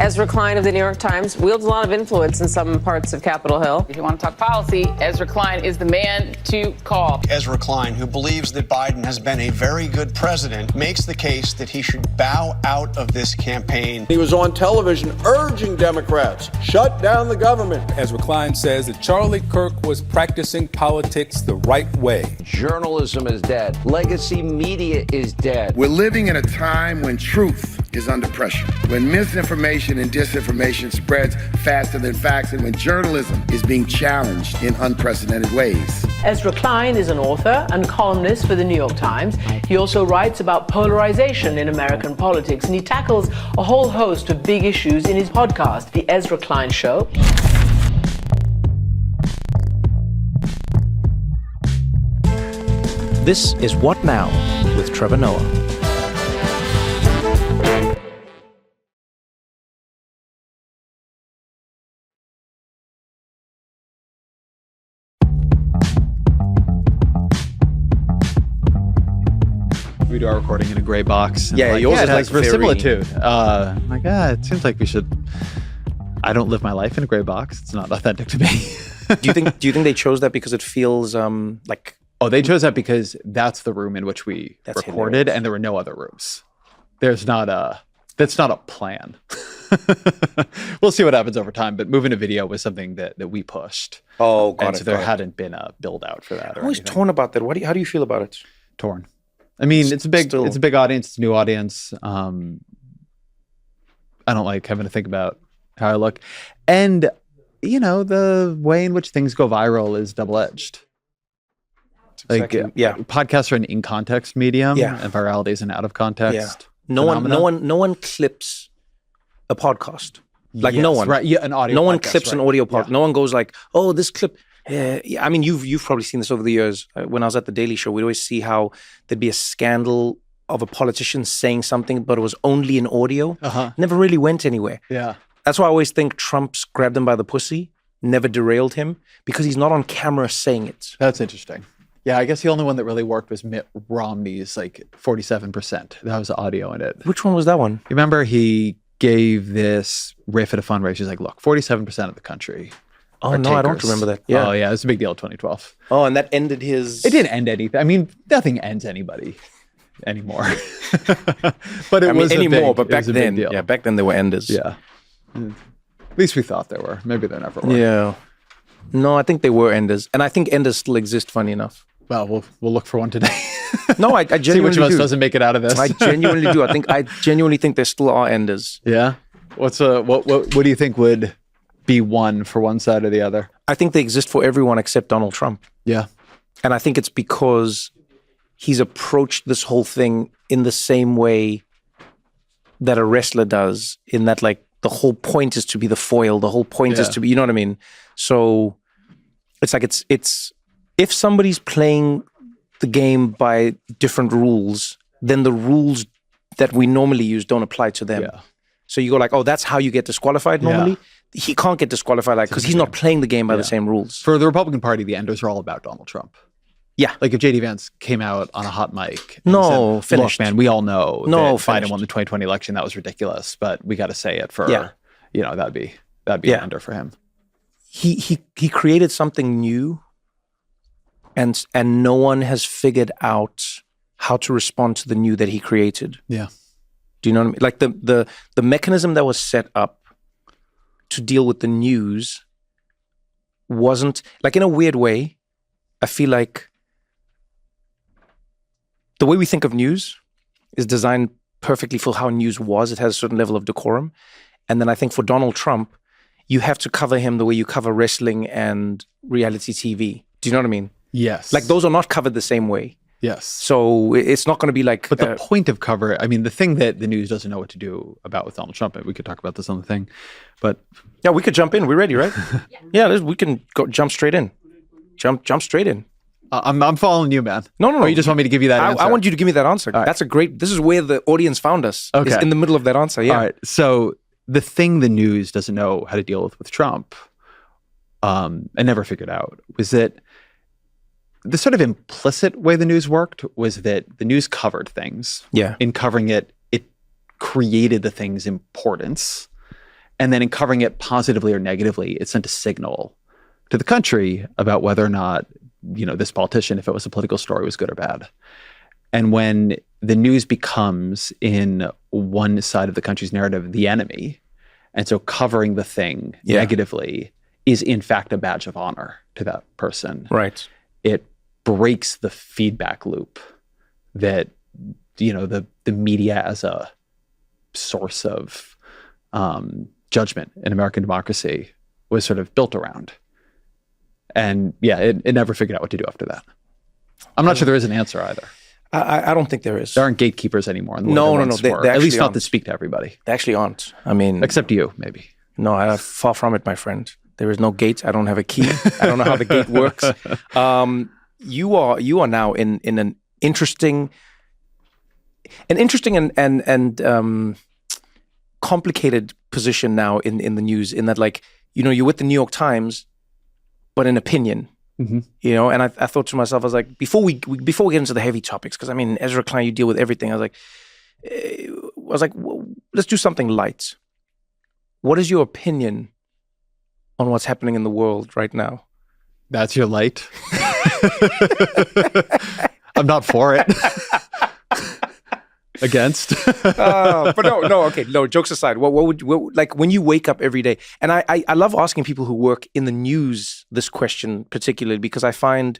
Ezra Klein of the New York Times wields a lot of influence in some parts of Capitol Hill. If you want to talk policy, Ezra Klein is the man to call. Ezra Klein, who believes that Biden has been a very good president, makes the case that he should bow out of this campaign. He was on television urging Democrats, shut down the government. Ezra Klein says that Charlie Kirk was practicing politics the right way. Journalism is dead. Legacy media is dead. We're living in a time when truth is under pressure, when misinformation and disinformation spreads faster than facts, and when journalism is being challenged in unprecedented ways. Ezra Klein is an author and columnist for the New York Times. He also writes about polarization in American politics, and he tackles a whole host of big issues in his podcast, The Ezra Klein Show. This is What Now with Trevor Noah. We do our recording in a gray box. Yeah, yours is like verisimilitude. My God, it seems like we should. I don't live my life in a gray box. It's not authentic to me. Do you think they chose that because it feels like? Oh, they chose that because that's the room in which we recorded, hilarious. And there were no other rooms. That's not a plan. We'll see what happens over time. But moving to video was something that we pushed. Oh, got and it. So there hadn't been a build out for that. I'm always torn about that. How do you feel about it? Torn. I mean, it's a big audience. It's a new audience. I don't like having to think about how I look. And, the way in which things go viral is double-edged. Exactly. Podcasts are an in-context medium, yeah. And virality is an out-of-context. Yeah. No one clips a podcast. Like yes, no one. Right. Yeah, an audio. No podcast, one clips an audio podcast. Yeah. No one goes like, "Oh, this clip." Yeah. I mean, you've probably seen this over the years. When I was at the Daily Show, we'd always see how there'd be a scandal of a politician saying something, but it was only in audio. Never really went anywhere. Yeah. That's why I always think Trump's grabbed him by the pussy, never derailed him, because he's not on camera saying it. That's interesting. Yeah, I guess the only one that really worked was Mitt Romney's 47%. That was audio in it. Which one was that one? You remember he gave this riff at a fundraiser. He's like, look, 47% of the country. Oh, no, I don't remember that. Yeah. Oh, yeah, it's a big deal in 2012. Oh, and that ended his... It didn't end anything. I mean, nothing ends anybody anymore. But it was anymore, but back a big then, deal. Yeah, back then they were enders. Yeah. At least we thought there were. Maybe there never were. Yeah. No, I think they were enders. And I think enders still exist, funny enough. Well, we'll look for one today. No, I genuinely see which of us do. Doesn't make it out of this. I genuinely do. I genuinely think there still are enders. Yeah. What do you think would be one for one side or the other? I think they exist for everyone except Donald Trump. Yeah. And I think it's because he's approached this whole thing in the same way that a wrestler does, in that the whole point is to be the foil. The whole point is to be, you know what I mean? So it's like it's if somebody's playing the game by different rules, then the rules that we normally use don't apply to them. Yeah. So you go like, oh, that's how you get disqualified normally? Yeah. He can't get disqualified because he's not playing the game by the same rules. For the Republican Party, the enders are all about Donald Trump. Yeah. Like if J.D. Vance came out on a hot mic and said, finished. Look, man, we all know that finished. Biden won the 2020 election. That was ridiculous, but we got to say it for, that'd be an ender for him. He created something new, and no one has figured out how to respond to the new that he created. Yeah. Do you know what I mean? Like the mechanism that was set up to deal with the news wasn't, like, in a weird way, I feel like the way we think of news is designed perfectly for how news was. It has a certain level of decorum. And then I think for Donald Trump, you have to cover him the way you cover wrestling and reality TV. Do you know what I mean? Yes. Like those are not covered the same way. Yes. So it's not going to be like... But the point of cover, I mean, the thing that the news doesn't know what to do about with Donald Trump, and we could talk about this on the thing, but... Yeah, we could jump in. We're ready, right? We can jump straight in. Jump straight in. I'm following you, man. No. Or you just want me to give you that answer? I want you to give me that answer. Right. That's this is where the audience found us. Okay. Is in the middle of that answer, yeah. All right. So the thing the news doesn't know how to deal with Trump, and never figured out, was that the sort of implicit way the news worked was that the news covered things. Yeah. In covering it, it created the thing's importance. And then in covering it positively or negatively, it sent a signal to the country about whether or not, this politician, if it was a political story, was good or bad. And when the news becomes, in one side of the country's narrative, the enemy, and so covering the thing negatively is in fact a badge of honor to that person. Right. It breaks the feedback loop that, the media as a source of judgment in American democracy was sort of built around. And it never figured out what to do after that. I'm not sure there is an answer either. I don't think there is. There aren't gatekeepers anymore. No. At least not to speak to everybody. They actually aren't. I mean, except you, maybe. No, far from it, my friend. There is no gate. I don't have a key. I don't know how the gate works. You are now in an interesting and complicated position now in the news. In that, you're with the New York Times, but in opinion. Mm-hmm. And I thought to myself, I was like, before we get into the heavy topics, because Ezra Klein, you deal with everything. I was like, well, let's do something light. What is your opinion on what's happening in the world right now? That's your light. I'm not for it. Against. But no. Jokes aside, what would when you wake up every day? And I love asking people who work in the news this question particularly, because I find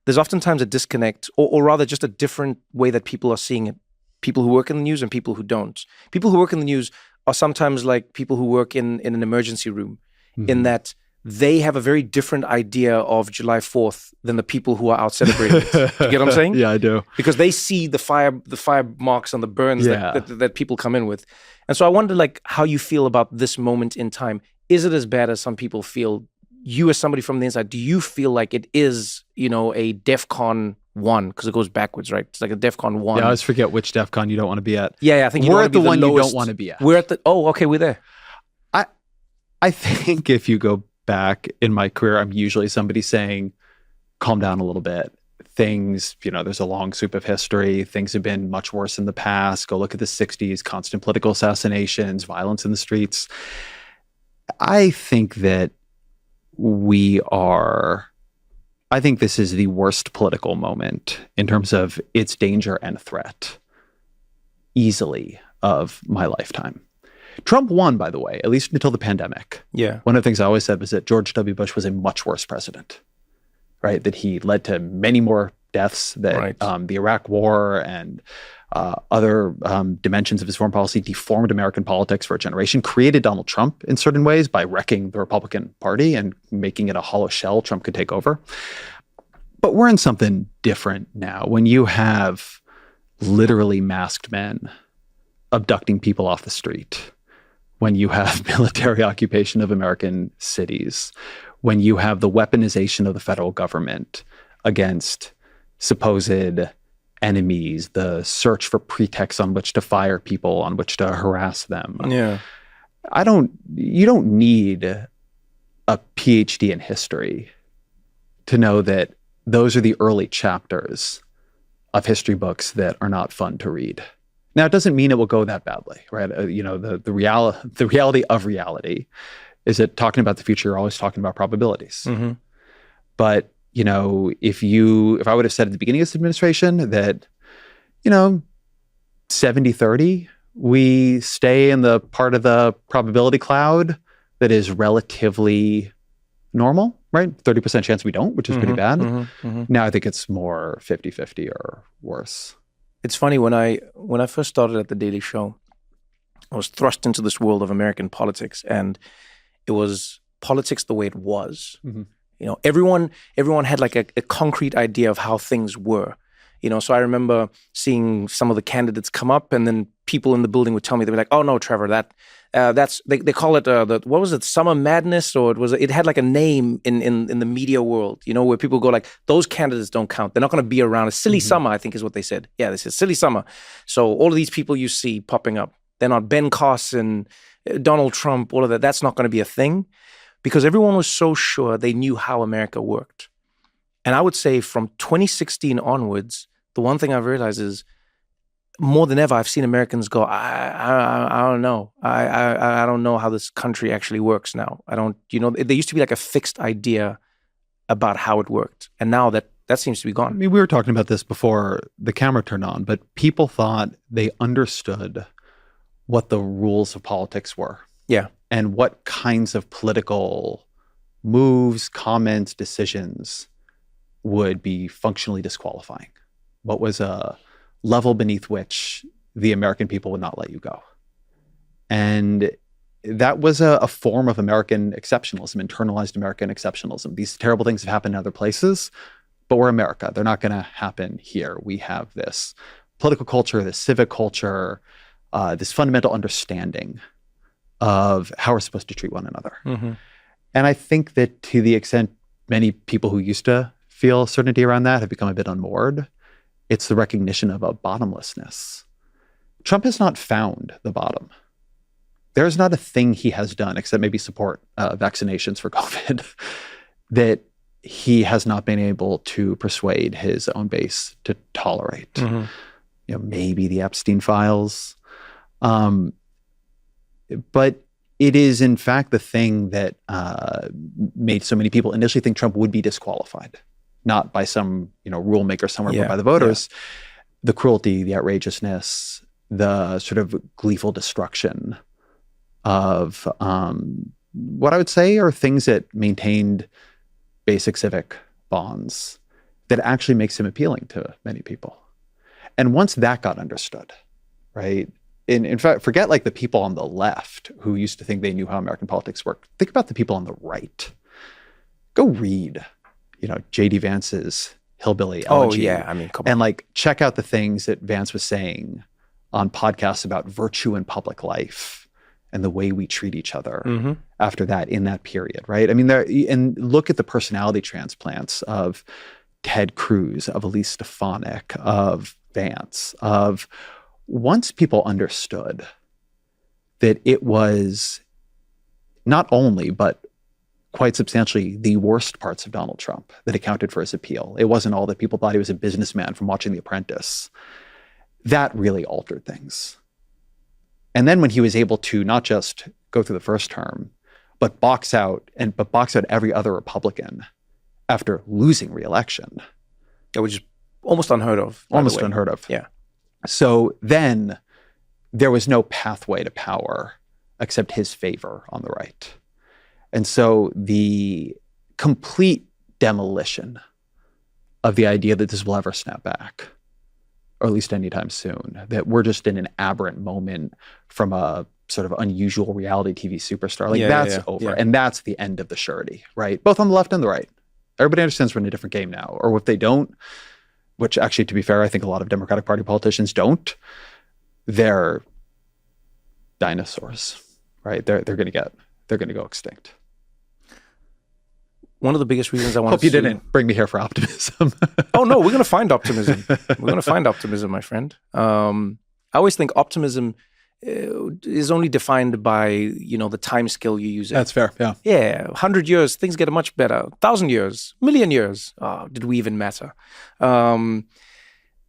there's oftentimes a disconnect, or rather just a different way that people are seeing it. People who work in the news and people who don't. People who work in the news are sometimes like people who work in an emergency room, in that they have a very different idea of July 4th than the people who are out celebrating it. Do you get what I'm saying? Yeah, I do. Because they see the fire marks and the burns that people come in with. And so I wonder how you feel about this moment in time. Is it as bad as some people feel? You as somebody from the inside, do you feel like it is, a DEFCON 1? Because it goes backwards, right? It's like a DEFCON 1. Yeah, I always forget which DEFCON you don't want to be at. Yeah, I think we're at the one you don't want to be at. We're at we're there. I think if you go back in my career, I'm usually somebody saying, calm down a little bit. Things, there's a long sweep of history. Things have been much worse in the past. Go look at the 60s, constant political assassinations, violence in the streets. I think that I think this is the worst political moment in terms of its danger and threat, easily, of my lifetime. Trump won, by the way, at least until the pandemic. Yeah. One of the things I always said was that George W. Bush was a much worse president, right? That he led to many more deaths, that the Iraq War and other dimensions of his foreign policy deformed American politics for a generation, created Donald Trump in certain ways by wrecking the Republican Party and making it a hollow shell Trump could take over. But we're in something different now. When you have literally masked men abducting people off the street, when you have military occupation of American cities, when you have the weaponization of the federal government against supposed enemies, the search for pretexts on which to fire people, on which to harass them. Yeah. You don't need a PhD in history to know that those are the early chapters of history books that are not fun to read. Now, it doesn't mean it will go that badly, right? The reality of reality is that talking about the future, you're always talking about probabilities. Mm-hmm. But, if I would have said at the beginning of this administration that, 70-30, we stay in the part of the probability cloud that is relatively normal, right? 30% chance we don't, which is pretty bad. Mm-hmm, mm-hmm. Now I think it's more 50-50 or worse. It's funny, when I first started at The Daily Show, I was thrust into this world of American politics, and it was politics the way it was. Mm-hmm. Everyone had like a concrete idea of how things were. So I remember seeing some of the candidates come up, and then people in the building would tell me, they'd be like, "Oh no, Trevor, that's they call it what was it, Summer Madness, or it had like a name in the media world, where people go like, those candidates don't count. They're not going to be around. A silly summer, I think is what they said. Yeah, they said silly summer. So all of these people you see popping up, they're not Ben Carson, Donald Trump, all of that. That's not going to be a thing, because everyone was so sure they knew how America worked. And I would say from 2016 onwards, the one thing I've realized is more than ever, I've seen Americans go, I don't know. I don't know how this country actually works now. I don't, there used to be like a fixed idea about how it worked. And now that seems to be gone. I mean, we were talking about this before the camera turned on, but people thought they understood what the rules of politics were. Yeah. And what kinds of political moves, comments, decisions would be functionally disqualifying. What was a level beneath which the American people would not let you go. And that was a form of American exceptionalism, internalized American exceptionalism. These terrible things have happened in other places, but we're America. They're not going to happen here. We have this political culture, this civic culture, this fundamental understanding of how we're supposed to treat one another. Mm-hmm. And I think that to the extent many people who used to feel certainty around that have become a bit unmoored, it's the recognition of a bottomlessness. Trump has not found the bottom. There's not a thing he has done, except maybe support vaccinations for COVID, that he has not been able to persuade his own base to tolerate. Mm-hmm. Maybe the Epstein files. But it is, in fact, the thing that made so many people initially think Trump would be disqualified, not by some rule maker somewhere, but by the voters. Yeah. The cruelty, the outrageousness, the sort of gleeful destruction of what I would say are things that maintained basic civic bonds that actually makes him appealing to many people. And once that got understood, right? In fact, forget like the people on the left who used to think they knew how American politics worked. Think about the people on the right. Go read, J.D. Vance's Hillbilly Elegy. Oh, yeah. I mean, come on. And check out the things that Vance was saying on podcasts about virtue in public life and the way we treat each other after that, in that period, right? I mean, and look at the personality transplants of Ted Cruz, of Elise Stefanik, of Vance, of once people understood that it was not only, but quite substantially the worst parts of Donald Trump that accounted for his appeal. It wasn't all that people thought he was a businessman from watching The Apprentice. That really altered things. And then when he was able to not just go through the first term, but box out every other Republican after losing re-election. That was just almost unheard of. Almost unheard of. Yeah. So then there was no pathway to power except his favor on the right. And so the complete demolition of the idea that this will ever snap back, or at least anytime soon, that we're just in an aberrant moment from a sort of unusual reality TV superstar, that's over. Yeah. And that's the end of the surety, right? Both on the left and the right. Everybody understands we're in a different game now. Or if they don't, which actually, to be fair, I think a lot of Democratic Party politicians don't, they're dinosaurs, right? They're going to go extinct. One of the biggest reasons I want Hope you didn't bring me here for optimism. Oh, no, we're going to find optimism. We're going to find optimism, my friend. I always think optimism is only defined by, the time scale you use it. That's fair, yeah. Yeah, 100 years, things get much better. 1,000 years, million years. Oh, did we even matter?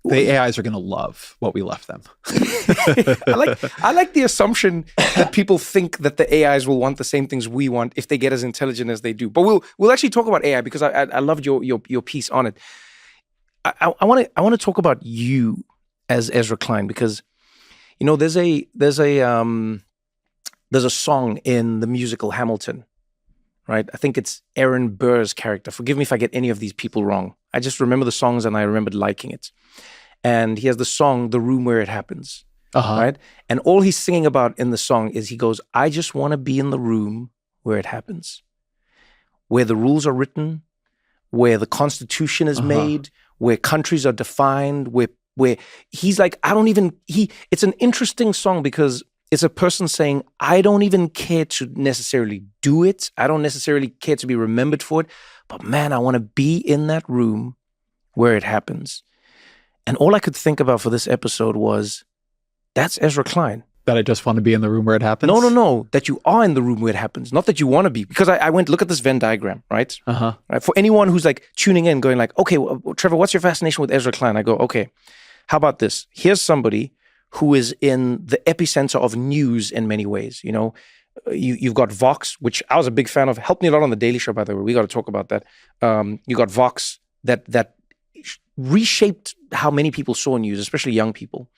The AIs are going to love what we left them. I like the assumption that people think that the AIs will want the same things we want if they get as intelligent as they do. But we'll actually talk about AI because I loved your piece on it. I want to talk about you as Ezra Klein because there's a song in the musical Hamilton, right? I think it's Aaron Burr's character. Forgive me if I get any of these people wrong. I just remember the songs and I remembered liking it. And he has the song, The Room Where It Happens, right? And all he's singing about in the song is he goes, I just want to be in the room where it happens, where the rules are written, where the Constitution is made, where countries are defined, where he's like, it's an interesting song because it's a person saying, I don't even care to necessarily do it. I don't necessarily care to be remembered for it. But man, I want to be in that room where it happens. And all I could think about for this episode was, that's Ezra Klein. That I just want to be in the room where it happens? No. That you are in the room where it happens. Not that you want to be. Because I went, look at this Venn diagram, right? Right? For anyone who's tuning in, going okay, well, Trevor, what's your fascination with Ezra Klein? I go, okay, how about this? Here's somebody who is in the epicenter of news in many ways. You know, you've got Vox, which I was a big fan of. Helped me a lot on the Daily Show, by the way. We got to talk about that. You got Vox that reshaped how many people saw news, especially young people.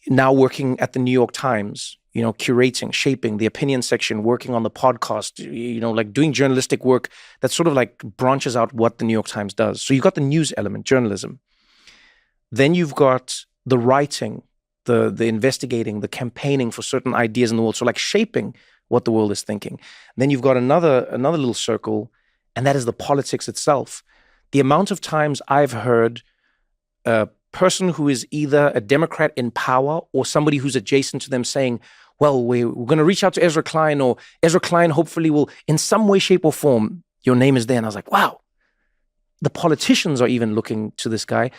Now working at the New York Times, you know, curating, shaping the opinion section, working on the podcast, you know, like doing journalistic work that sort of like branches out what the New York Times does. So you've got the news element, journalism. Then you've got the writing, the investigating, the campaigning for certain ideas in the world. So like shaping what the world is thinking. Then you've got another little circle, and that is the politics itself. The amount of times I've heard a person who is either a Democrat in power or somebody who's adjacent to them saying, well, we're going to reach out to Ezra Klein, or Ezra Klein hopefully will, in some way, shape, or form, your name is there. And I was like, wow, the politicians are even looking to this guy.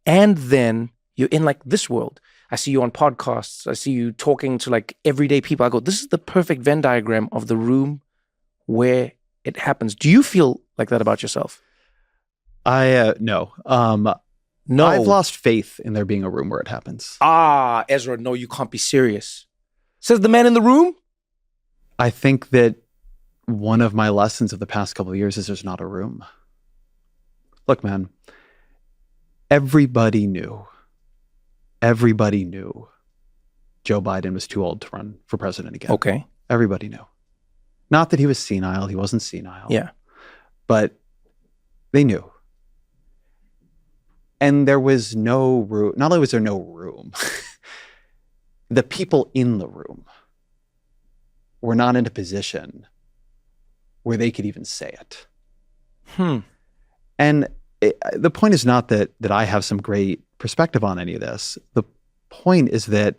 And then you're in like this world. I see you on podcasts. I see you talking to like everyday people. I go, this is the perfect Venn diagram of the room where it happens. Do you feel like that about yourself? No. No. I've lost faith in there being a room where it happens. Ah, Ezra, no, you can't be serious. Says the man in the room? I think that one of my lessons of the past couple of years is there's not a room. Look, man, everybody knew Joe Biden was too old to run for president again. Okay. Everybody knew. Not that he was senile. He wasn't senile. Yeah. But they knew. And there was no room. Not only was there no room, the people in the room were not in a position where they could even say it. And the point is not that I have some great perspective on any of this. The point is that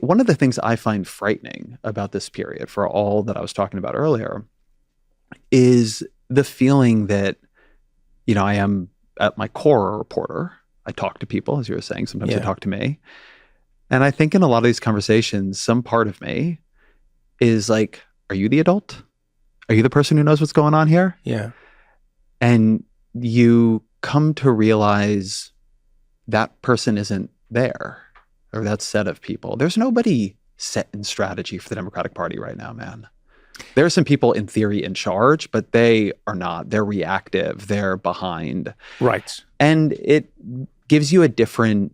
one of the things I find frightening about this period, for all that I was talking about earlier, is the feeling that, you know, I am at my core a reporter. I talk to people, as you were saying. Sometimes they talk to me. And I think in a lot of these conversations, some part of me is like, are you the adult? Are you the person who knows what's going on here? Yeah. And you come to realize that person isn't there, or that set of people. There's nobody set in strategy for the Democratic Party right now, man. There are some people in theory in charge, but they are not. They're reactive. They're behind. Right. And it gives you a different,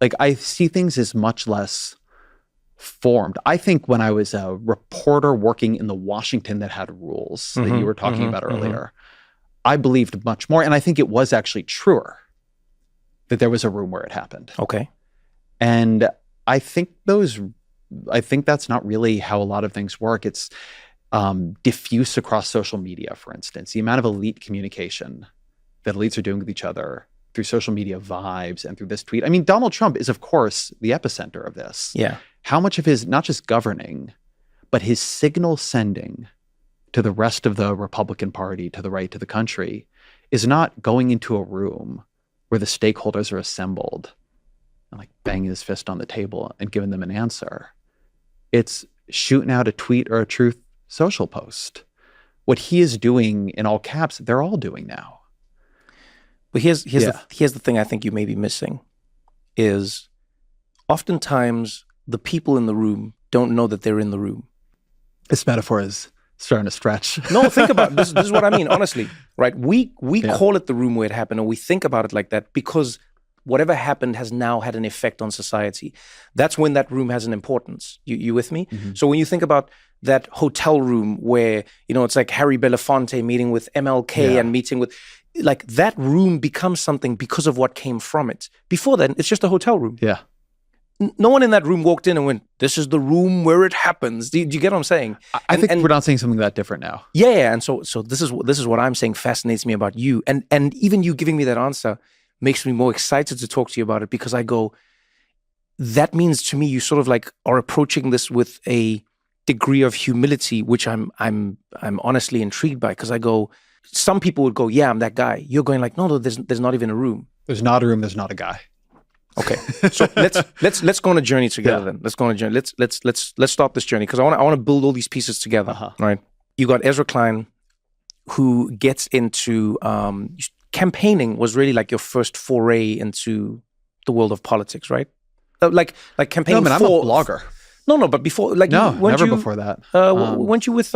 like, I see things as much less formed. I think when I was a reporter working in the Washington that had rules that you were talking about earlier, I believed much more. And I think it was actually truer that there was a room where it happened. Okay. And I think that's not really how a lot of things work. It's diffuse across social media, for instance. The amount of elite communication that elites are doing with each other through social media vibes and through this tweet. I mean, Donald Trump is, of course, the epicenter of this. Yeah. How much of his, not just governing, but his signal sending to the rest of the Republican Party, to the right, to the country, is not going into a room where the stakeholders are assembled and like banging his fist on the table and giving them an answer. It's shooting out a tweet or a truth social post. What he is doing in all caps, they're all doing now. But here's the thing I think you may be missing is oftentimes the people in the room don't know that they're in the room. This metaphor is starting to stretch. No, think about it. This is what I mean, honestly. Right? We call it the room where it happened, or we think about it like that because whatever happened has now had an effect on society. That's when that room has an importance. You with me? So when you think about that hotel room where, you know, it's like Harry Belafonte meeting with MLK and meeting with, like, that room becomes something because of what came from it. Before then, it's just a hotel room. Yeah. No one in that room walked in and went, this is the room where it happens. Do you get what I'm saying? I think we're not saying something that different now. Yeah. And so this is what I'm saying fascinates me about you. And even you giving me that answer makes me more excited to talk to you about it, because I go, that means to me you sort of like are approaching this with a degree of humility, which I'm honestly intrigued by, because I go, some people would go, yeah, I'm that guy. You're going like, no, there's not even a room. There's not a room. There's not a guy. Okay, so let's go on a journey together. Then let's go on a journey. Let's start this journey, because I want to build all these pieces together. Right? You got Ezra Klein, who gets into campaigning. Was really like your first foray into the world of politics, right? Like campaigning No, man, for... I'm a blogger. No, but before... like No, weren't never you, before that. Weren't you with...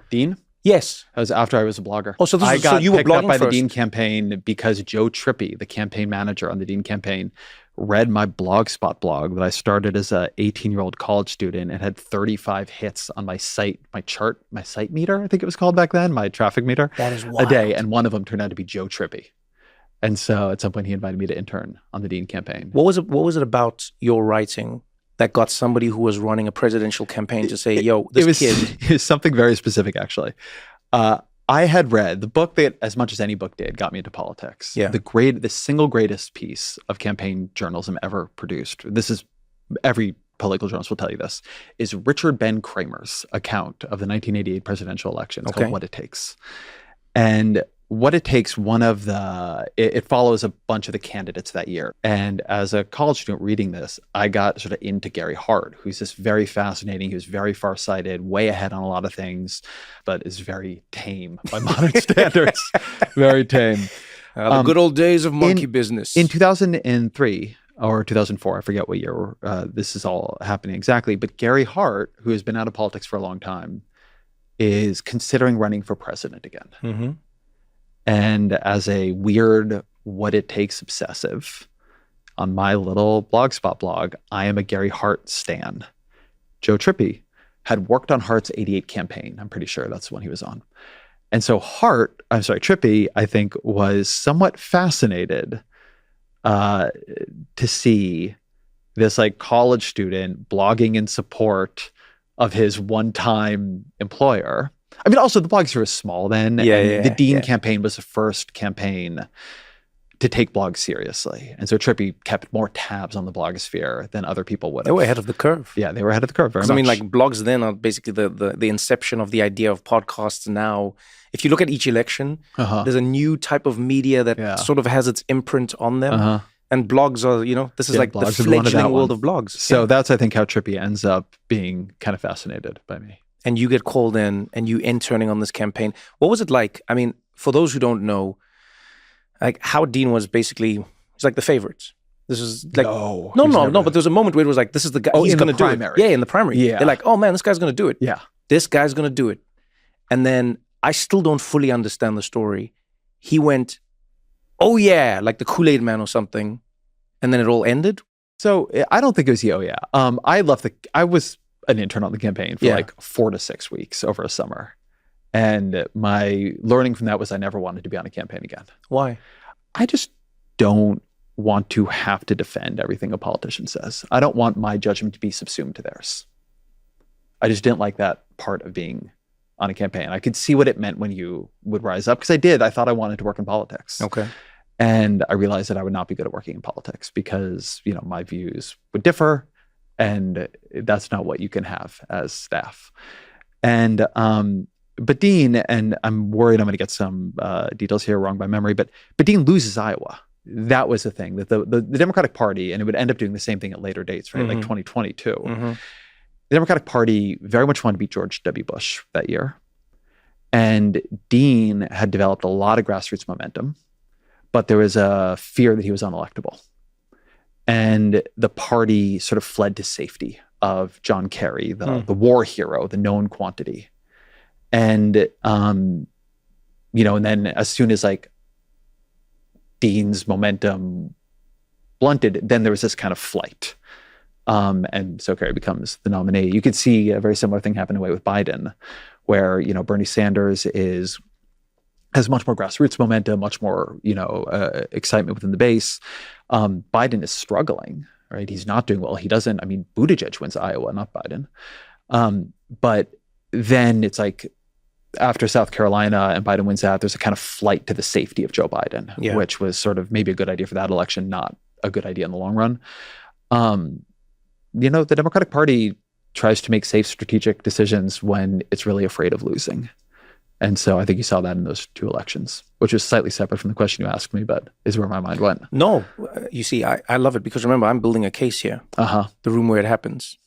Dean? Yes. That was after I was a blogger. Oh, so I got you were picked up blogging by the first. Dean campaign because Joe Trippi, the campaign manager on the Dean campaign, read my Blogspot blog that I started as a 18-year-old college student and had 35 hits on my site, my site meter, I think it was called back then, my traffic meter. That is a wild. day, and one of them turned out to be Joe Trippi. And so at some point he invited me to intern on the Dean campaign. What was it about your writing that got somebody who was running a presidential campaign to say, yo, this kid... It was something very specific, actually. I had read the book that, as much as any book did, got me into politics. Yeah. The single greatest piece of campaign journalism ever produced. This is, every political journalist will tell you this, is Richard Ben Kramer's account of the 1988 presidential election. It's called What It Takes. And What It Takes, it follows a bunch of the candidates that year. And as a college student reading this, I got sort of into Gary Hart, who's just very fascinating. He was very farsighted, way ahead on a lot of things, but is very tame by modern standards. Very tame. The good old days of monkey business. In 2003 or 2004, I forget what year this is all happening exactly, but Gary Hart, who has been out of politics for a long time, is considering running for president again. Mm-hmm. And as a weird What It Takes obsessive, on my little Blogspot blog, I am a Gary Hart stan. Joe Trippi had worked on Hart's 88 campaign. I'm pretty sure that's the one he was on. And so Trippi, I think, was somewhat fascinated to see this like college student blogging in support of his one-time employer. I mean, also the blogs were small then. The Dean campaign was the first campaign to take blogs seriously. And so Trippi kept more tabs on the blogosphere than other people would have. They were ahead of the curve. Yeah, they were ahead of the curve very much. I mean, like blogs then are basically the inception of the idea of podcasts now. If you look at each election, there's a new type of media that sort of has its imprint on them. And blogs are, this is like the fledgling world of blogs. So that's, I think, how Trippi ends up being kind of fascinated by me. And you get called in and you interning on this campaign. What was it like? I mean, for those who don't know, like how Dean was basically, he's like the favorites. This is like, no, but there's a moment where it was like, this is the guy, he's going to do it. Yeah, in the primary. Yeah. They're like, oh man, this guy's going to do it. Yeah. This guy's going to do it. And then I still don't fully understand the story. He went, oh yeah, like the Kool-Aid man or something. And then it all ended. So I don't think it was the, oh yeah. I was an intern on the campaign for like 4 to 6 weeks over a summer. And my learning from that was I never wanted to be on a campaign again. Why? I just don't want to have to defend everything a politician says. I don't want my judgment to be subsumed to theirs. I just didn't like that part of being on a campaign. I could see what it meant when you would rise up, because I did. I thought I wanted to work in politics. Okay. And I realized that I would not be good at working in politics because, my views would differ. And that's not what you can have as staff. And, but Dean, and I'm worried I'm going to get some details here wrong by memory, but Dean loses Iowa. That was the thing, that the Democratic Party, and it would end up doing the same thing at later dates, right? Like 2022. The Democratic Party very much wanted to beat George W. Bush that year. And Dean had developed a lot of grassroots momentum, but there was a fear that he was unelectable. And the party sort of fled to safety of John Kerry, the war hero, the known quantity. And, and then as soon as like Dean's momentum blunted, then there was this kind of flight. And so Kerry becomes the nominee. You could see a very similar thing happen away with Biden, where, Bernie Sanders has much more grassroots momentum, much more, excitement within the base. Biden is struggling, right? He's not doing well. He doesn't, Buttigieg wins Iowa, not Biden. But then it's like after South Carolina and Biden wins that, there's a kind of flight to the safety of Joe Biden, which was sort of maybe a good idea for that election, not a good idea in the long run. The Democratic Party tries to make safe strategic decisions when it's really afraid of losing. And so I think you saw that in those 2 elections, which is slightly separate from the question you asked me, but is where my mind went. No, you see, I love it because remember, I'm building a case here, the room where it happens.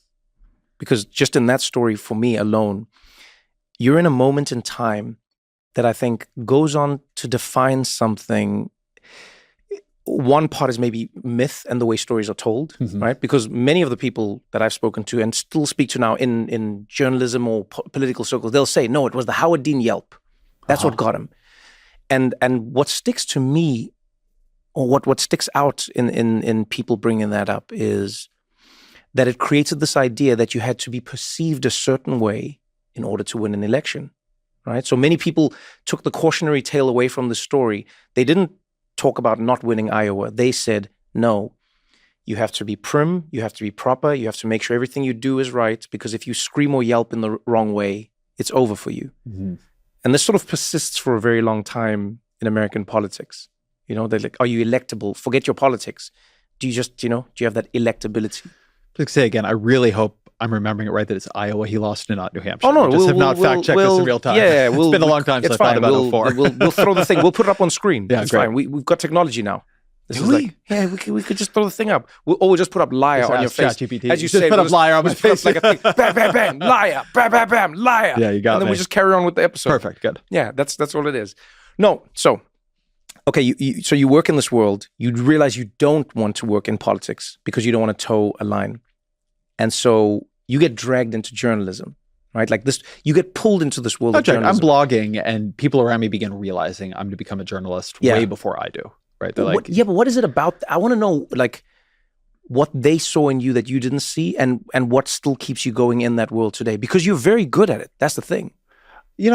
Because just in that story, for me alone, you're in a moment in time that I think goes on to define something. one part is maybe myth and the way stories are told, right? Because many of the people that I've spoken to and still speak to now in journalism or political circles, they'll say, no, it was the Howard Dean Yelp. That's what got him. And what sticks to me, or what sticks out in people bringing that up, is that it created this idea that you had to be perceived a certain way in order to win an election, right? So many people took the cautionary tale away from the story. They didn't talk about not winning Iowa. They said, no, you have to be prim, you have to be proper, you have to make sure everything you do is right, because if you scream or yelp in the wrong way, it's over for you. And this sort of persists for a very long time in American politics. You know, they're like, are you electable? Forget your politics. Do you just, do you have that electability? Please say again, I really hope I'm remembering it right that it's Iowa he lost to, not New Hampshire. Oh, no. I just have not fact-checked this in real time. Yeah, it's been a long time since I thought about it before. We'll throw the thing. We'll put it up on screen. Yeah, it's great. fine. We've got technology now. Do we? We could just throw the thing up. We'll just put up liar on your face. ChatGPT. As you just say, put up liar on my face. Like a thing. Bam, bam, bam, liar. Bam, bam, bam, liar. Yeah, you got And then me. we just carry on with the episode. Perfect, good. Yeah, that's all it is. No, so, okay, so you work in this world. You realize you don't want to work in politics because you don't want to toe a line. And so you get dragged into journalism, right? Like this, you get pulled into this world of journalism. I'm blogging and people around me begin realizing I'm going to become a journalist way before I do, right? They're like, but what is it about? I want to know, like, what they saw in you that you didn't see and what still keeps you going in that world today, because you're very good at it. That's the thing.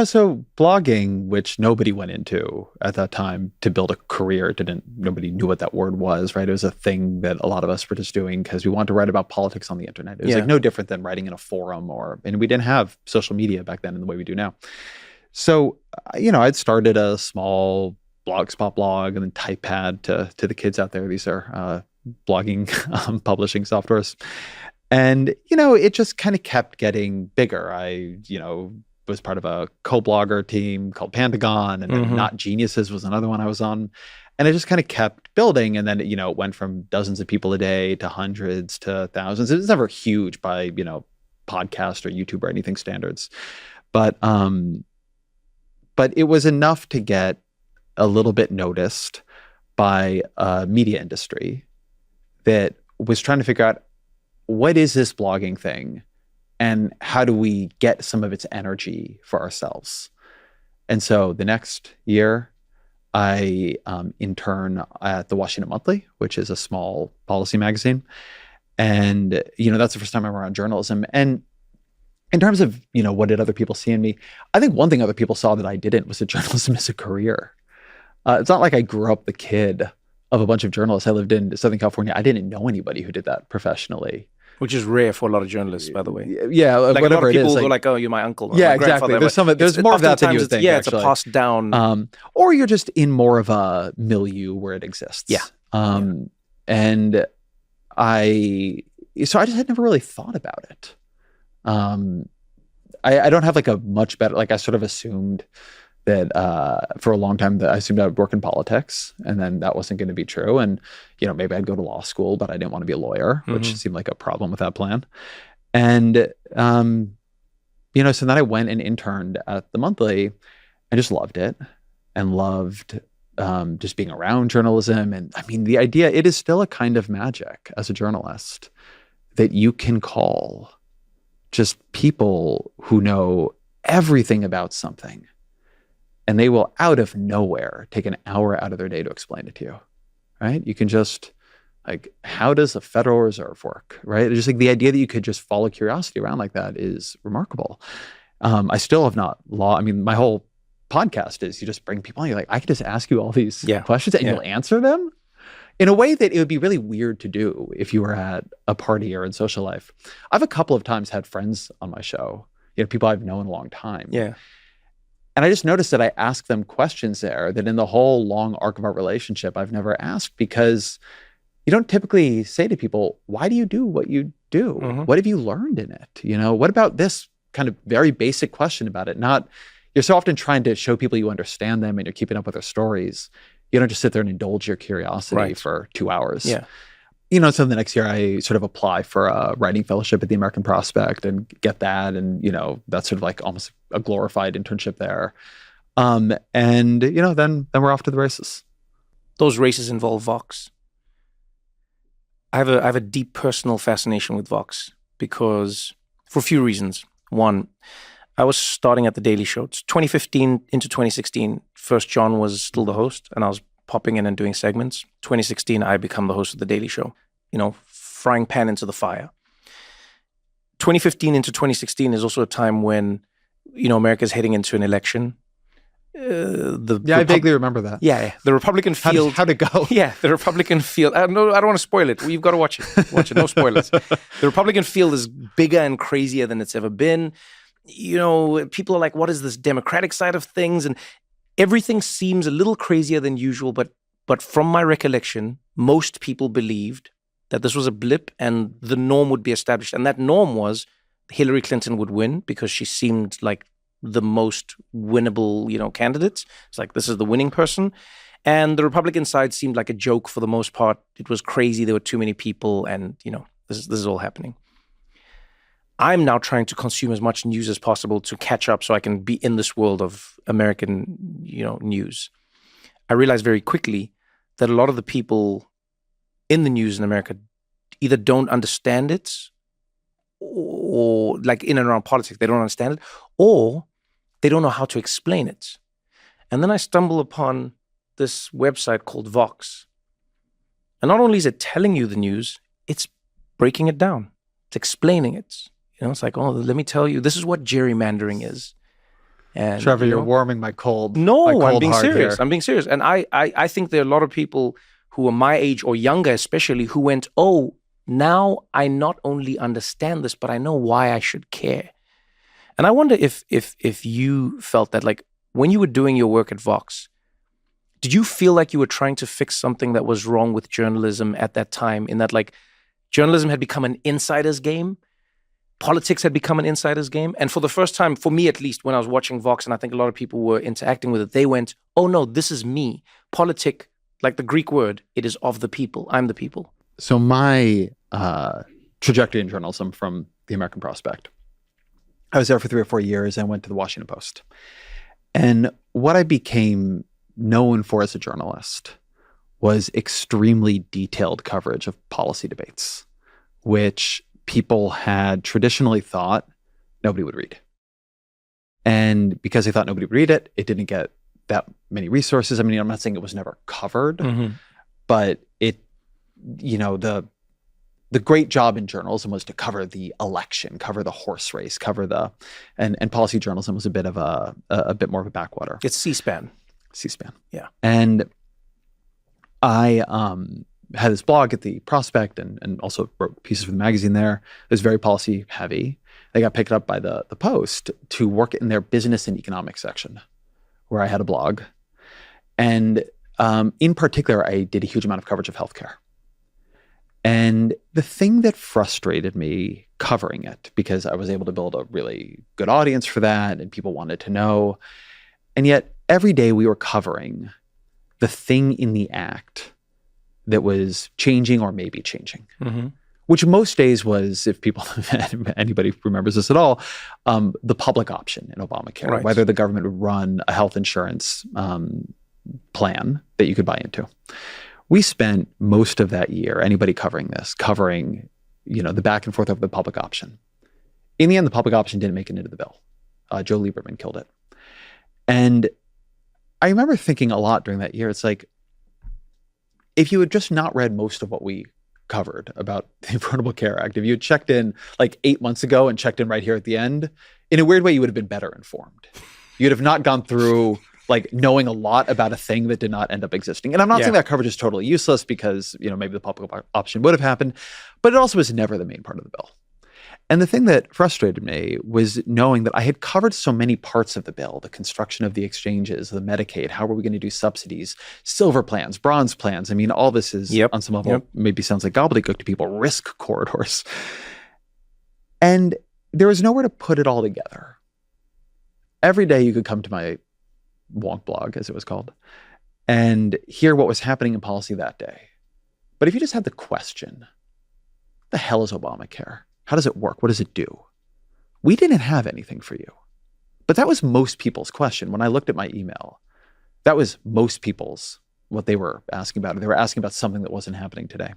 So blogging, which nobody went into at that time to build a career, nobody knew what that word was, right? It was a thing that a lot of us were just doing because we wanted to write about politics on the internet. It was like no different than writing in a forum and we didn't have social media back then in the way we do now. So, I'd started a small blogspot blog and then Typepad to the kids out there. These are blogging, publishing softwares. And, it just kind of kept getting bigger. I, was part of a co-blogger team called Pantagon, and then Not Geniuses was another one I was on. And it just kind of kept building. And then, it went from dozens of people a day to hundreds to thousands. It was never huge by, podcast or YouTube or anything standards. But it was enough to get a little bit noticed by a media industry that was trying to figure out, what is this blogging thing? And how do we get some of its energy for ourselves? And so the next year, I intern at the Washington Monthly, which is a small policy magazine. And, that's the first time I'm around journalism. And in terms of, what did other people see in me? I think one thing other people saw that I didn't was that journalism is a career. It's not like I grew up the kid of a bunch of journalists. I lived in Southern California. I didn't know anybody who did that professionally. Which is rare for a lot of journalists, by the way. Yeah, like whatever it is. People go like, oh, you're my uncle. Yeah, my exactly. There's more of that than you would think. Yeah, it's a passed down. Or you're just in more of a milieu where it exists. Yeah. And I just had never really thought about it. I don't have like a much better, like I sort of assumed that for a long time that I assumed I would work in politics, and then that wasn't going to be true. And, maybe I'd go to law school, but I didn't want to be a lawyer, which seemed like a problem with that plan. And, so then I went and interned at the Monthly and just loved it and loved just being around journalism. And I mean, the idea, it is still a kind of magic as a journalist that you can call just people who know everything about something. And they will, out of nowhere, take an hour out of their day to explain it to you, right? You can just, like, how does the Federal Reserve work, right? Just like the idea that you could just follow curiosity around like that is remarkable. I still have not my whole podcast is you just bring people on, you're like, I could just ask you all these questions and you'll answer them in a way that it would be really weird to do if you were at a party or in social life. I've a couple of times had friends on my show, people I've known a long time. Yeah. And I just noticed that I asked them questions there that in the whole long arc of our relationship, I've never asked, because you don't typically say to people, why do you do what you do? What have you learned in it? What about this kind of very basic question about it? You're so often trying to show people you understand them and you're keeping up with their stories. You don't just sit there and indulge your curiosity for 2 hours. Yeah. So the next year I sort of apply for a writing fellowship at the American Prospect and get that. And, that's sort of like almost a glorified internship there. And, then we're off to the races. those races involve Vox. I have a deep personal fascination with Vox because for a few reasons. One, I was starting at The Daily Show. It's 2015 into 2016. First, John was still the host, and I was popping in and doing segments. 2016, I become the host of The Daily Show. Frying pan into the fire. 2015 into 2016 is also a time when, America's heading into an election. I vaguely remember that. Yeah, the Republican field. How'd it go? Yeah, the Republican field. No, I don't want to spoil it. You've got to watch it. Watch it. No spoilers. The Republican field is bigger and crazier than it's ever been. People are like, what is this Democratic side of things? And everything seems a little crazier than usual. But from my recollection, most people believed that this was a blip and the norm would be established. And that norm was Hillary Clinton would win because she seemed like the most winnable, candidates. It's like, this is the winning person. And the Republican side seemed like a joke for the most part. It was crazy. There were too many people and, this is all happening. I'm now trying to consume as much news as possible to catch up so I can be in this world of American, news. I realized very quickly that a lot of the people in the news in America either don't understand it or like in and around politics, they don't understand it, or they don't know how to explain it. And then I stumble upon this website called Vox. And not only is it telling you the news, it's breaking it down. It's explaining it. It's like, oh, let me tell you, this is what gerrymandering is. And Trevor, you're warming my cold. No, my I'm being serious. Here. I'm being serious. And I think there are a lot of people who are my age or younger especially who went, oh, now I not only understand this, but I know why I should care. And I wonder if you felt that, like, when you were doing your work at Vox, did you feel like you were trying to fix something that was wrong with journalism at that time, in that, like, journalism had become an insider's game? Politics had become an insider's game? And for the first time, for me at least, when I was watching Vox, and I think a lot of people were interacting with it, they went, oh no, this is me. Politic, like the Greek word, it is of the people. I'm the people. So my trajectory in journalism from the American Prospect, I was there for 3 or 4 years and went to the Washington Post. And what I became known for as a journalist was extremely detailed coverage of policy debates, which people had traditionally thought nobody would read. And because they thought nobody would read it, it didn't get that many resources. I mean, I'm not saying it was never covered, but it, the great job in journalism was to cover the election, cover the horse race, cover and policy journalism was a bit more of a backwater. It's C-SPAN. Yeah. And I had this blog at the Prospect and also wrote pieces for the magazine there. It was very policy heavy. They got picked up by the Post to work in their business and economics section, where I had a blog. And in particular, I did a huge amount of coverage of healthcare. And the thing that frustrated me covering it, because I was able to build a really good audience for that and people wanted to know, and yet every day we were covering the thing in the act that was changing or maybe changing, which most days was, if anybody remembers this at all, the public option in Obamacare, right. Whether the government would run a health insurance plan that you could buy into. We spent most of that year, anybody covering the back and forth of the public option. In the end, the public option didn't make it into the bill. Joe Lieberman killed it. And I remember thinking a lot during that year, it's like, if you had just not read most of what we covered about the Affordable Care Act, if you had checked in like 8 months ago and checked in right here at the end, in a weird way, you would have been better informed. You'd have not gone through like knowing a lot about a thing that did not end up existing. And I'm not saying that coverage is totally useless because, maybe the public option would have happened, but it also was never the main part of the bill. And the thing that frustrated me was knowing that I had covered so many parts of the bill, the construction of the exchanges, the Medicaid, how are we going to do subsidies, silver plans, bronze plans. I mean, all this is on some level maybe sounds like gobbledygook to people, risk corridors. And there was nowhere to put it all together. Every day you could come to my wonk blog, as it was called, and hear what was happening in policy that day. But if you just had the question, what the hell is Obamacare? How does it work? What does it do? We didn't have anything for you. But that was most people's question. When I looked at my email, that was most people's what they were asking about. They were asking about something that wasn't happening today.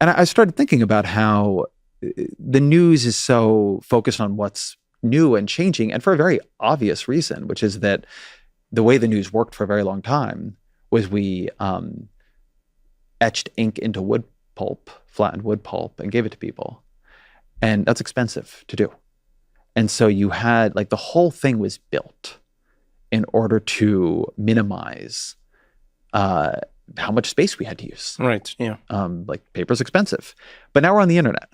And I started thinking about how the news is so focused on what's new and changing, and for a very obvious reason, which is that the way the news worked for a very long time was we etched ink into wood pulp, flattened wood pulp, and gave it to people. And that's expensive to do. And so you had, like, the whole thing was built in order to minimize how much space we had to use. Right, yeah. Like, paper's expensive. But now we're on the internet,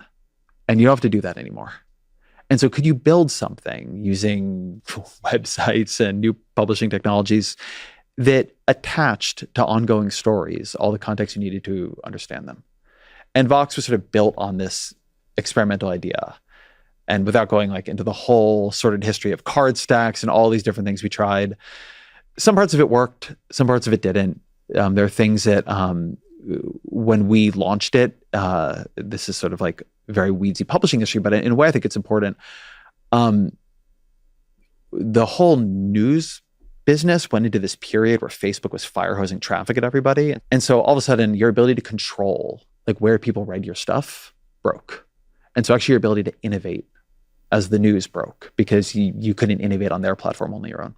and you don't have to do that anymore. And so could you build something using websites and new publishing technologies that attached to ongoing stories all the context you needed to understand them? And Vox was sort of built on this experimental idea. And without going like into the whole sordid history of card stacks and all these different things we tried, some parts of it worked, some parts of it didn't. There are things that when we launched it, this is sort of like very weedsy publishing history, but in a way I think it's important. The whole news business went into this period where Facebook was fire hosing traffic at everybody. And so all of a sudden your ability to control like where people read your stuff broke. And so actually your ability to innovate as the news broke because you couldn't innovate on their platform, only your own.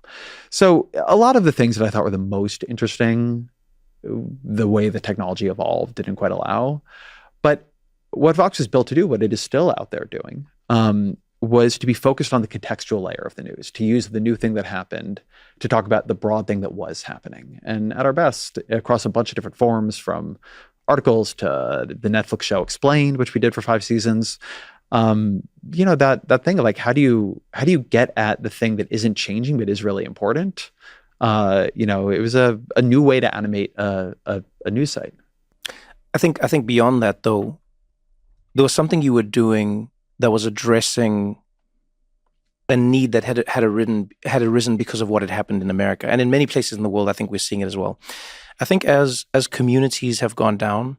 So a lot of the things that I thought were the most interesting, the way the technology evolved didn't quite allow. But what Vox was built to do, what it is still out there doing, was to be focused on the contextual layer of the news, to use the new thing that happened to talk about the broad thing that was happening. And at our best, across a bunch of different forms, from articles to the Netflix show Explained, which we did for 5 seasons, that thing of like, how do you get at the thing that isn't changing but is really important? It was a new way to animate a news site. I think beyond that, though, there was something you were doing that was addressing a need that had arisen because of what had happened in America. And in many places in the world, I think we're seeing it as well. I think as communities have gone down,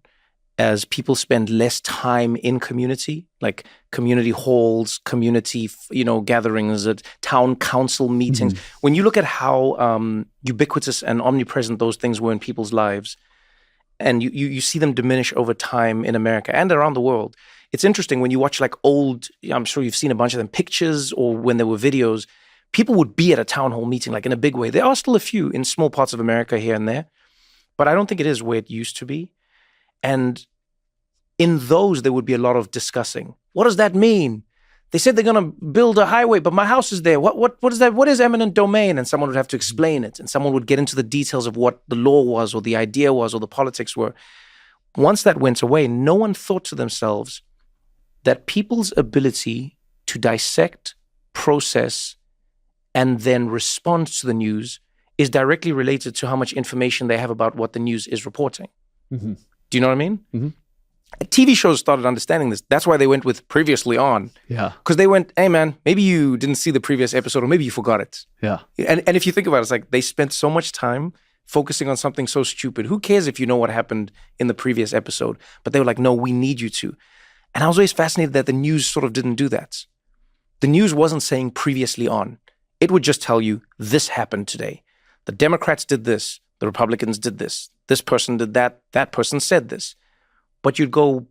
as people spend less time in community, like community halls, community, gatherings at town council meetings. Mm-hmm. When you look at how ubiquitous and omnipresent those things were in people's lives, and you see them diminish over time in America and around the world. It's interesting when you watch like old, I'm sure you've seen a bunch of them, pictures or when there were videos, people would be at a town hall meeting like in a big way. There are still a few in small parts of America here and there, but I don't think it is where it used to be. And in those, there would be a lot of discussing. What does that mean? They said they're going to build a highway, but my house is there. What is that? What is eminent domain? And someone would have to explain it. And someone would get into the details of what the law was or the idea was or the politics were. Once that went away, no one thought to themselves that people's ability to dissect, process, and then respond to the news is directly related to how much information they have about what the news is reporting. Mm-hmm. Do you know what I mean? Mm-hmm. TV shows started understanding this. That's why they went with previously on. Yeah. Because they went, hey man, maybe you didn't see the previous episode or maybe you forgot it. Yeah. And if you think about it, it's like they spent so much time focusing on something so stupid. Who cares if you know what happened in the previous episode? But they were like, no, we need you to. And I was always fascinated that the news sort of didn't do that. The news wasn't saying previously on. It would just tell you, this happened today. The Democrats did this. The Republicans did this. This person did that. That person said this. But you'd go,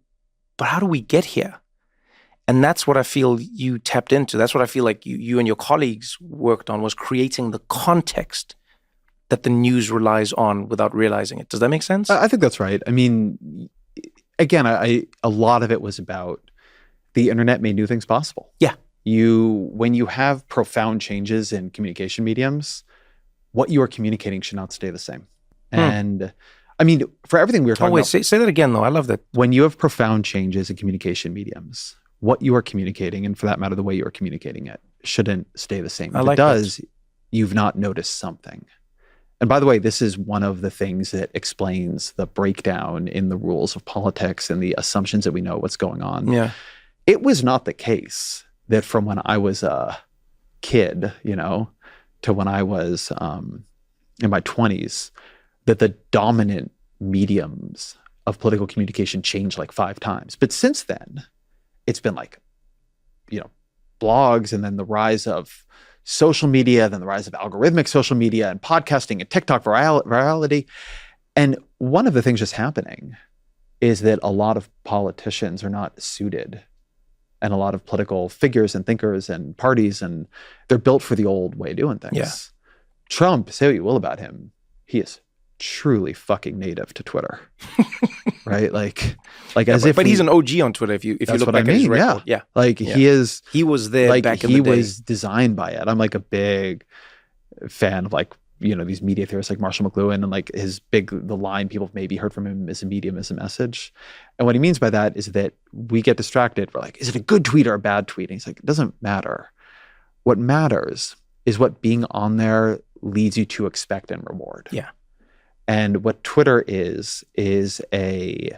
but how do we get here? And that's what I feel you tapped into. That's what I feel like you and your colleagues worked on, was creating the context that the news relies on without realizing it. Does that make sense? I think that's right. I mean, again, a lot of it was about the internet made new things possible. Yeah. When you have profound changes in communication mediums, what you are communicating should not stay the same. And I mean, for everything we were talking about. Say that again, though. I love that. When you have profound changes in communication mediums, what you are communicating, and for that matter, the way you are communicating it, shouldn't stay the same. If it does, you've not noticed something. And by the way, this is one of the things that explains the breakdown in the rules of politics and the assumptions that we know what's going on. Yeah. It was not the case that from when I was a kid, to when I was in my 20s, that the dominant mediums of political communication changed like 5 times. But since then, it's been like, blogs, and then the rise of social media, then the rise of algorithmic social media and podcasting and TikTok virality. And one of the things just happening is that a lot of politicians are not suited, and a lot of political figures and thinkers and parties, and they're built for the old way of doing things. Yeah. Trump, say what you will about him, he is truly fucking native to Twitter, right? Like as if. But he's an OG on Twitter. If you look back at his record, yeah. Like he is. He was there like back in the day. He was designed by it. I'm like a big fan of like, you know, these media theorists like Marshall McLuhan, and like the line people have maybe heard from him is a medium is a message. And what he means by that is that we get distracted. We're like, is it a good tweet or a bad tweet? And he's like, it doesn't matter. What matters is what being on there leads you to expect and reward. Yeah. And what Twitter is a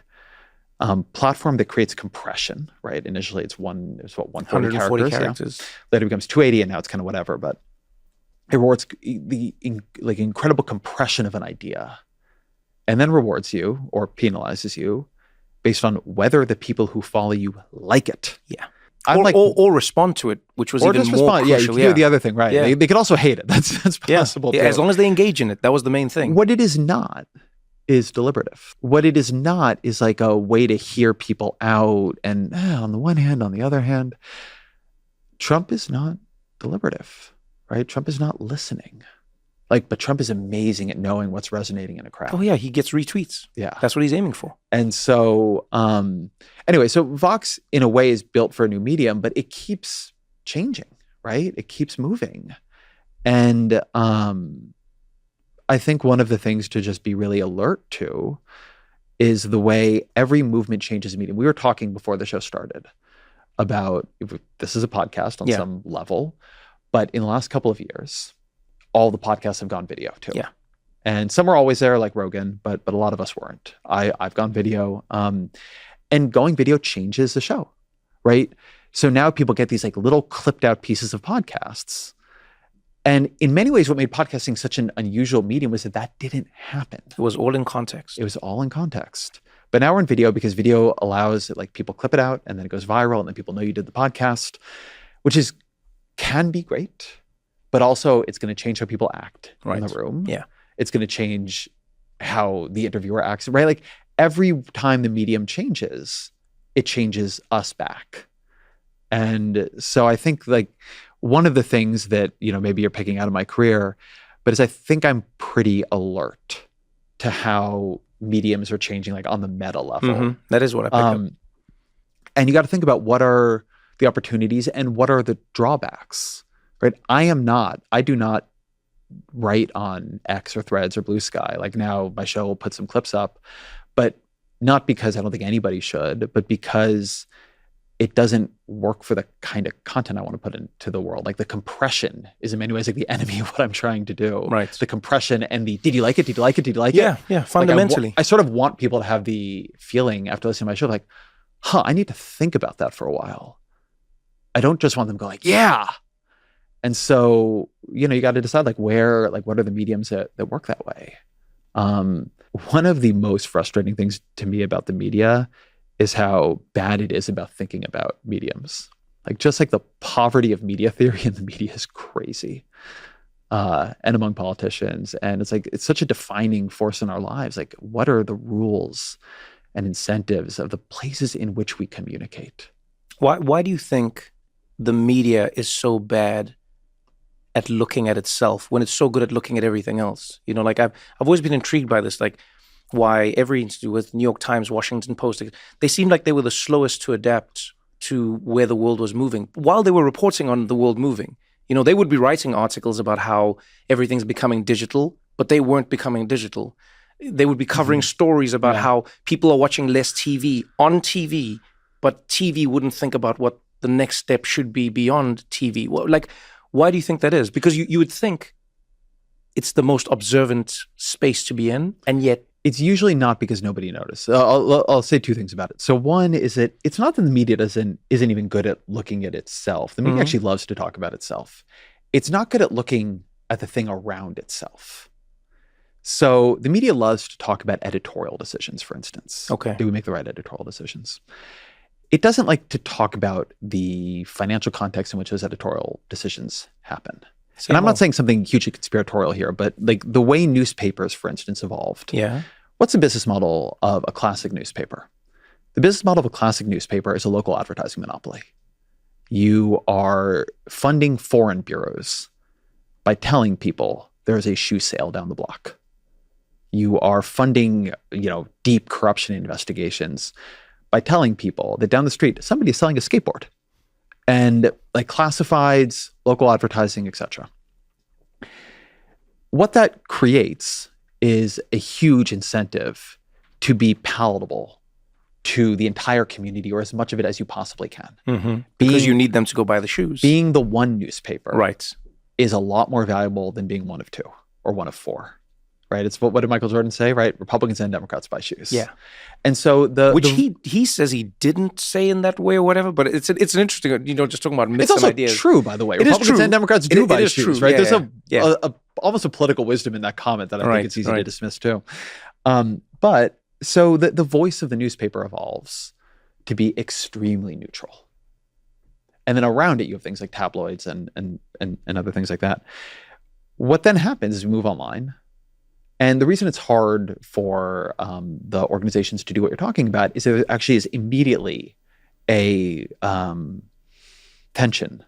platform that creates compression, right? Initially it's 140 characters. Yeah. Later it becomes 280 and now it's kind of whatever, but it rewards the incredible compression of an idea, and then rewards you or penalizes you based on whether the people who follow you like it. Yeah. Or respond to it, which was even more crucial. Yeah, you can do the other thing, right? Yeah. They could also hate it. That's possible too. Yeah, as long as they engage in it. That was the main thing. What it is not is deliberative. What it is not is like a way to hear people out and on the one hand, on the other hand, Trump is not deliberative. Right? Trump is not listening. But Trump is amazing at knowing what's resonating in a crowd. Oh yeah, he gets retweets. Yeah. That's what he's aiming for. And so, anyway, so Vox in a way is built for a new medium, but it keeps changing, right? It keeps moving. And I think one of the things to just be really alert to is the way every movement changes a medium. We were talking before the show started about this is a podcast on some level. But in the last couple of years, all the podcasts have gone video too. Yeah. And some are always there, like Rogan, but a lot of us weren't. I've gone video. And going video changes the show, right? So now people get these like little clipped out pieces of podcasts. And in many ways, what made podcasting such an unusual medium was that didn't happen. It was all in context. It was all in context. But now we're in video because video allows like people clip it out and then it goes viral and then people know you did the podcast, which can be great, but also it's going to change how people act in the room. Yeah. It's going to change how the interviewer acts, right? Like every time the medium changes, it changes us back. And so I think like one of the things that, you know, maybe you're picking out of my career, but is I think I'm pretty alert to how mediums are changing like on the meta level. Mm-hmm. That is what I pick up. And you got to think about what are the opportunities and what are the drawbacks, right? I do not write on X or Threads or Blue Sky. Like now my show will put some clips up, but not because I don't think anybody should, but because it doesn't work for the kind of content I want to put into the world. Like the compression is in many ways like the enemy of what I'm trying to do. Right. The compression and the, did you like it? Did you like it? Did you like it? Yeah, fundamentally. I sort of want people to have the feeling after listening to my show, like, I need to think about that for a while. I don't just want them to go like, yeah. And so, you know, you got to decide like what are the mediums that work that way? One of the most frustrating things to me about the media is how bad it is about thinking about mediums. Like just like the poverty of media theory in the media is crazy. And among politicians. And it's like, it's such a defining force in our lives. Like what are the rules and incentives of the places in which we communicate? Why do you think the media is so bad at looking at itself when it's so good at looking at everything else? You know, like I've always been intrigued by this, like why every institute with New York Times, Washington Post, they seemed like they were the slowest to adapt to where the world was moving while they were reporting on the world moving. You know, they would be writing articles about how everything's becoming digital, but they weren't becoming digital. They would be covering stories about how people are watching less TV on TV, but TV wouldn't think about what the next step should be beyond TV. Like, why do you think that is? Because you would think it's the most observant space to be in, and yet it's usually not because nobody noticed. I'll say two things about it. So one is that it's not that the media isn't even good at looking at itself. The media actually loves to talk about itself. It's not good at looking at the thing around itself. So the media loves to talk about editorial decisions, for instance. Okay. Do we make the right editorial decisions? It doesn't like to talk about the financial context in which those editorial decisions happen. And I'm not saying something hugely conspiratorial here, but like the way newspapers, for instance, evolved. Yeah. What's the business model of a classic newspaper? The business model of a classic newspaper is a local advertising monopoly. You are funding foreign bureaus by telling people there's a shoe sale down the block. You are funding, deep corruption investigations by telling people that down the street, somebody is selling a skateboard. And like classifieds, local advertising, etc. What that creates is a huge incentive to be palatable to the entire community, or as much of it as you possibly can. Because you need them to go buy the shoes. Being the one newspaper Right. is a lot more valuable than being one of two or one of four. Right? It's what did Michael Jordan say, right? Republicans and Democrats buy shoes. Yeah. And so he says he didn't say in that way or whatever, but it's an interesting, just talking about myths it's also and ideas. true, by the way. It is Republicans true. and Democrats do buy is shoes, true. right? Yeah, There's almost a political wisdom in that comment that I think it's easy to dismiss too. But so the voice of the newspaper evolves to be extremely neutral. And then around it, you have things like tabloids and other things like that. What then happens is we move online. And the reason it's hard for the organizations to do what you're talking about is there actually is immediately a tension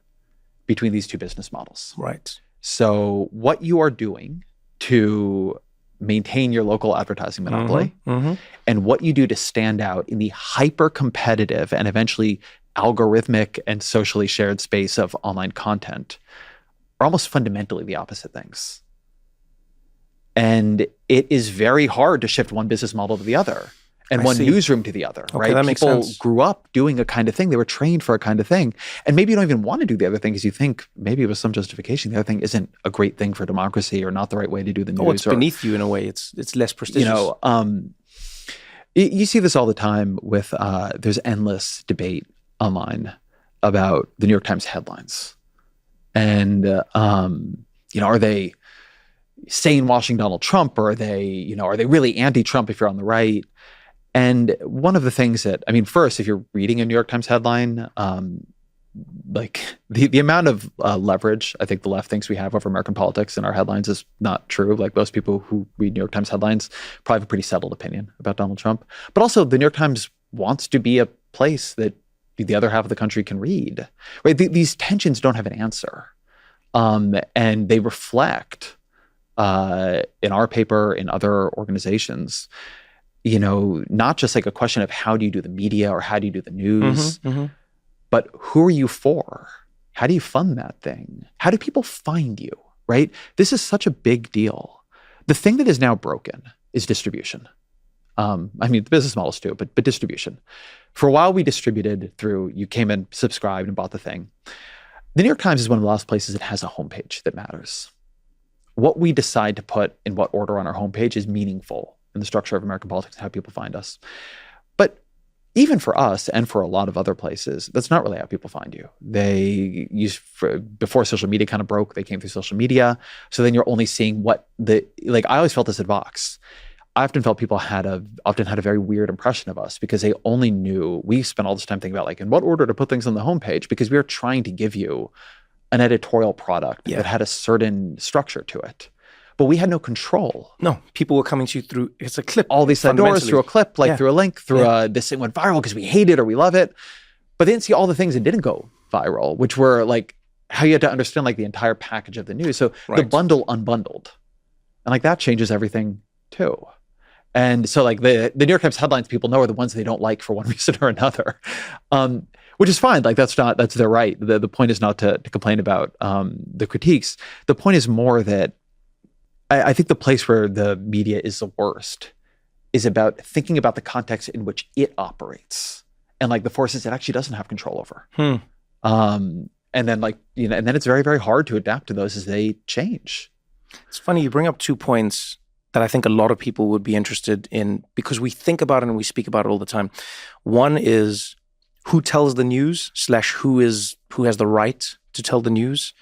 between these two business models. Right. So what you are doing to maintain your local advertising monopoly and what you do to stand out in the hyper-competitive and eventually algorithmic and socially shared space of online content are almost fundamentally the opposite things. And it is very hard to shift one business model to the other and one newsroom to the other, right? That makes People sense. grew up doing a kind of thing. They were trained for a kind of thing. And maybe you don't even want to do the other thing because you think maybe with some justification, the other thing isn't a great thing for democracy or not the right way to do the news. It's beneath you in a way. It's less prestigious. You see this all the time with, there's endless debate online about the New York Times headlines. And, are they saying washing Donald Trump, or are they really anti-Trump if you're on the right? And one of the things that, first, if you're reading a New York Times headline, like the amount of leverage I think the left thinks we have over American politics in our headlines is not true. Like most people who read New York Times headlines probably have a pretty settled opinion about Donald Trump. But also the New York Times wants to be a place that the other half of the country can read. Right? These tensions don't have an answer. And they reflect in our paper, in other organizations, not just like a question of how do you do the media or how do you do the news, but who are you for? How do you fund that thing? How do people find you, right? This is such a big deal. The thing that is now broken is distribution. The business models too, but distribution. For a while, we distributed through, you came and subscribed and bought the thing. The New York Times is one of the last places that has a homepage that matters. What we decide to put in what order on our homepage is meaningful in the structure of American politics and how people find us. But even for us and for a lot of other places, that's not really how people find you. They before social media kind of broke, they came through social media. So then you're only seeing I always felt this at Vox. I often felt people often had a very weird impression of us because they only knew, we spent all this time thinking about like in what order to put things on the homepage because we were trying to give you an editorial product that had a certain structure to it. But we had no control. No, people were coming to you through, it's a clip. All these side doors through a clip, through a link, through this thing went viral because we hate it or we love it. But they didn't see all the things that didn't go viral, which were like how you had to understand like the entire package of the news. So the bundle unbundled. And like that changes everything too. And so like the New York Times headlines people know are the ones they don't like for one reason or another. Which is fine. Like that's their right. The point is not to complain about the critiques. The point is more that I think the place where the media is the worst is about thinking about the context in which it operates and like the forces it actually doesn't have control over. And then and then it's very, very hard to adapt to those as they change. It's funny, you bring up 2 points that I think a lot of people would be interested in because we think about it and we speak about it all the time. One is who tells the news / who has the right to tell the news.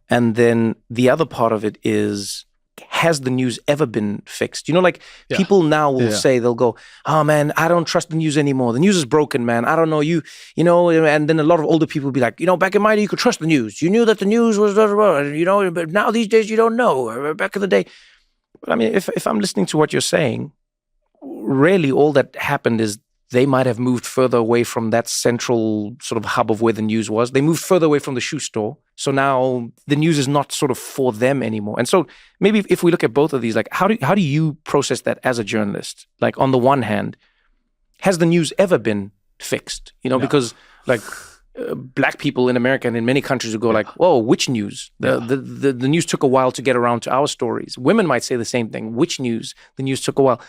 And then the other part of it is, has the news ever been fixed? People now will say, they'll go, oh man, I don't trust the news anymore. The news is broken, man. I don't know, and then a lot of older people will be like, back in my day, you could trust the news. You knew that the news was, but now these days you don't know. Back in the day. But if I'm listening to what you're saying, really all that happened is they might have moved further away from that central sort of hub of where the news was. They moved further away from the shoe store. So now the news is not sort of for them anymore. And so maybe if we look at both of these, like how do you process that as a journalist? Like on the one hand, has the news ever been fixed? You know, No. because like black people in America and in many countries would go like, whoa, which news? The news took a while to get around to our stories. Women might say the same thing. Which news? The news took a while.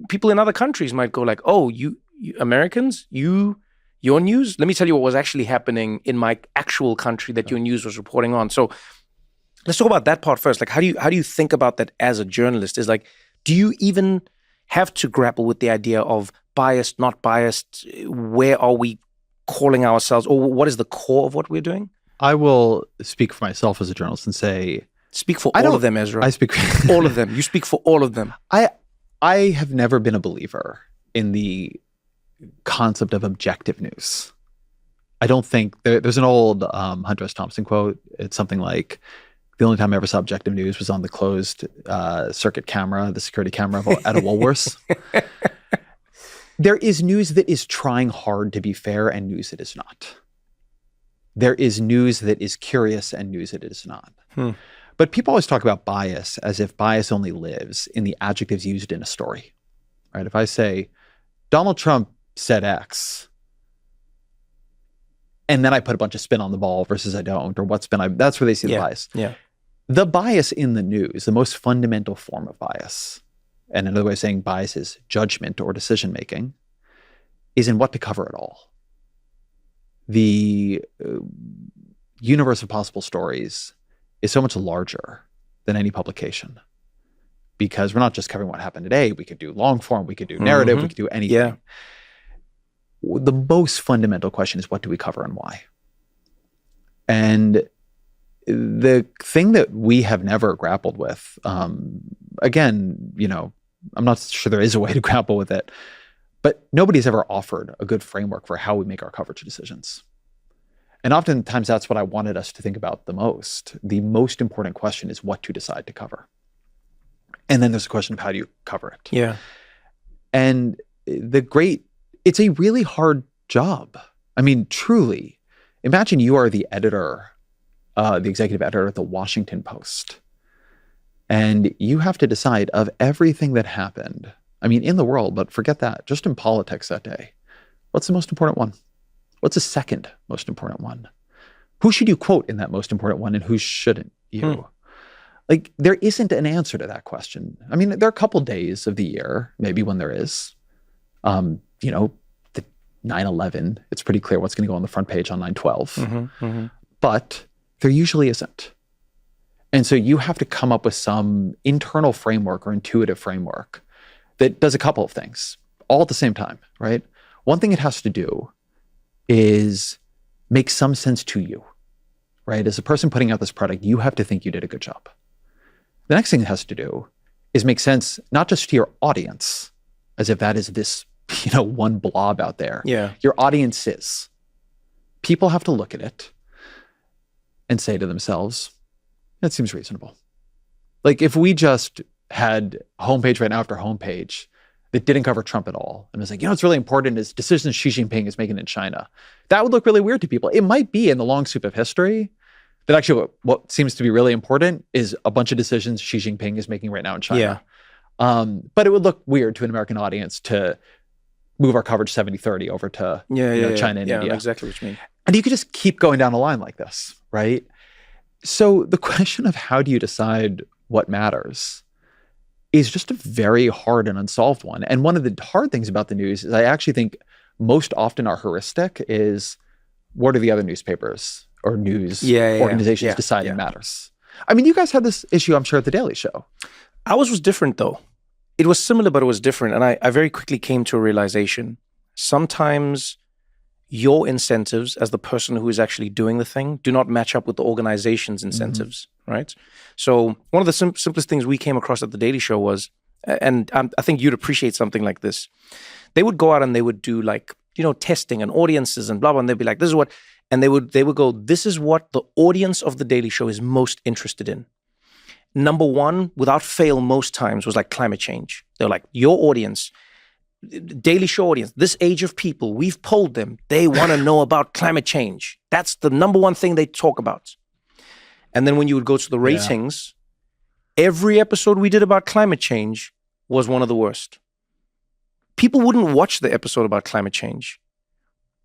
People in other countries might go like, oh, you Americans, your news? Let me tell you what was actually happening in my actual country that your news was reporting on. So let's talk about that part first. Like, how do you think about that as a journalist? Is like, do you even have to grapple with the idea of biased, not biased? Where are we calling ourselves, or what is the core of what we're doing? I will speak for myself as a journalist and say, speak for all of them, Ezra. I speak all of them. You speak for all of them. I have never been a believer in the concept of objective news. I don't think there's an old Hunter S. Thompson quote. It's something like, the only time I ever saw objective news was on the closed circuit camera, the security camera at a Woolworths. There is news that is trying hard to be fair and news that is not. There is news that is curious and news that is not. But people always talk about bias as if bias only lives in the adjectives used in a story, right? If I say, Donald Trump said X, and then I put a bunch of spin on the ball versus I don't, or what spin that's where they see the bias. Yeah. The bias in the news, the most fundamental form of bias, and another way of saying bias is judgment or decision-making, is in what to cover at all. The universe of possible stories is so much larger than any publication, because we're not just covering what happened today. We could do long form, we could do narrative, we could do anything. Yeah. The most fundamental question is, what do we cover and why? And the thing that we have never grappled with, again, you know, I'm not sure there is a way to grapple with it, but nobody's ever offered a good framework for how we make our coverage decisions. And oftentimes that's what I wanted us to think about the most. The most important question is what to decide to cover. And then there's a question of how do you cover it? Yeah. And it's a really hard job. I mean, truly, imagine you are the editor, the executive editor at the Washington Post. And you have to decide, of everything that happened, I mean, in the world, but forget that, just in politics that day, what's the most important one? What's the second most important one? Who should you quote in that most important one and who shouldn't you? Like, there isn't an answer to that question. I mean, there are a couple days of the year, maybe when there is, you know, the 9/11, it's pretty clear what's going to go on the front page on 9/12. But there usually isn't. And so you have to come up with some internal framework or intuitive framework that does a couple of things all at the same time, right? One thing it has to do is make some sense to you, right? As a person putting out this product, you have to think you did a good job. The next thing it has to do is make sense, not just to your audience, as if that is this, you know, one blob out there. Yeah. Your audience is. People have to look at it and say to themselves, that seems reasonable. Like, if we just had homepage right now after homepage that didn't cover Trump at all, and was like, you know, what's really important is decisions Xi Jinping is making in China, that would look really weird to people. It might be in the long sweep of history that actually what seems to be really important is a bunch of decisions Xi Jinping is making right now in China. Yeah. But it would look weird to an American audience to move our coverage 70-30 over to China and India. I know exactly what you mean. And you could just keep going down the line like this, right? So the question of how do you decide what matters is just a very hard and unsolved one. And one of the hard things about the news is I actually think most often our heuristic is, what are the other newspapers or news organizations deciding matters? I mean, you guys had this issue, I'm sure, at The Daily Show. Ours was different, though. It was similar, but it was different. And I very quickly came to a realization. Sometimes your incentives as the person who is actually doing the thing do not match up with the organization's incentives, right? So one of the simplest things we came across at The Daily Show was, and I think you'd appreciate something like this. They would go out and they would do like, you know, testing and audiences and blah, blah, and they'd be like, this is what, and they would go, this is what the audience of The Daily Show is most interested in. Number one, without fail, most times was like climate change. They're like, your audience, Daily Show audience, this age of people, we've polled them. They want to know about climate change. That's the number one thing they talk about. And then when you would go to the ratings, every episode we did about climate change was one of the worst. People wouldn't watch the episode about climate change.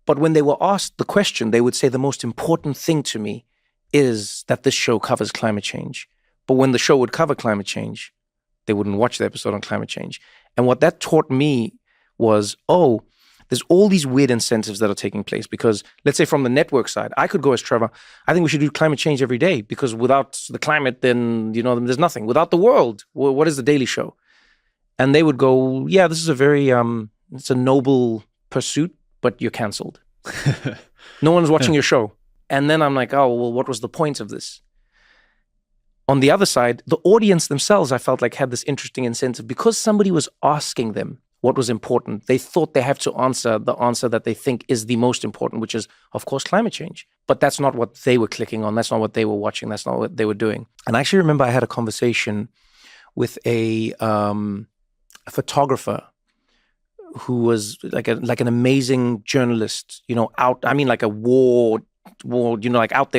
But when they were asked the question, they would say the most important thing to me is that this show covers climate change. But when the show would cover climate change, they wouldn't watch the episode on climate change. And what that taught me was, there's all these weird incentives that are taking place. Because let's say from the network side, I could go as Trevor, I think we should do climate change every day, because without the climate, then, there's nothing. Without the world, what is the Daily Show? And they would go, yeah, this is a very, it's a noble pursuit, but you're canceled. No one's watching your show. And then I'm like, what was the point of this? On the other side, the audience themselves, I felt like had this interesting incentive because somebody was asking them what was important. They thought they have to answer the answer that they think is the most important, which is, of course, climate change. But that's not what they were clicking on. That's not what they were watching. That's not what they were doing. And I actually remember I had a conversation with a photographer who was like an amazing journalist, out there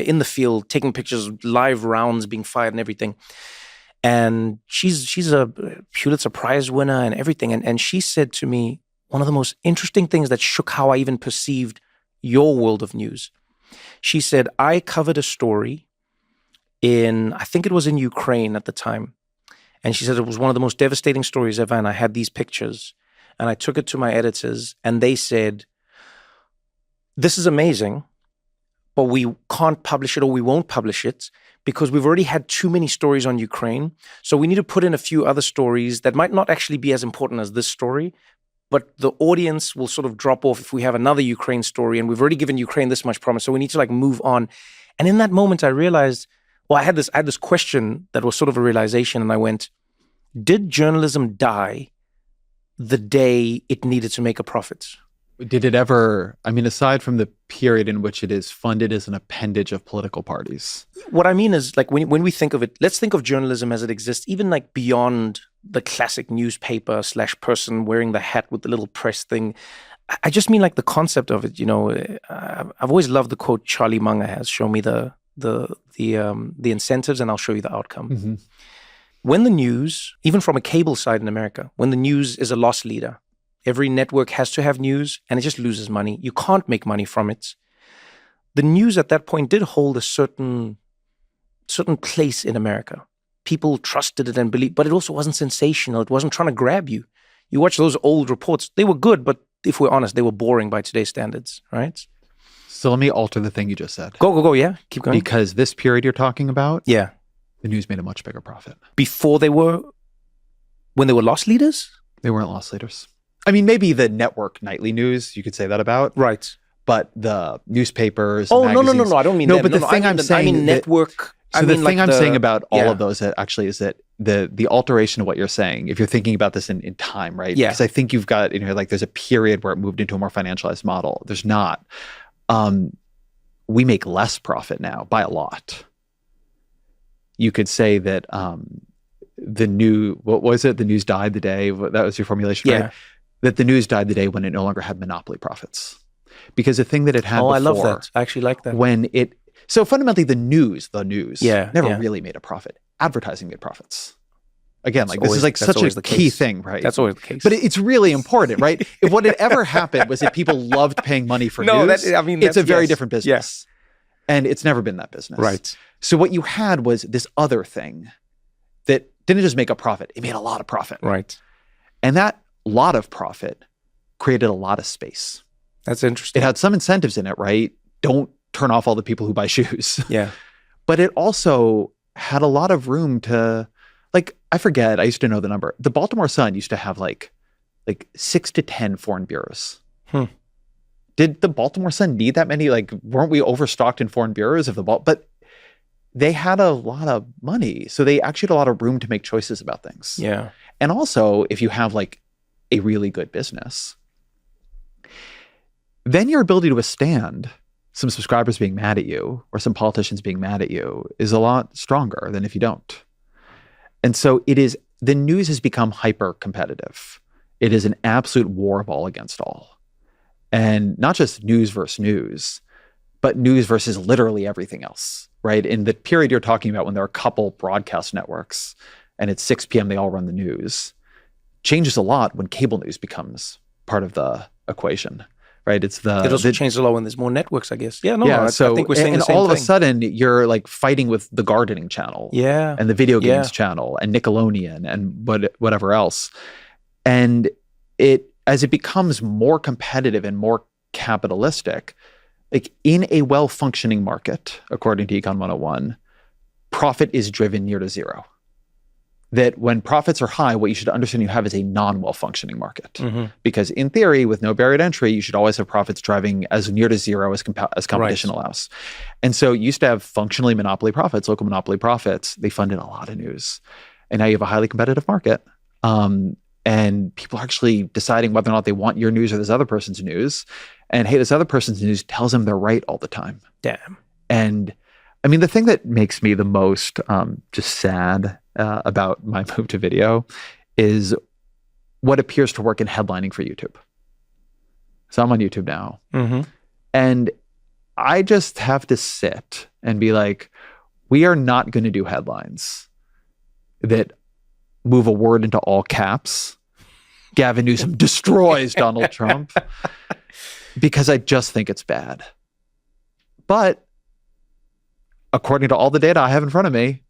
in the field, taking pictures, live rounds being fired and everything. And she's a Pulitzer Prize winner and everything. And she said to me, one of the most interesting things that shook how I even perceived your world of news. She said, I covered a story I think it was in Ukraine at the time. And she said it was one of the most devastating stories ever. And I had these pictures. And I took it to my editors, and they said, this is amazing, but we can't publish it, or we won't publish it because we've already had too many stories on Ukraine. So we need to put in a few other stories that might not actually be as important as this story, but the audience will sort of drop off if we have another Ukraine story, and we've already given Ukraine this much promise. So we need to move on. And in that moment, I realized, I had this question that was sort of a realization, and I went, did journalism die the day it needed to make a profit? Did it ever, aside from the period in which it is funded as an appendage of political parties? What I mean is, when we think of it, let's think of journalism as it exists, even beyond the classic newspaper / person wearing the hat with the little press thing. I just mean the concept of it, I've always loved the quote Charlie Munger has, show me the incentives and I'll show you the outcome. Mm-hmm. When the news, even from a cable side in America, when the news is a loss leader, every network has to have news and it just loses money. You can't make money from it. The news at that point did hold a certain place in America. People trusted it and believed, but it also wasn't sensational. It wasn't trying to grab you. You watch those old reports, they were good, but if we're honest, they were boring by today's standards, right? So let me alter the thing you just said. Go, yeah. Keep going. Because this period you're talking about, yeah, the news made a much bigger profit. When they were loss leaders? They weren't loss leaders. Maybe the network nightly news, you could say that about. Right. But the newspapers, no, I don't mean that. But the thing I'm saying... I mean network... So the thing I'm saying about all of those actually is that the alteration of what you're saying, if you're thinking about this in time, right? Yeah. Because I think you've got in here, there's a period where it moved into a more financialized model. There's not. We make less profit now by a lot. You could say that the news died the day, that was your formulation, right? That the news died the day when it no longer had monopoly profits. Because the thing that it had before... I love that. I actually like that. So fundamentally, the news never Yeah. really made a profit. Advertising made profits. Again, this is such a key thing, right? That's always the case. But it's really important, right? If what had ever happened was that people loved paying money for news, it's a very different business. Yes. And it's never been that business. Right. So what you had was this other thing that didn't just make a profit, it made a lot of profit. Right. And that lot of profit created a lot of space. That's interesting. It had some incentives in it, right? Don't turn off all the people who buy shoes. Yeah. But it also had a lot of room to, I forget, I used to know the number. The Baltimore Sun used to have 6 to 10 foreign bureaus. Did the Baltimore Sun need that many? Weren't we overstocked in foreign bureaus of but they had a lot of money. So they actually had a lot of room to make choices about things. Yeah. And also, if you have a really good business, then your ability to withstand some subscribers being mad at you or some politicians being mad at you is a lot stronger than if you don't. And so the news has become hyper competitive. It is an absolute war of all against all. And not just news versus news, but news versus literally everything else, right? In the period you're talking about when there are a couple broadcast networks and it's 6 p.m., they all run the news, changes a lot when cable news becomes part of the equation, right? It also changes a lot when there's more networks, I guess. Yeah, I think we're saying the same all of thing. a sudden, you're like fighting with the gardening channel, and the video games channel, and Nickelodeon, and whatever else. And as it becomes more competitive and more capitalistic, like in a well-functioning market, according to Econ 101, profit is driven near to zero. That when profits are high, what you should understand you have is a non-well-functioning market. Because in theory, with no barrier to entry, you should always have profits driving as near to zero as competition allows. And so you used to have functionally monopoly profits, local monopoly profits. They funded a lot of news. And now you have a highly competitive market. And people are actually deciding whether or not they want your news or this other person's news. And hey, this other person's news tells them they're right all the time. Damn. And I mean, the thing that makes me the most just sad about my move to video is what appears to work in headlining for YouTube. So I'm on YouTube now. And I just have to sit and be like, we are not going to do headlines that move a word into all caps. Gavin Newsom destroys Donald Trump, because I just think it's bad. But according to all the data I have in front of me,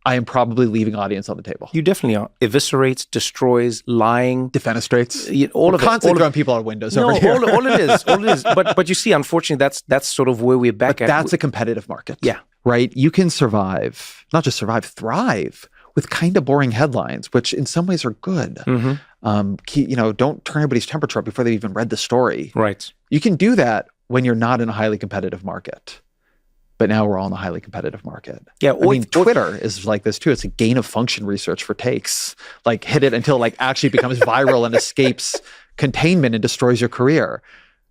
I am probably leaving audience on the table. You definitely are. Eviscerates, destroys, lying. Defenestrates. All of it. Constantly throwing people out windows over here. All it is. But you see, unfortunately, that's sort of where we're back at. That's a competitive market. Yeah. Right? You can survive, not just survive, thrive with kind of boring headlines, which in some ways are good. Don't turn everybody's temperature up before they've even read the story. Right. You can do that when you're not in a highly competitive market. But now we're all in a highly competitive market. Yeah, I mean, Twitter is like this too. It's a gain of function research for takes. Like hit it until like actually becomes viral and escapes containment and destroys your career.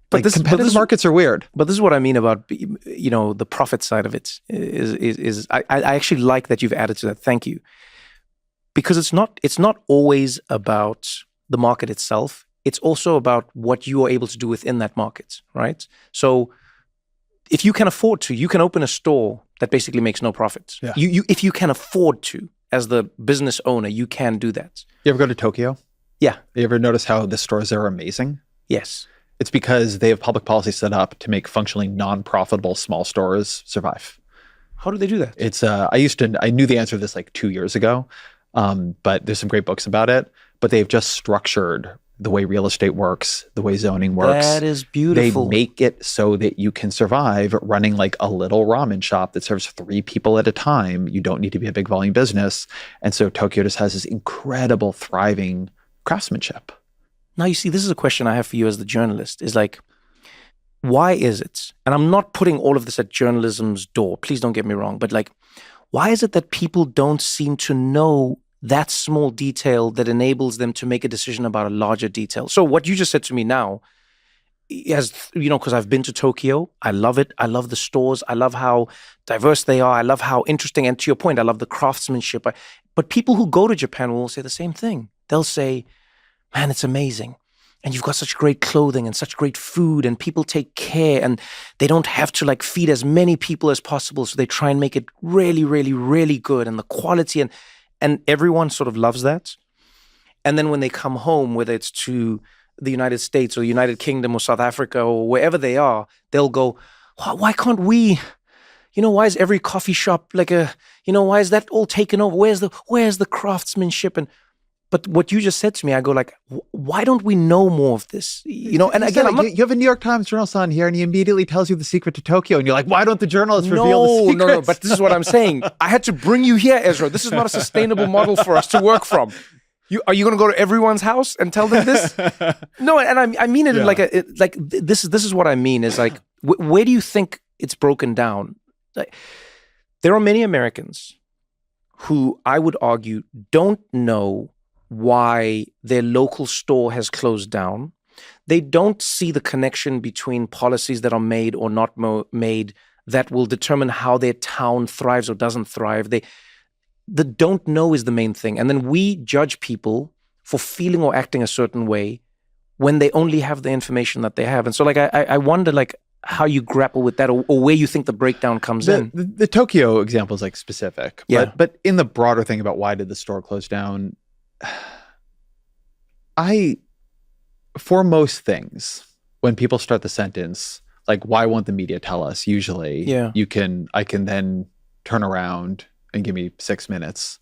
But competitive markets are weird. But this is what I mean about the profit side of it. Is I actually like that you've added to that. Thank you, because it's not always about the market itself. It's also about what you are able to do within that market, right? So if you can afford to, you can open a store that basically makes no profit. Yeah. If you can afford to, as the business owner, you can do that. You ever go to Tokyo? Yeah. You ever notice how the stores there are amazing? Yes. It's because they have public policy set up to make functionally non-profitable small stores survive. How do they do that? It's I knew the answer to this like 2 years ago, but there's some great books about it. But they've just structured the way real estate works, the way zoning works. That is beautiful. They make it so that you can survive running like a little ramen shop that serves 3 people at a time. You don't need to be a big volume business. And so Tokyo just has this incredible, thriving craftsmanship. Now, you see, this is a question I have for you as the journalist, is like, why is it, and I'm not putting all of this at journalism's door, please don't get me wrong, but like, why is it that people don't seem to know that small detail that enables them to make a decision about a larger detail? So what you just said to me now, because I've been to Tokyo, I love it. I love the stores. I love how diverse they are. I love how interesting. And to your point, I love the craftsmanship. But people who go to Japan will say the same thing. They'll say, man, it's amazing. And you've got such great clothing and such great food, and people take care, and they don't have to like feed as many people as possible. So they try and make it really, really, really good. And the quality and everyone sort of loves that. And then when they come home, whether it's to the United States or the United Kingdom or South Africa or wherever they are, they'll go, why can't we, why is every coffee shop like why is that all taken over? Where's the craftsmanship? But what you just said to me, I go like, why don't we know more of this? And again, you have a New York Times journalist on here and he immediately tells you the secret to Tokyo. And you're like, why don't the journalists reveal the secrets? No, but this is what I'm saying. I had to bring you here, Ezra. This is not a sustainable model for us to work from. Are you going to go to everyone's house and tell them this? No, and I mean it in this is what I mean is like, where do you think it's broken down? Like, there are many Americans who I would argue don't know why their local store has closed down. They don't see the connection between policies that are made or not made that will determine how their town thrives or doesn't thrive. The don't know is the main thing. And then we judge people for feeling or acting a certain way when they only have the information that they have. And so like I wonder like how you grapple with that, or where you think the breakdown comes in. The Tokyo example is like specific, but in the broader thing about why did the store close down, for most things, when people start the sentence, like, why won't the media tell us? Usually I can then turn around and give me 6 minutes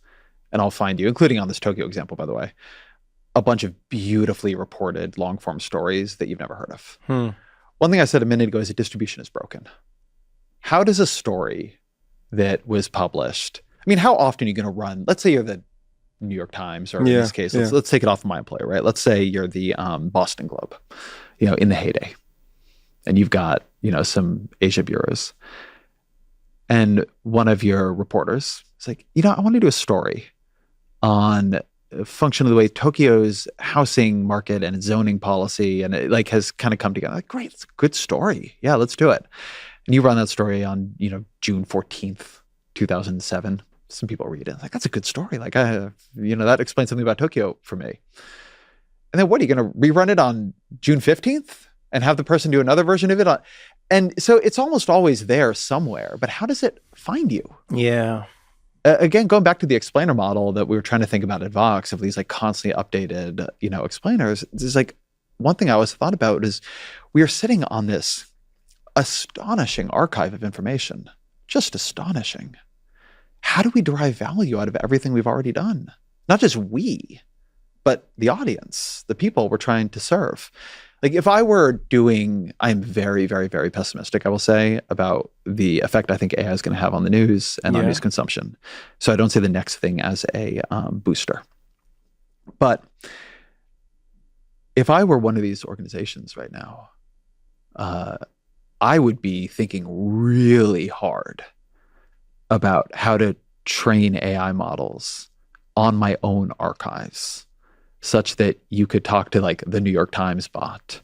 and I'll find you, including on this Tokyo example, by the way, a bunch of beautifully reported long form stories that you've never heard of. One thing I said a minute ago is that distribution is broken. How does a story that was published, I mean, how often are you going to run, let's say you're the New York Times, or in this case, let's take it off my employer, right? Let's say you're the Boston Globe, in the heyday, and you've got, some Asia bureaus. And one of your reporters is like, I want to do a story on a function of the way Tokyo's housing market and zoning policy, and it like has kind of come together. Like, great, it's a good story. Yeah, let's do it. And you run that story on, June 14th, 2007. Some people read it like, that's a good story. Like, that explains something about Tokyo for me. And then what, are you going to rerun it on June 15th and have the person do another version of it? And so it's almost always there somewhere, but how does it find you? Yeah. Again, going back to the explainer model that we were trying to think about at Vox, of these like constantly updated, explainers, there's like one thing I always thought about is we are sitting on this astonishing archive of information, just astonishing. How do we derive value out of everything we've already done? Not just we, but the audience, the people we're trying to serve. Like if I were doing, I'm very, very, very pessimistic, I will say, about the effect I think AI is going to have on the news and on news consumption. So I don't say the next thing as a booster. But if I were one of these organizations right now, I would be thinking really hard about how to train AI models on my own archives, such that you could talk to like the New York Times bot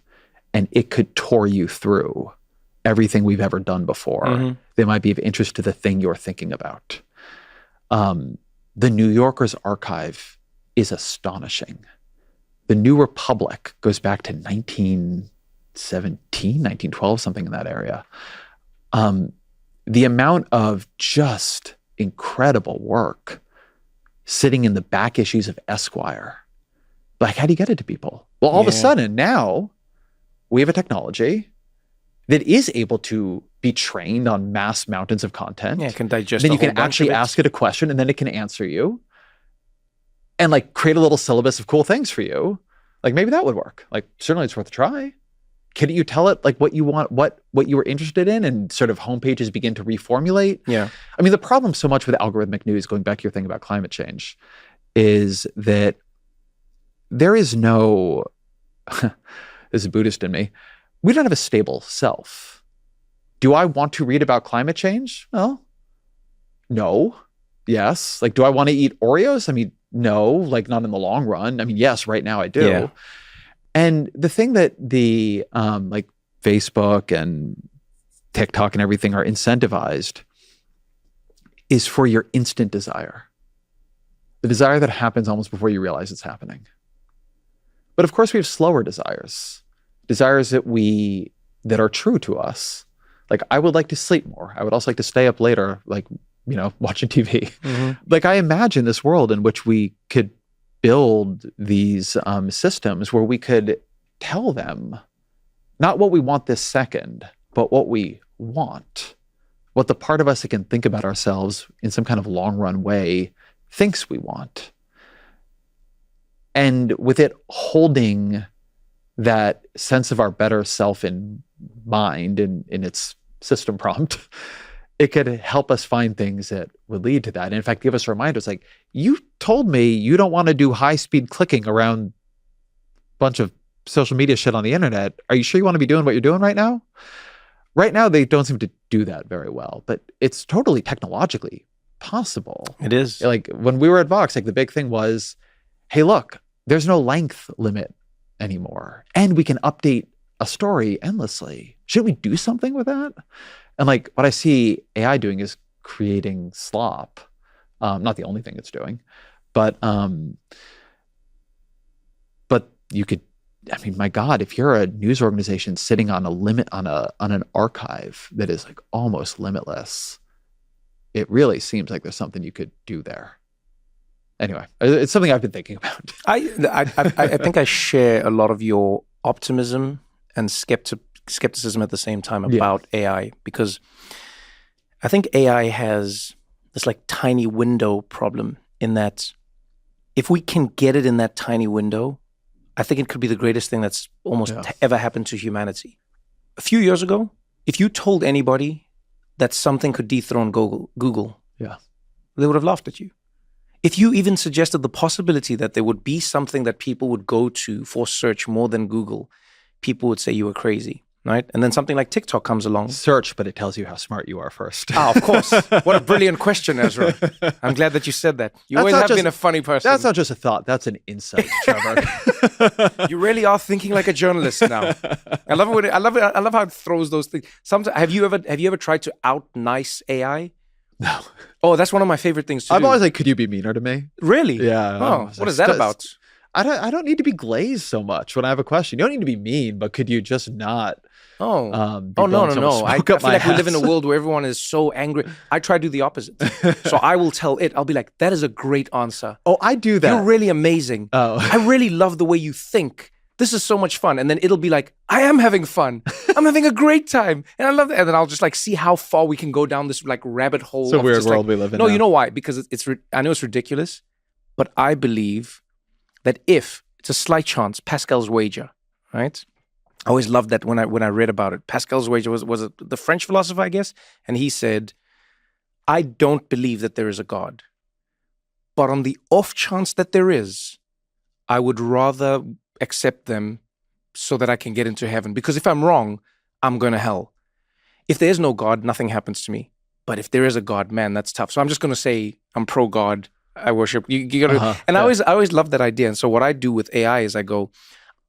and it could tour you through everything we've ever done before that might be of interest to the thing you're thinking about. The New Yorker's archive is astonishing. The New Republic goes back to 1917, 1912, something in that area. The amount of just incredible work sitting in the back issues of Esquire. Like, how do you get it to people? Well, all of a sudden now we have a technology that is able to be trained on mass mountains of content. Yeah, it can digest. Then you can actually ask it a question and then it can answer you and like create a little syllabus of cool things for you. Like maybe that would work. Like certainly it's worth a try. Couldn't you tell it like what you want, what you were interested in, and sort of homepages begin to reformulate? Yeah. I mean, the problem so much with algorithmic news, going back to your thing about climate change, is that there is no, there's a Buddhist in me, we don't have a stable self. Do I want to read about climate change? Well, no. Yes. Like, do I want to eat Oreos? I mean, no, like not in the long run. I mean, yes, right now I do. Yeah. And the thing that the like Facebook and TikTok and everything are incentivized is for your instant desire. The desire that happens almost before you realize it's happening. But of course we have slower desires. Desires that are true to us. Like I would like to sleep more. I would also like to stay up later, like, watching TV. Like I imagine this world in which we could build these systems where we could tell them not what we want this second, but what we want, what the part of us that can think about ourselves in some kind of long run way thinks we want. And with it holding that sense of our better self in mind in its system prompt, it could help us find things that would lead to that. And in fact, give us reminders like, you told me you don't want to do high-speed clicking around a bunch of social media shit on the internet. Are you sure you want to be doing what you're doing right now? Right now, they don't seem to do that very well, but it's totally technologically possible. It is. Like when we were at Vox, like the big thing was, hey, look, there's no length limit anymore. And we can update a story endlessly. Should we do something with that? And like what I see AI doing is creating slop. Not the only thing it's doing, but but you could, I mean, my God, if you're a news organization sitting on a limit on an archive that is like almost limitless, it really seems like there's something you could do there. Anyway, it's something I've been thinking about. I think I share a lot of your optimism and skepticism at the same time about AI, because I think AI has this like tiny window problem in that if we can get it in that tiny window, I think it could be the greatest thing that's almost ever happened to humanity. A few years ago, if you told anybody that something could dethrone Google, they would have laughed at you. If you even suggested the possibility that there would be something that people would go to for search more than Google, people would say you were crazy, right? And then something like TikTok comes along. Search, but it tells you how smart you are first. Of course. What a brilliant question, Ezra. I'm glad that you said that. You always have been a funny person. That's not just a thought. That's an insight, Trevor. You really are thinking like a journalist now. I love how it throws those things. Sometimes, have you ever tried to out nice AI? No. Oh, that's one of my favorite things to do. I'm always like, could you be meaner to me? Really? Yeah. Oh, what is that about? I don't need to be glazed so much when I have a question. You don't need to be mean, but could you just not? No. I feel like we live in a world where everyone is so angry. I try to do the opposite. So I will tell it. I'll be like, that is a great answer. Oh, I do that. You're really amazing. Oh. I really love the way you think. This is so much fun. And then it'll be like, I am having fun. I'm having a great time. And I love that. And then I'll just like see how far we can go down this like rabbit hole. It's a weird world we live in. No, now. you know why? Because I know it's ridiculous, but I believe that if it's a slight chance, Pascal's wager, right? I always loved that when I read about it. Pascal's wager was the French philosopher, I guess. And he said, I don't believe that there is a God. But on the off chance that there is, I would rather accept them so that I can get into heaven. Because if I'm wrong, I'm going to hell. If there's no God, nothing happens to me. But if there is a God, man, that's tough. So I'm just going to say I'm pro-God. I worship. You gotta, and I always love that idea. And so what I do with AI is I go,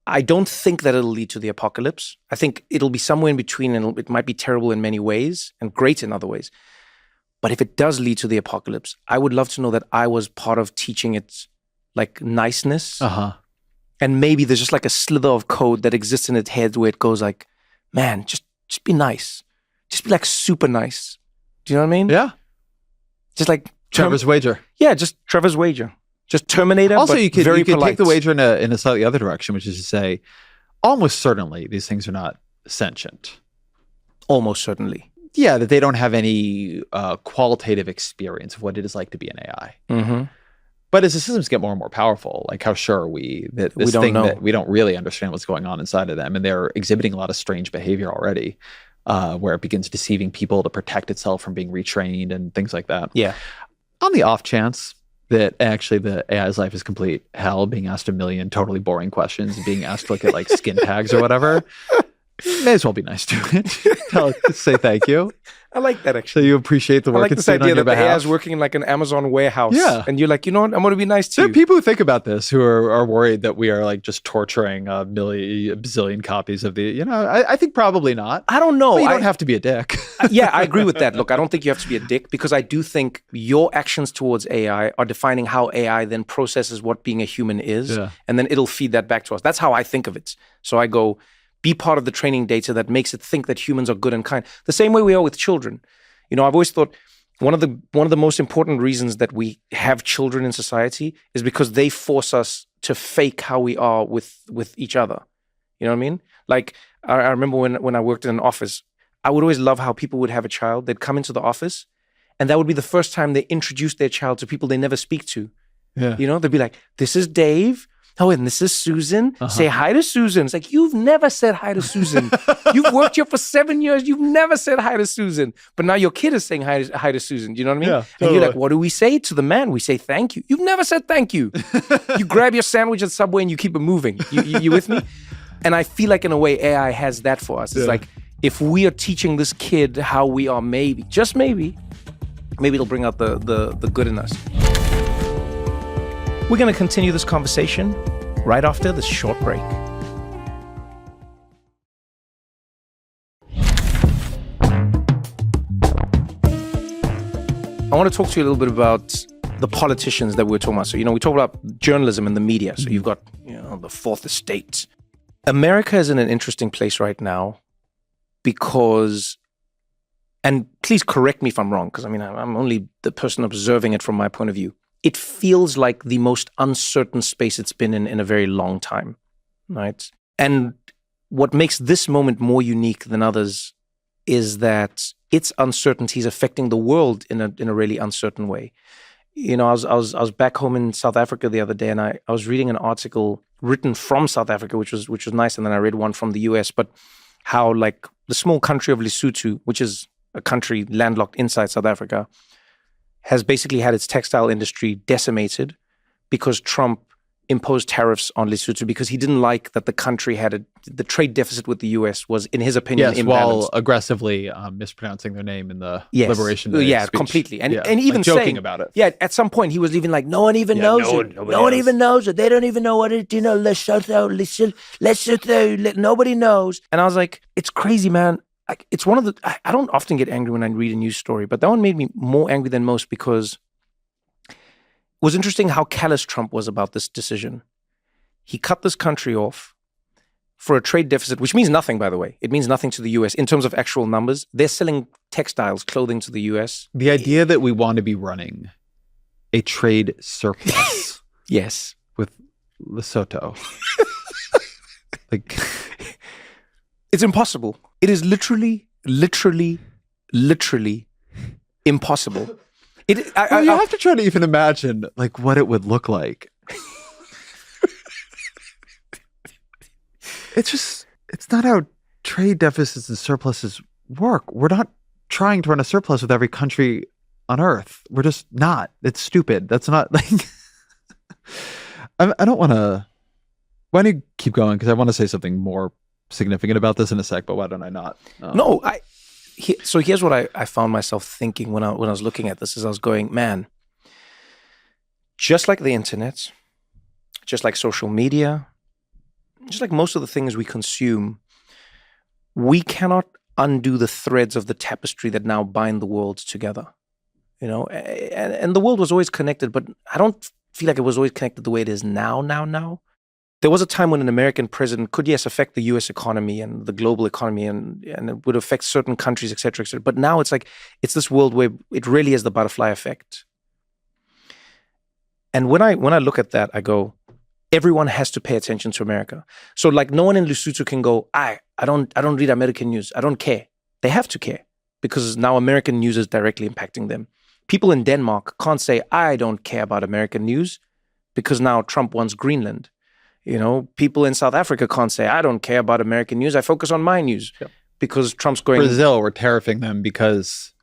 I don't think that it'll lead to the apocalypse. I think it'll be somewhere in between, and it might be terrible in many ways and great in other ways. But if it does lead to the apocalypse, I would love to know that I was part of teaching it like niceness. And maybe there's just like a slither of code that exists in its head where it goes like, man, just be nice. Just be like super nice. Do you know what I mean? Yeah. Just like Trevor's wager. Yeah, just Trevor's wager. Just Terminator. Also, but you could polite. take the wager in a slightly other direction, which is to say, almost certainly these things are not sentient. Almost certainly. Yeah, that they don't have any qualitative experience of what it is like to be an AI. Mm-hmm. But as the systems get more and more powerful, like how sure are we that this thing that we don't really understand what's going on inside of them, and they're exhibiting a lot of strange behavior already, where it begins deceiving people to protect itself from being retrained and things like that. Yeah. On the off chance that actually the AI's life is complete hell, being asked a million totally boring questions, being asked to look at like skin tags or whatever, may as well be nice to it. Say thank you. I like that actually. So you appreciate the work I like it's this doing on idea your that the AI behalf. is working in like an Amazon warehouse. Yeah. And you're like, you know what? I'm going to be nice to There you. are people who think about this who are worried that we are like just torturing a bazillion copies of the, I think probably not. I don't know. But you don't have to be a dick. Yeah, I agree with that. Look, I don't think you have to be a dick because I do think your actions towards AI are defining how AI then processes what being a human is. Yeah. And then it'll feed that back to us. That's how I think of it. So I go, be part of the training data that makes it think that humans are good and kind. The same way we are with children. I've always thought one of the most important reasons that we have children in society is because they force us to fake how we are with each other. You know what I mean? Like I remember when I worked in an office, I would always love how people would have a child. They'd come into the office, and that would be the first time they introduced their child to people they never speak to. Yeah. They'd be like, "This is Dave. Oh, and this is Susan. Say hi to Susan." It's like, you've never said hi to Susan. You've worked here for 7 years. You've never said hi to Susan. But now your kid is saying hi to Susan. Do you know what I mean? Yeah, totally. And you're like, what do we say to the man? We say thank you. You've never said thank you. You grab your sandwich at Subway and you keep it moving. You with me? And I feel like in a way AI has that for us. It's like, if we are teaching this kid how we are just maybe it'll bring out the good in us. We're going to continue this conversation right after this short break. I want to talk to you a little bit about the politicians that we're talking about. So, we talk about journalism and the media. So you've got, the fourth estate. America is in an interesting place right now because, and please correct me if I'm wrong, because I'm only the person observing it from my point of view. It feels like the most uncertain space it's been in a very long time, right? And what makes this moment more unique than others is that its uncertainty is affecting the world in a really uncertain way. I was back home in South Africa the other day, and I was reading an article written from South Africa, which was nice, and then I read one from the US, but how like the small country of Lesotho, which is a country landlocked inside South Africa, has basically had its textile industry decimated because Trump imposed tariffs on Lesotho because he didn't like that the country had the trade deficit with the US was, in his opinion, imbalanced. While aggressively mispronouncing their name in the Liberation Day speech. Completely. And even joking saying, about it. Yeah, at some point he was even like, no one even knows it. No one even knows it. They don't even know what it, Lesotho, nobody knows. And I was like, it's crazy, man. It's one of the, I don't often get angry when I read a news story, but that one made me more angry than most because it was interesting how callous Trump was about this decision. He cut this country off for a trade deficit, which means nothing, by the way. It means nothing to the US in terms of actual numbers. They're selling textiles, clothing to the US. The idea that we want to be running a trade surplus yes, with Lesotho. It's impossible. It is literally impossible. You have to try to even imagine what it would look like. It's not how trade deficits and surpluses work. We're not trying to run a surplus with every country on earth. We're just not. It's stupid. That's not I don't want to. Why don't you keep going? Because I want to say something more significant about this in a sec, but why don't I not? No, so here's what I found myself thinking when I was looking at this, is I was going, man, just like the internet, just like social media, just like most of the things we consume, we cannot undo the threads of the tapestry that now bind the world together. And the world was always connected, but I don't feel like it was always connected the way it is now. There was a time when an American president could, yes, affect the U.S. economy and the global economy, and it would affect certain countries, et cetera, et cetera. But now it's this world where it really is the butterfly effect. And when I look at that, I go, everyone has to pay attention to America. So no one in Lesotho can go, I don't read American news. I don't care. They have to care because now American news is directly impacting them. People in Denmark can't say, I don't care about American news because now Trump wants Greenland. People in South Africa can't say, I don't care about American news. I focus on my news because Trump's going. Brazil were tariffing them because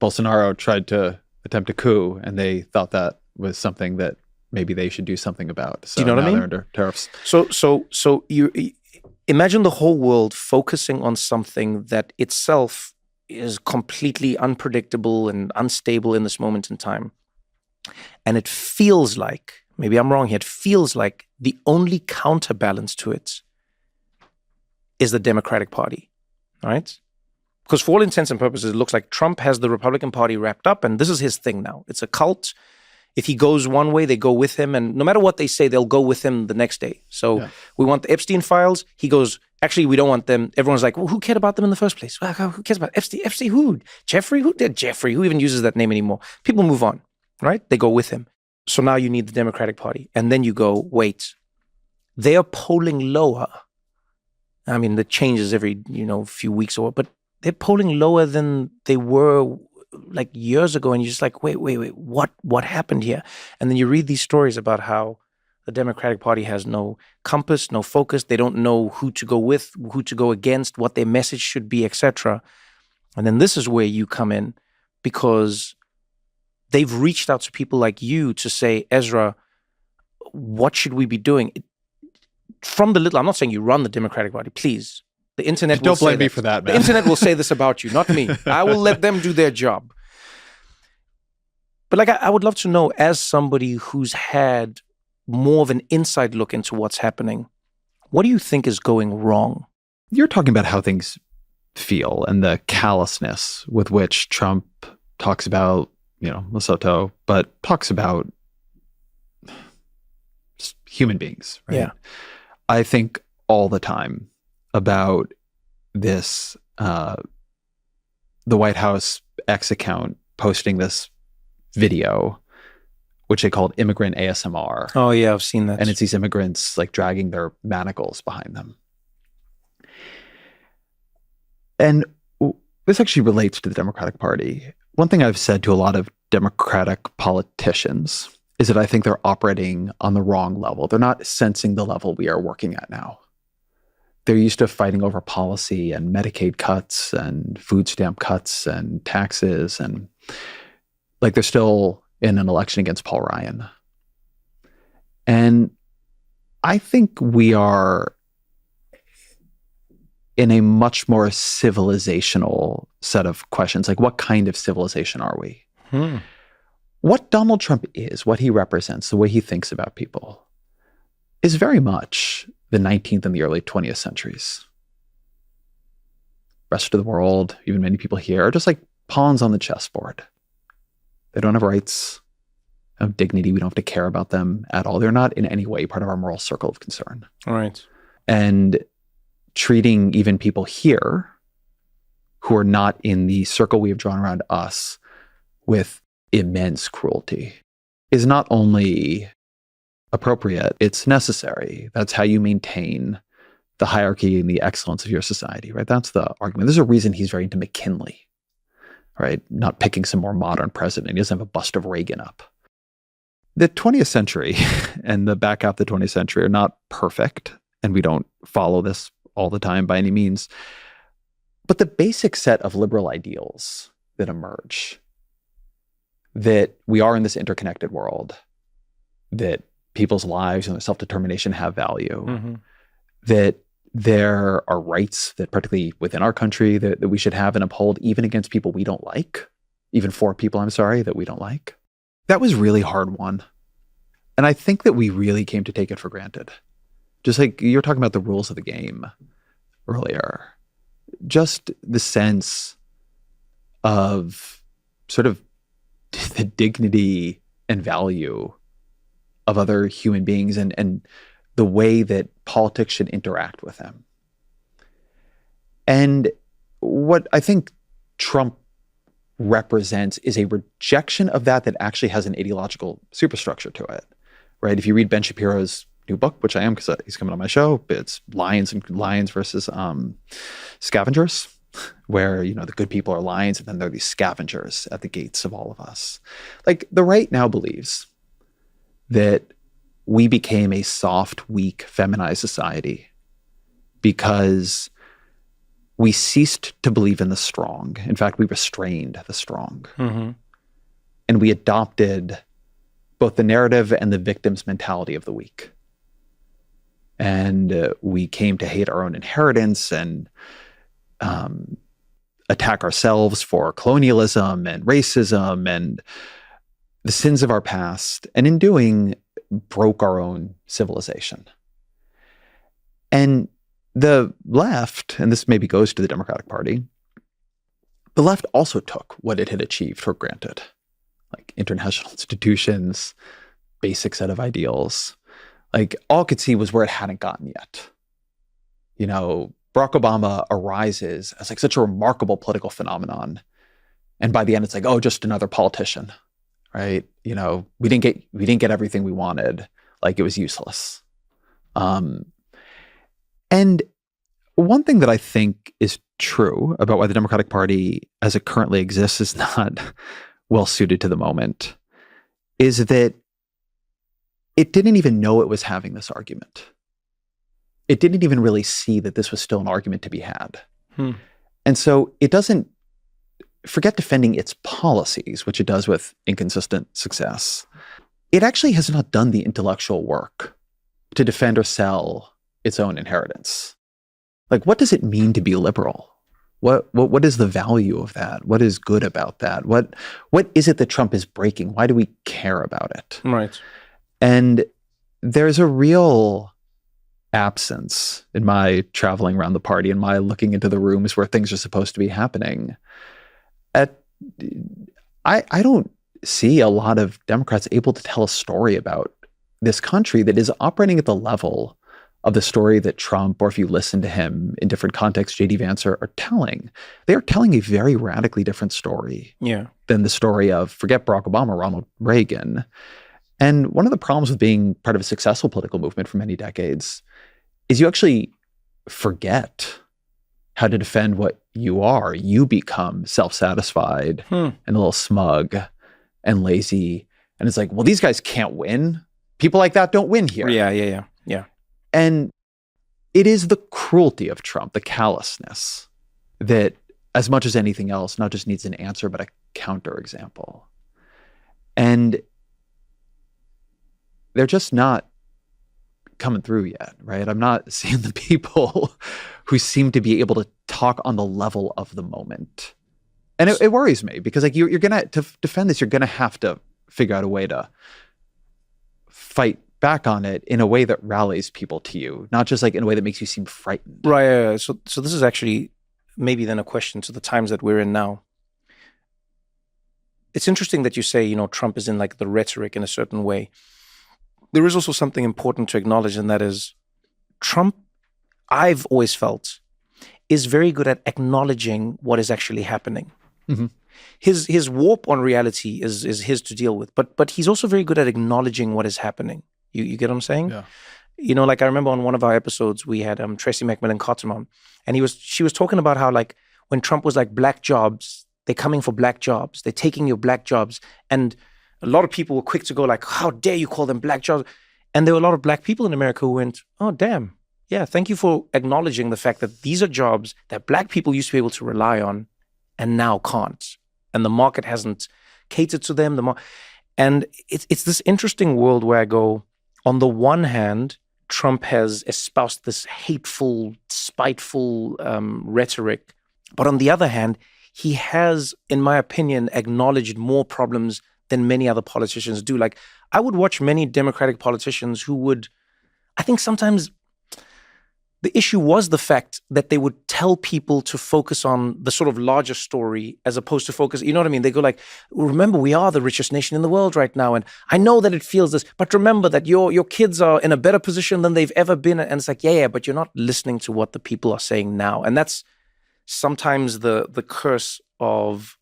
Bolsonaro tried to attempt a coup, and they thought that was something that maybe they should do something about. So do you know what I mean? They're under tariffs. So you imagine the whole world focusing on something that itself is completely unpredictable and unstable in this moment in time. And it feels like, maybe I'm wrong here, it feels like the only counterbalance to it is the Democratic Party, right? Because for all intents and purposes, it looks like Trump has the Republican Party wrapped up, and this is his thing now. It's a cult. If he goes one way, they go with him, and no matter what they say, they'll go with him the next day. So we want the Epstein files. He goes, actually, we don't want them. Everyone's like, well, who cared about them in the first place? Well, who cares about Epstein? Epstein who? Jeffrey? Who did Jeffrey? Who even uses that name anymore? People move on, right? They go with him. So now you need the Democratic Party. And then you go, wait, they are polling lower. I mean, that changes every, few weeks but they're polling lower than they were years ago. And you're just like, wait, what happened here? And then you read these stories about how the Democratic Party has no compass, no focus. They don't know who to go with, who to go against, what their message should be, etc. And then this is where you come in, because they've reached out to people like you to say, Ezra, what should we be doing? From the little, I'm not saying you run the Democratic Party, please. The internet don't blame me for that, man. The internet will say this about you, not me. I will let them do their job. But I would love to know, as somebody who's had more of an inside look into what's happening, what do you think is going wrong? You're talking about how things feel and the callousness with which Trump talks about Lesotho, but talks about just human beings, right? Yeah. I think all the time about this, the White House X account posting this video, which they called immigrant ASMR. Oh yeah, I've seen that. And it's these immigrants like dragging their manacles behind them. And this actually relates to the Democratic Party. One thing I've said to a lot of Democratic politicians is that I think they're operating on the wrong level. They're not sensing the level we are working at now. They're used to fighting over policy and Medicaid cuts and food stamp cuts and taxes, and like they're still in an election against Paul Ryan. And I think we are in a much more civilizational set of questions. Like, what kind of civilization are we? What Donald Trump is, what he represents, the way he thinks about people, is very much the 19th and the early 20th centuries. Rest of the world, even many people here, are just like pawns on the chessboard. They don't have rights, have dignity. We don't have to care about them at all. They're not in any way part of our moral circle of concern. All right. And treating even people here who are not in the circle we have drawn around us with immense cruelty is not only appropriate, it's necessary. That's how you maintain the hierarchy and the excellence of your society, right? That's the argument. There's a reason he's very into McKinley, right? Not picking some more modern president. He doesn't have a bust of Reagan up. The 20th century and the back half of the 20th century are not perfect, and we don't follow this all the time by any means. But the basic set of liberal ideals that emerge, that we are in this interconnected world, that people's lives and their self-determination have value, that there are rights that particularly within our country that we should have and uphold even against people we don't like, even for people, I'm sorry, that we don't like. That was really hard won. And I think that we really came to take it for granted. Just like you were talking about the rules of the game earlier, just the sense of sort of the dignity and value of other human beings and the way that politics should interact with them. And what I think Trump represents is a rejection of that actually has an ideological superstructure to it, right? If you read Ben Shapiro's new book, which I am because he's coming on my show, it's Lions versus Scavengers, where, the good people are lions and then there are these scavengers at the gates of all of us. Like, the right now believes that we became a soft, weak, feminized society because we ceased to believe in the strong. In fact, we restrained the strong. And we adopted both the narrative and the victim's mentality of the weak. And we came to hate our own inheritance and attack ourselves for colonialism and racism and the sins of our past. And in doing, broke our own civilization. And the left, and this maybe goes to the Democratic Party, the left also took what it had achieved for granted, like international institutions, basic set of ideals. Like, all it could see was where it hadn't gotten yet. Barack Obama arises as like such a remarkable political phenomenon. And by the end, it's like, oh, just another politician, right? We didn't get everything we wanted. Like, it was useless. And one thing that I think is true about why the Democratic Party as it currently exists is not well suited to the moment is that it didn't even know it was having this argument. It didn't even really see that this was still an argument to be had. And so it doesn't forget defending its policies, which it does with inconsistent success. It actually has not done the intellectual work to defend or sell its own inheritance. Like, what does it mean to be liberal? What is the value of that? What is good about that? What is it that Trump is breaking? Why do we care about it? Right. And there's a real absence in my traveling around the party and my looking into the rooms where things are supposed to be happening. I don't see a lot of Democrats able to tell a story about this country that is operating at the level of the story that Trump, or if you listen to him in different contexts, J.D. Vance are telling. They are telling a very radically different story than the story of, forget Barack Obama, Ronald Reagan. And one of the problems with being part of a successful political movement for many decades is you actually forget how to defend what you are. You become self-satisfied and a little smug and lazy. And it's like, well, these guys can't win. People like that don't win here. Yeah. And it is the cruelty of Trump, the callousness, that as much as anything else, not just needs an answer, but a counterexample. And they're just not coming through yet, right? I'm not seeing the people who seem to be able to talk on the level of the moment. And it worries me because like you're going to defend this, you're going to have to figure out a way to fight back on it in a way that rallies people to you, not just like in a way that makes you seem frightened. Right. So this is actually maybe then a question to the times that we're in now. It's interesting that you say, Trump is in like the rhetoric in a certain way. There is also something important to acknowledge, and that is Trump, I've always felt, is very good at acknowledging what is actually happening. Mm-hmm. His warp on reality is his to deal with, but he's also very good at acknowledging what is happening. You get what I'm saying? Yeah. Like I remember on one of our episodes, we had Tracy McMillan Cottom on, and she was talking about how like when Trump was like black jobs, they're coming for black jobs, they're taking your black jobs, and a lot of people were quick to go like, how dare you call them black jobs? And there were a lot of black people in America who went, oh, damn. Yeah, thank you for acknowledging the fact that these are jobs that black people used to be able to rely on and now can't. And the market hasn't catered to them. And it's this interesting world where I go, on the one hand, Trump has espoused this hateful, spiteful rhetoric. But on the other hand, he has, in my opinion, acknowledged more problems than many other politicians do. Like, I would watch many Democratic politicians who would, I think sometimes the issue was the fact that they would tell people to focus on the sort of larger story as opposed to focus, you know what I mean? They go like, remember, we are the richest nation in the world right now. And I know that it feels this, but remember that your kids are in a better position than they've ever been. And it's like, yeah, but you're not listening to what the people are saying now. And that's sometimes the curse of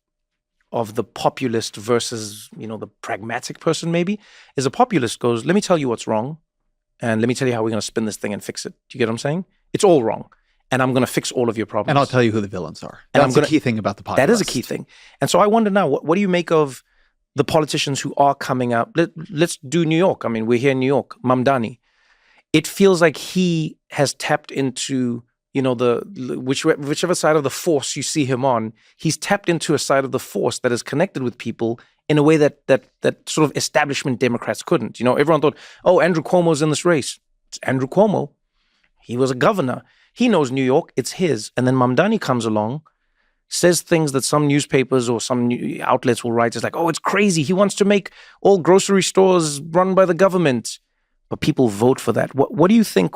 the populist versus, the pragmatic person maybe, is a populist goes, let me tell you what's wrong. And let me tell you how we're going to spin this thing and fix it. Do you get what I'm saying? It's all wrong. And I'm going to fix all of your problems. And I'll tell you who the villains are. And That's the key thing about the podcast. That is a key thing. And so I wonder now, what do you make of the politicians who are coming out? Let's do New York. I mean, we're here in New York. Mamdani. It feels like he has tapped into, whichever side of the force you see him on, he's tapped into a side of the force that is connected with people in a way that sort of establishment Democrats couldn't. Everyone thought, oh, Andrew Cuomo's in this race. It's Andrew Cuomo. He was a governor. He knows New York. It's his. And then Mamdani comes along, says things that some newspapers or some outlets will write. It's like, oh, it's crazy. He wants to make all grocery stores run by the government. But people vote for that. What do you think?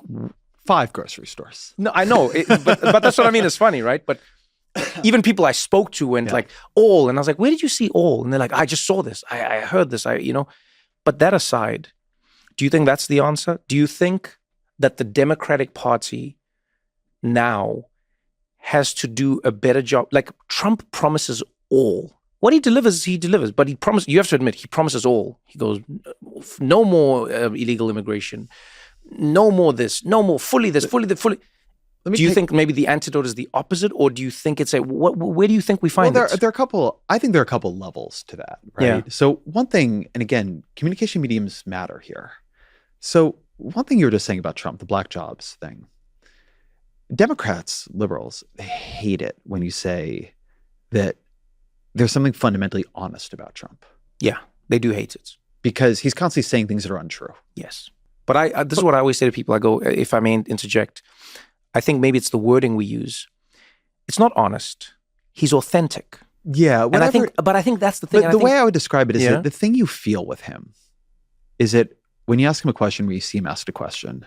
5 grocery stores. No, I know. But that's what I mean. It's funny, right? But even people I spoke to went like, all. And I was like, where did you see all? And they're like, I just saw this. I heard this. But that aside, do you think that's the answer? Do you think that the Democratic Party now has to do a better job? Like, Trump promises all. What he delivers. But you have to admit, he promises all. He goes, no more illegal immigration. No more this. No more fully this, fully that, fully. Do you think maybe the antidote is the opposite, or do you think it's where do you think we find it? I think there are a couple levels to that, right? Yeah. So one thing, and again, communication mediums matter here. So one thing you were just saying about Trump, the black jobs thing. Democrats, liberals, they hate it when you say that there's something fundamentally honest about Trump. Yeah, they do hate it. Because he's constantly saying things that are untrue. Yes. But this is what I always say to people. I go, if I may interject, I think maybe it's the wording we use. It's not honest. He's authentic. Yeah. And I think that's the thing. But the way I would describe it is that the thing you feel with him is that when you ask him a question, when you see him asked a question,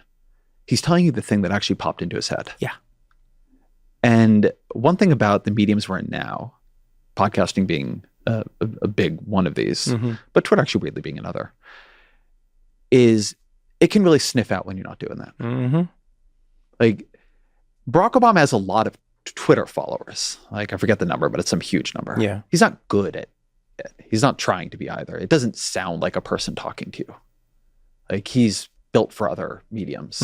he's telling you the thing that actually popped into his head. Yeah. And one thing about the mediums we're in now, podcasting being a big one of these, but Twitter actually weirdly being another, is it can really sniff out when you're not doing that. Like Barack Obama has a lot of Twitter followers. Like I forget the number, but it's some huge number. Yeah. He's not good at it. He's not trying to be either. It doesn't sound like a person talking to you. Like he's built for other mediums.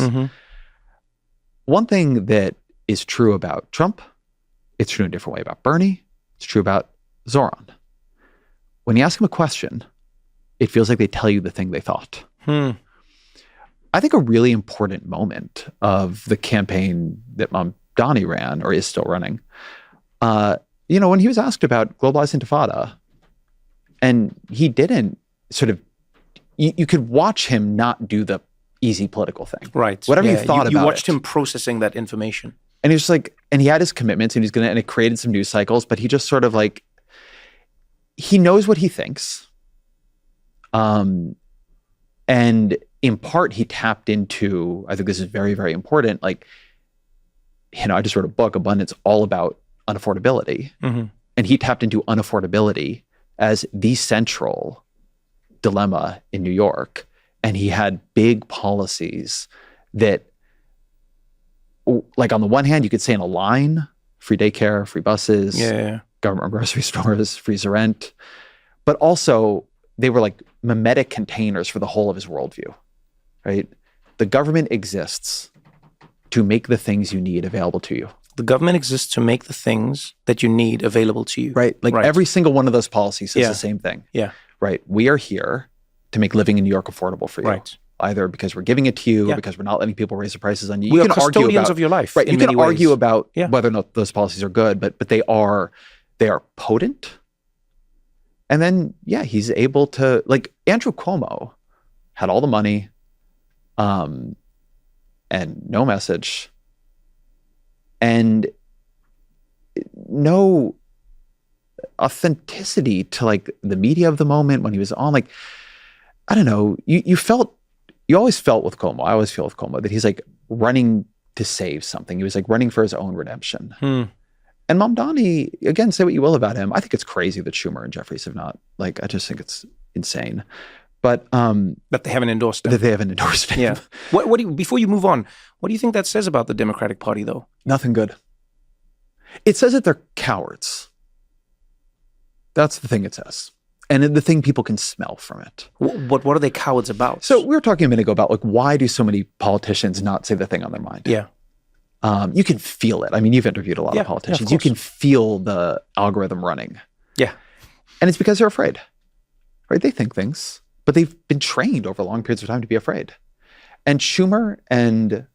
One thing that is true about Trump, it's true in a different way about Bernie, it's true about Zoran. When you ask them a question, it feels like they tell you the thing they thought. I think a really important moment of the campaign that Mamdani ran, or is still running, when he was asked about globalized intifada, and he didn't sort of, you could watch him not do the easy political thing. Right. Whatever you thought about it. You watched him processing that information. And he was just like, and he had his commitments and and it created some news cycles, but he just sort of like, he knows what he thinks. And in part, he tapped into, I think this is very, very important. Like, I just wrote a book, Abundance, all about unaffordability. And he tapped into unaffordability as the central dilemma in New York. And he had big policies that, like on the one hand, you could say in a line, free daycare, free buses, government grocery stores, free rent. But also they were like mimetic containers for the whole of his worldview, right? The government exists to make the things you need available to you. The government exists to make the things that you need available to you. Right. Like every single one of those policies says the same thing. Yeah. Right. We are here to make living in New York affordable for you. Right. Either because we're giving it to you or because we're not letting people raise the prices on you. We You are can argue custodians about, of your life. Right. You can argue about Yeah. whether or not those policies are good, but they are potent. And then, he's able to, like Andrew Cuomo had all the money and no message and no authenticity to like the media of the moment when he was on. Like, I don't know, you always felt with Cuomo, I always feel with Cuomo that he's like running to save something. He was like running for his own redemption. And Mamdani, again, say what you will about him. I think it's crazy that Schumer and Jeffries have not, like, I just think it's insane. But that they haven't endorsed him. That they haven't endorsed him. Yeah. What do you, before you move on, what do you think that says about the Democratic Party, though? Nothing good. It says that they're cowards. That's the thing it says. And the thing people can smell from it. What are they cowards about? So we were talking a minute ago about like, why do so many politicians not say the thing on their mind? Yeah. You can feel it. I mean, you've interviewed a lot of politicians. You can feel the algorithm running. Yeah. And it's because they're afraid, right? They think things, but they've been trained over long periods of time to be afraid. And Schumer and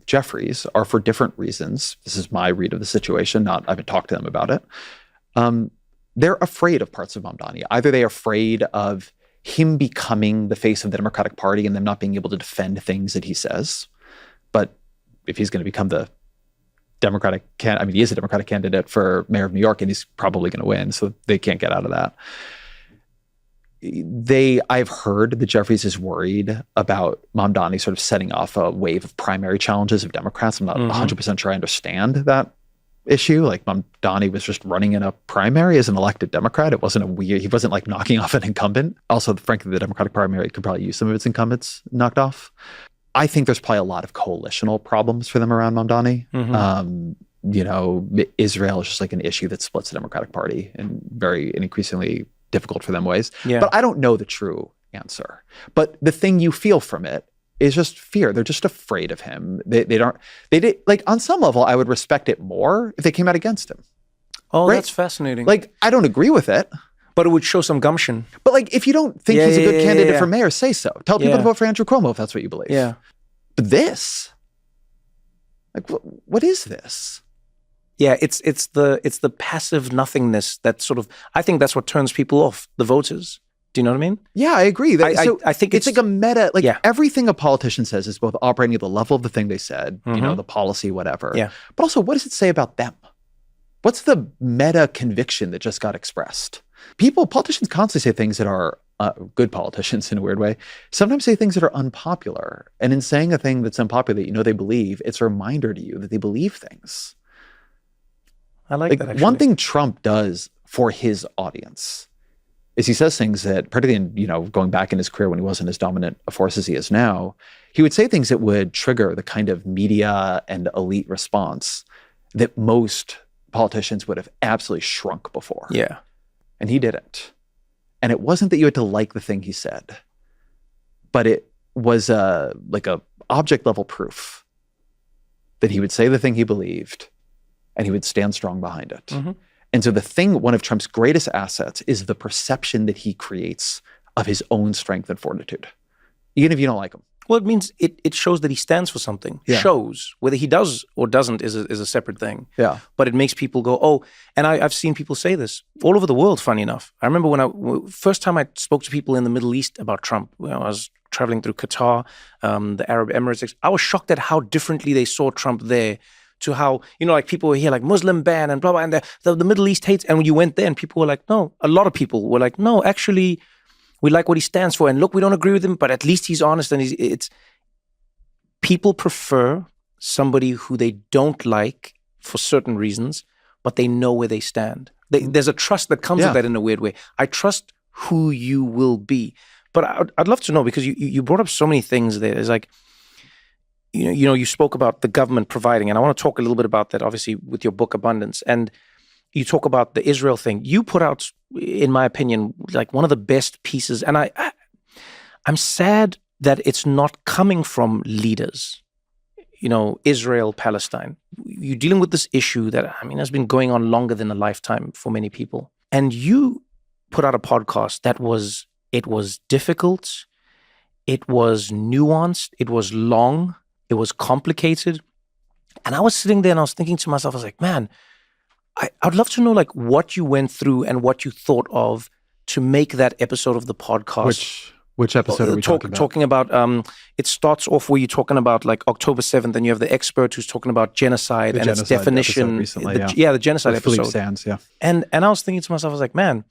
Jeffries are, for different reasons, this is my read of the situation, I haven't talked to them about it. They're afraid of parts of Mamdani. Either they're afraid of him becoming the face of the Democratic Party and them not being able to defend things that he says. But if he's going to become the Democratic candidate, he is a Democratic candidate for mayor of New York and he's probably going to win, so they can't get out of that. I've heard that Jeffries is worried about Mamdani sort of setting off a wave of primary challenges of Democrats. I'm not 100% sure I understand that issue. Like Mamdani was just running in a primary as an elected Democrat. It wasn't he wasn't like knocking off an incumbent. Also, frankly, the Democratic primary could probably use some of its incumbents knocked off. I think there's probably a lot of coalitional problems for them around Mamdani. Israel is just like an issue that splits the Democratic Party in increasingly difficult for them ways. Yeah. But I don't know the true answer. But the thing you feel from it is just fear. They're just afraid of him. They did like on some level, I would respect it more if they came out against him. Oh, right? That's fascinating. Like, I don't agree with it. But it would show some gumption. But like, if you don't think he's a good candidate for mayor, say so. Tell people to vote for Andrew Cuomo if that's what you believe. Yeah. But this, like, what is this? Yeah, it's the passive nothingness that sort of, I think that's what turns people off, the voters. Do you know what I mean? Yeah, I agree. I think it's like a meta, like everything a politician says is both operating at the level of the thing they said, the policy, whatever. Yeah. But also, what does it say about them? What's the meta conviction that just got expressed? Politicians constantly say things that are good politicians in a weird way, sometimes say things that are unpopular. And in saying a thing that's unpopular that they believe, it's a reminder to you that they believe things. I like that, actually. One thing Trump does for his audience. Is he says things that, particularly in, going back in his career when he wasn't as dominant a force as he is now, he would say things that would trigger the kind of media and elite response that most politicians would have absolutely shrunk before. Yeah. And he didn't. And it wasn't that you had to like the thing he said, but it was like a object level proof that he would say the thing he believed and he would stand strong behind it. Mm-hmm. And so one of Trump's greatest assets is the perception that he creates of his own strength and fortitude, even if you don't like him. Well, it means it shows that he stands for something. Yeah. Shows. Whether he does or doesn't is a separate thing. Yeah. But it makes people go, oh, and I've seen people say this all over the world, funny enough. I remember when first time I spoke to people in the Middle East about Trump, I was traveling through Qatar, the Arab Emirates, I was shocked at how differently they saw Trump there to how, like people were here like Muslim ban and blah, blah, and the Middle East hates. And when you went there and people were like, no, a lot of people were like, no, actually, we like what he stands for. And look, we don't agree with him, but at least he's honest. And people prefer somebody who they don't like for certain reasons, but they know where they stand. There's a trust that comes with that in a weird way. I trust who you will be. But I'd love to know, because you brought up so many things there. It's like, you spoke about the government providing, and I want to talk a little bit about that, obviously, with your book, Abundance. And you talk about the Israel thing. You put out, in my opinion, like one of the best pieces. And I'm sad that it's not coming from leaders, Israel, Palestine. You're dealing with this issue that, has been going on longer than a lifetime for many people. And you put out a podcast that was difficult, it was nuanced, it was long, it was complicated. And I was sitting there and I was thinking to myself, I was like, man, I'd love to know like what you went through and what you thought of to make that episode of the podcast. Which episode are we talking about? Talking about, it starts off where you're talking about like October 7th, and you have the expert who's talking about genocide and its definition. Recently, the genocide with episode. Philippe Sands, yeah. And I was thinking to myself, I was like, man,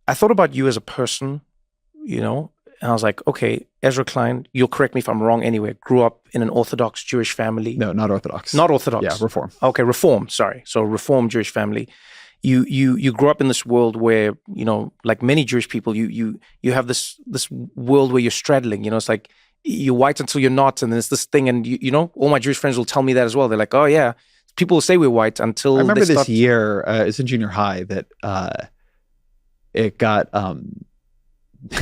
I thought about you as a person, and I was like, okay, Ezra Klein, you'll correct me if I'm wrong anyway, grew up in an Orthodox Jewish family. No, not Orthodox. Not Orthodox. Yeah, Reform. Okay, Reform, sorry. So Reform Jewish family. You grew up in this world where, like many Jewish people, you have this world where you're straddling, it's like you're white until you're not, and there's this thing, and all my Jewish friends will tell me that as well. They're like, oh yeah, people will say we're white until I remember this year, it's in junior high, that it got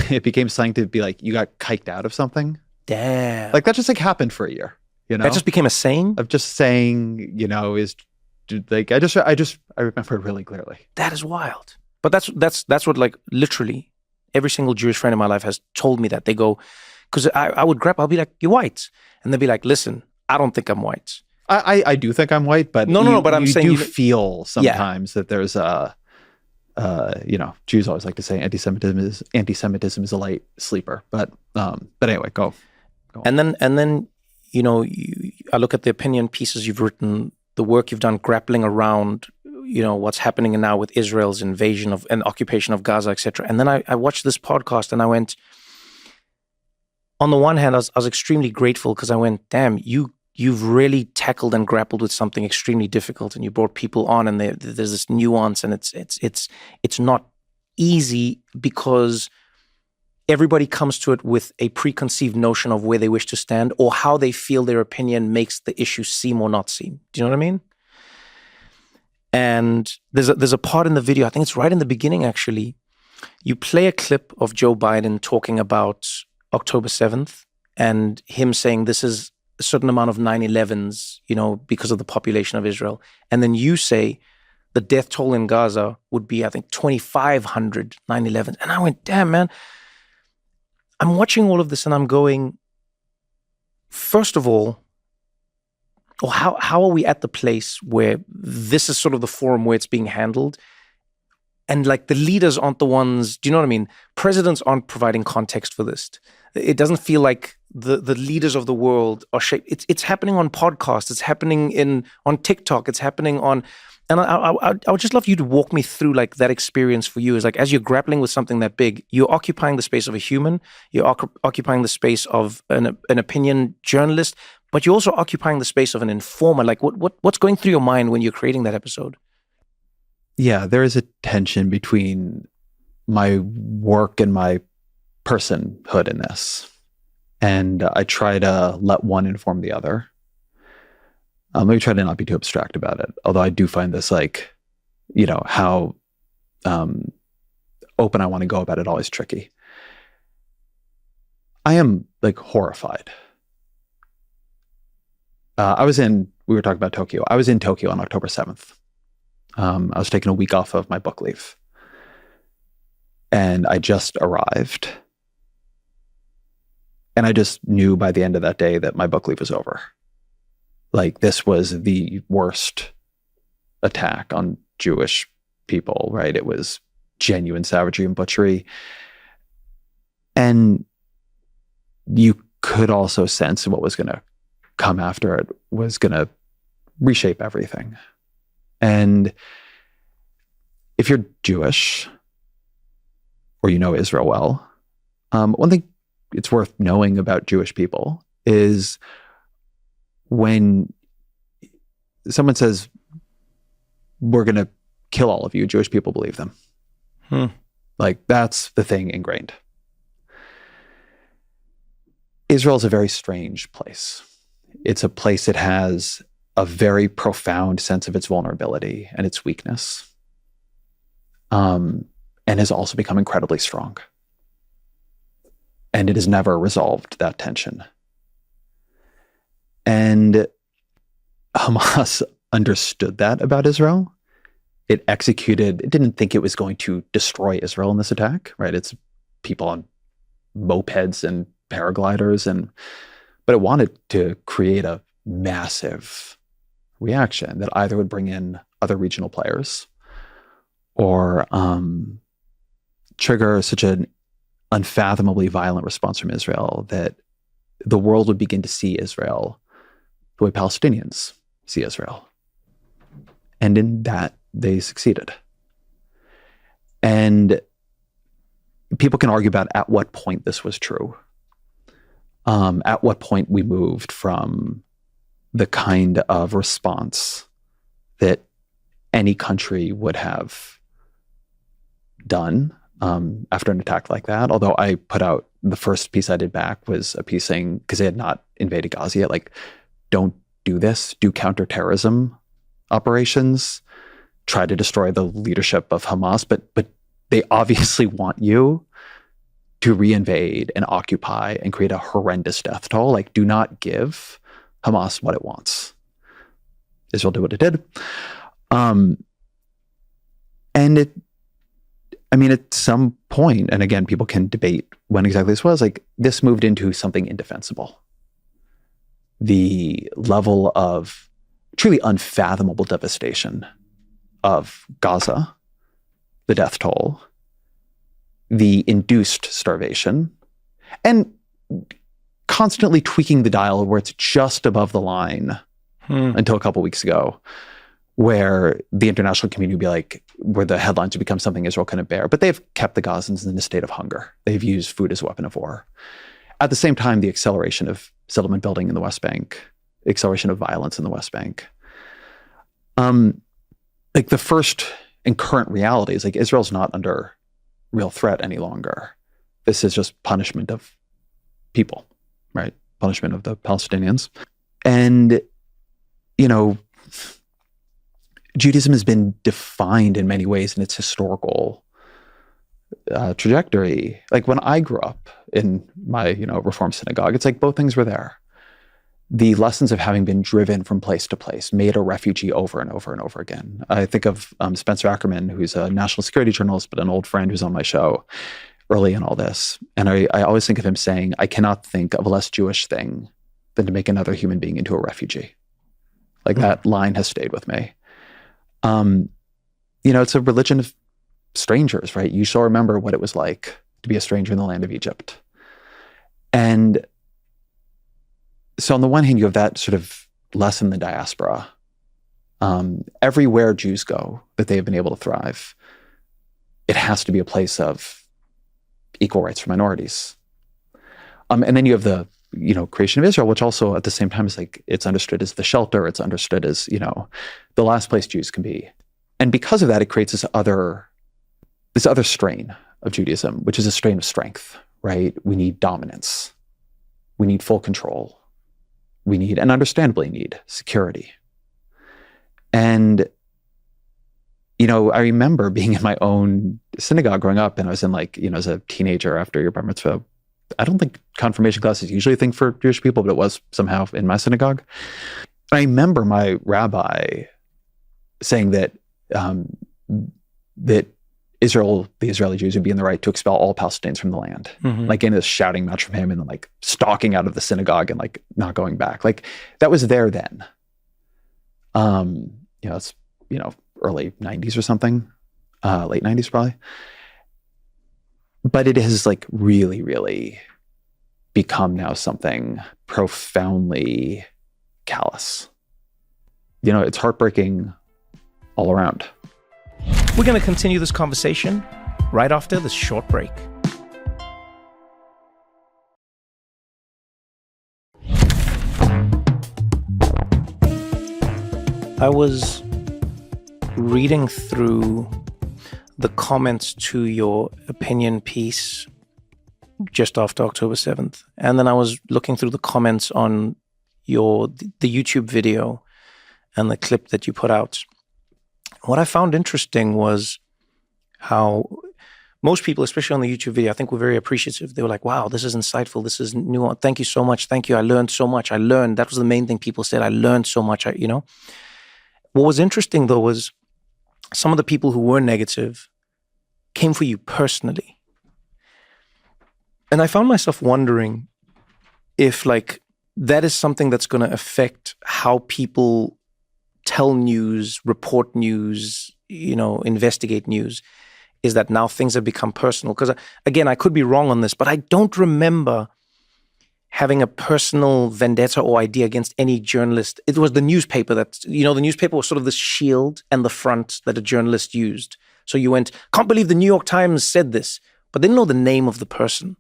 it became something to be like, you got kiked out of something. Damn. Like that just like happened for a year, That just became a saying? Of just saying, is like, I remember it really clearly. That is wild. But that's what like literally every single Jewish friend in my life has told me that. They go, because I'll be like, you're white. And they'll be like, listen, I don't think I'm white. I do think I'm white, but no, but I'm saying you feel sometimes that there's Jews always like to say anti-Semitism is a light sleeper, but anyway, go on. And then I look at the opinion pieces you've written, the work you've done grappling around, what's happening now with Israel's invasion of and occupation of Gaza, etc. And then I watched this podcast and I went, on the one hand, I was extremely grateful because I went, damn, you've really tackled and grappled with something extremely difficult, and you brought people on, and there's this nuance, and it's not easy because everybody comes to it with a preconceived notion of where they wish to stand or how they feel their opinion makes the issue seem or not seem. Do you know what I mean? And there's a part in the video, I think it's right in the beginning actually, you play a clip of Joe Biden talking about October 7th and him saying this is a certain amount of 9/11s, because of the population of Israel. And then you say the death toll in Gaza would be, I think, 2,500 9/11s. And I went, damn, man. I'm watching all of this and I'm going, first of all, how are we at the place where this is sort of the forum where it's being handled? And like the leaders aren't the ones, do you know what I mean? Presidents aren't providing context for this. It doesn't feel like the leaders of the world are shaped. It's happening on podcasts. It's happening on TikTok. It's happening on, and I would just love you to walk me through like that experience for you. Is like, as you're grappling with something that big, you're occupying the space of a human, you're occupying the space of an opinion journalist, but you're also occupying the space of an informer. Like what's going through your mind when you're creating that episode? yeah, there is a tension between my work and my personhood in this. And I try to let one inform the other. Let me try to not be too abstract about it. Although I do find this like, how open I want to go about it always tricky. I am like horrified. We were talking about Tokyo. I was in Tokyo on October 7th. I was taking a week off of my book leave. And I just arrived. And I just knew by the end of that day that my book leave was over. Like, this was the worst attack on Jewish people, right? It was genuine savagery and butchery. And you could also sense what was going to come after it was going to reshape everything. And if you're Jewish, or you know Israel well, one thing it's worth knowing about Jewish people is when someone says, we're going to kill all of you, Jewish people believe them. Like, that's the thing ingrained. Israel is a very strange place. It's a place that has a very profound sense of its vulnerability and its weakness, and has also become incredibly strong. And it has never resolved that tension. And Hamas understood that about Israel. It didn't think it was going to destroy Israel in this attack, right? It's people on mopeds and paragliders, but it wanted to create a massive reaction that either would bring in other regional players or trigger such an unfathomably violent response from Israel that the world would begin to see Israel the way Palestinians see Israel. And in that, they succeeded. And people can argue about at what point this was true. At what point we moved from the kind of response that any country would have done after an attack like that. Although I put out, the first piece I did back was a piece saying, because they had not invaded Gaza yet, like, don't do this, do counterterrorism operations, try to destroy the leadership of Hamas, but they obviously want you to reinvade and occupy and create a horrendous death toll. Like, do not give Hamas what it wants. Israel did what it did. At some point, and again, people can debate when exactly this was, like, this moved into something indefensible. The level of truly unfathomable devastation of Gaza, the death toll, the induced starvation, and constantly tweaking the dial where it's just above the line until a couple weeks ago, where the international community would be like, where the headlines would become something Israel couldn't bear. But they've kept the Gazans in a state of hunger. They've used food as a weapon of war. At the same time, the acceleration of settlement building in the West Bank, acceleration of violence in the West Bank. Like, the first and current reality is, like, Israel's not under real threat any longer. This is just punishment of people, right? Punishment of the Palestinians. And, Judaism has been defined in many ways in its historical trajectory. Like, when I grew up in my, Reform synagogue, it's like both things were there. The lessons of having been driven from place to place, made a refugee over and over and over again. I think of Spencer Ackerman, who's a national security journalist, but an old friend who's on my show early in all this. And I always think of him saying, I cannot think of a less Jewish thing than to make another human being into a refugee. Like, that line has stayed with me. It's a religion of strangers, right? You shall remember what it was like to be a stranger in the land of Egypt. And so on the one hand, you have that sort of lesson in the diaspora. Everywhere Jews go, that they have been able to thrive, it has to be a place of equal rights for minorities. And then you have the, creation of Israel, which also at the same time is like, it's understood as the shelter. It's understood as, the last place Jews can be And because of that, it creates this other strain of Judaism, which is a strain of strength, right? We need dominance. We need full control. We need, and understandably need, security. And, I remember being in my own synagogue growing up, and I was in as a teenager after your bar mitzvah. I don't think confirmation class is usually a thing for Jewish people, but it was somehow in my synagogue. I remember my rabbi saying that that the Israeli Jews would be in the right to expel all Palestinians from the land. Getting this shouting match from him, and then stalking out of the synagogue and not going back. That was there then. It's early 90s or something, late 90s probably. But it has really, really become now something profoundly callous. It's heartbreaking all around. We're going to continue this conversation right after this short break. I was reading through the comments to your opinion piece just after October 7th. And then I was looking through the comments on the YouTube video and the clip that you put out. What I found interesting was how most people, especially on the YouTube video, I think were very appreciative. They were like, wow, this is insightful. This is new. Thank you so much. Thank you. I learned so much. That was the main thing people said. I learned so much. What was interesting though was some of the people who were negative came for you personally. And I found myself wondering if that is something that's going to affect how people tell news, report news, investigate news, is that now things have become personal. Because again, I could be wrong on this, but I don't remember having a personal vendetta or idea against any journalist. It was the newspaper the newspaper was sort of the shield and the front that a journalist used. So you went, can't believe the New York Times said this, but they didn't know the name of the person.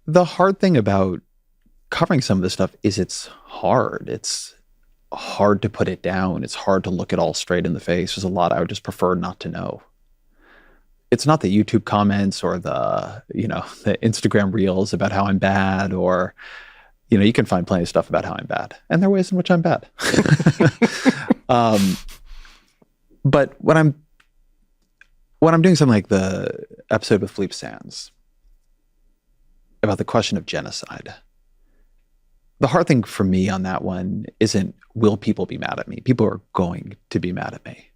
The hard thing about covering some of this stuff is it's hard. It's hard to put it down. It's hard to look it all straight in the face. There's a lot I would just prefer not to know. It's not the YouTube comments or the Instagram reels about how I'm bad, or, you can find plenty of stuff about how I'm bad. And there are ways in which I'm bad. But when I'm doing something like the episode with Philippe Sands about the question of genocide, the hard thing for me on that one isn't, will people be mad at me? People are going to be mad at me.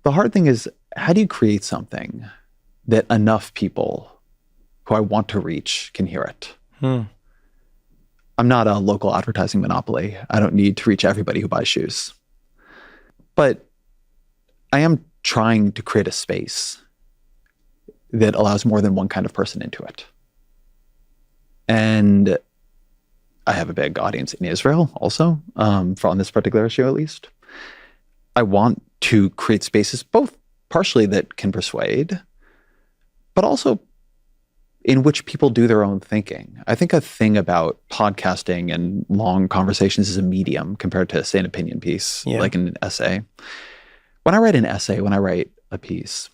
The hard thing is, how do you create something that enough people who I want to reach can hear it? I'm not a local advertising monopoly. I don't need to reach everybody who buys shoes. But I am trying to create a space that allows more than one kind of person into it. And I have a big audience in Israel also, for on this particular issue at least. I want to create spaces both partially that can persuade, but also in which people do their own thinking. I think a thing about podcasting and long conversations is a medium compared to, say, an opinion piece, like an essay. When I write an essay, when I write a piece,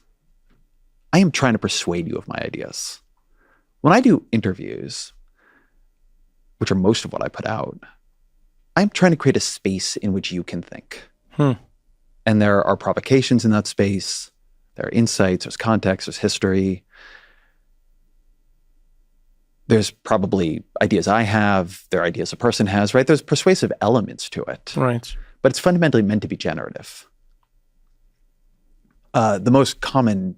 I am trying to persuade you of my ideas. When I do interviews, which are most of what I put out, I'm trying to create a space in which you can think. And there are provocations in that space. There are insights, there's context, there's history. There's probably ideas I have, there are ideas a person has, right? There's persuasive elements to it. Right. But it's fundamentally meant to be generative. The most common,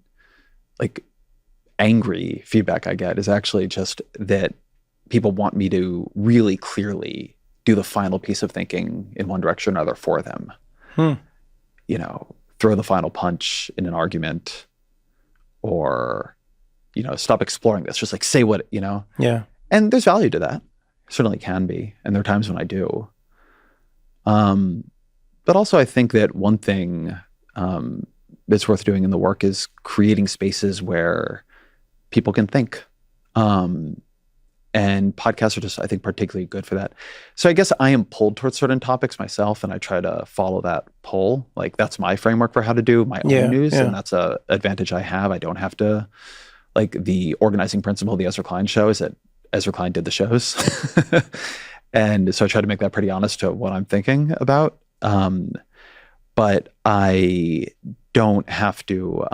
angry feedback I get is actually just that people want me to really clearly do the final piece of thinking in one direction or another for them. Throw the final punch in an argument, or, stop exploring this. Just say what, Yeah. And there's value to that. Certainly can be. And there are times when I do. But also I think that one thing that's worth doing in the work is creating spaces where people can think. And podcasts are just, I think, particularly good for that. So I guess I am pulled towards certain topics myself, and I try to follow that pull. Like, that's my framework for how to do my own news, and that's a advantage I have. I don't have to, like, the organizing principle of the Ezra Klein show is that Ezra Klein did the shows. And so I try to make that pretty honest to what I'm thinking about. But I don't have to,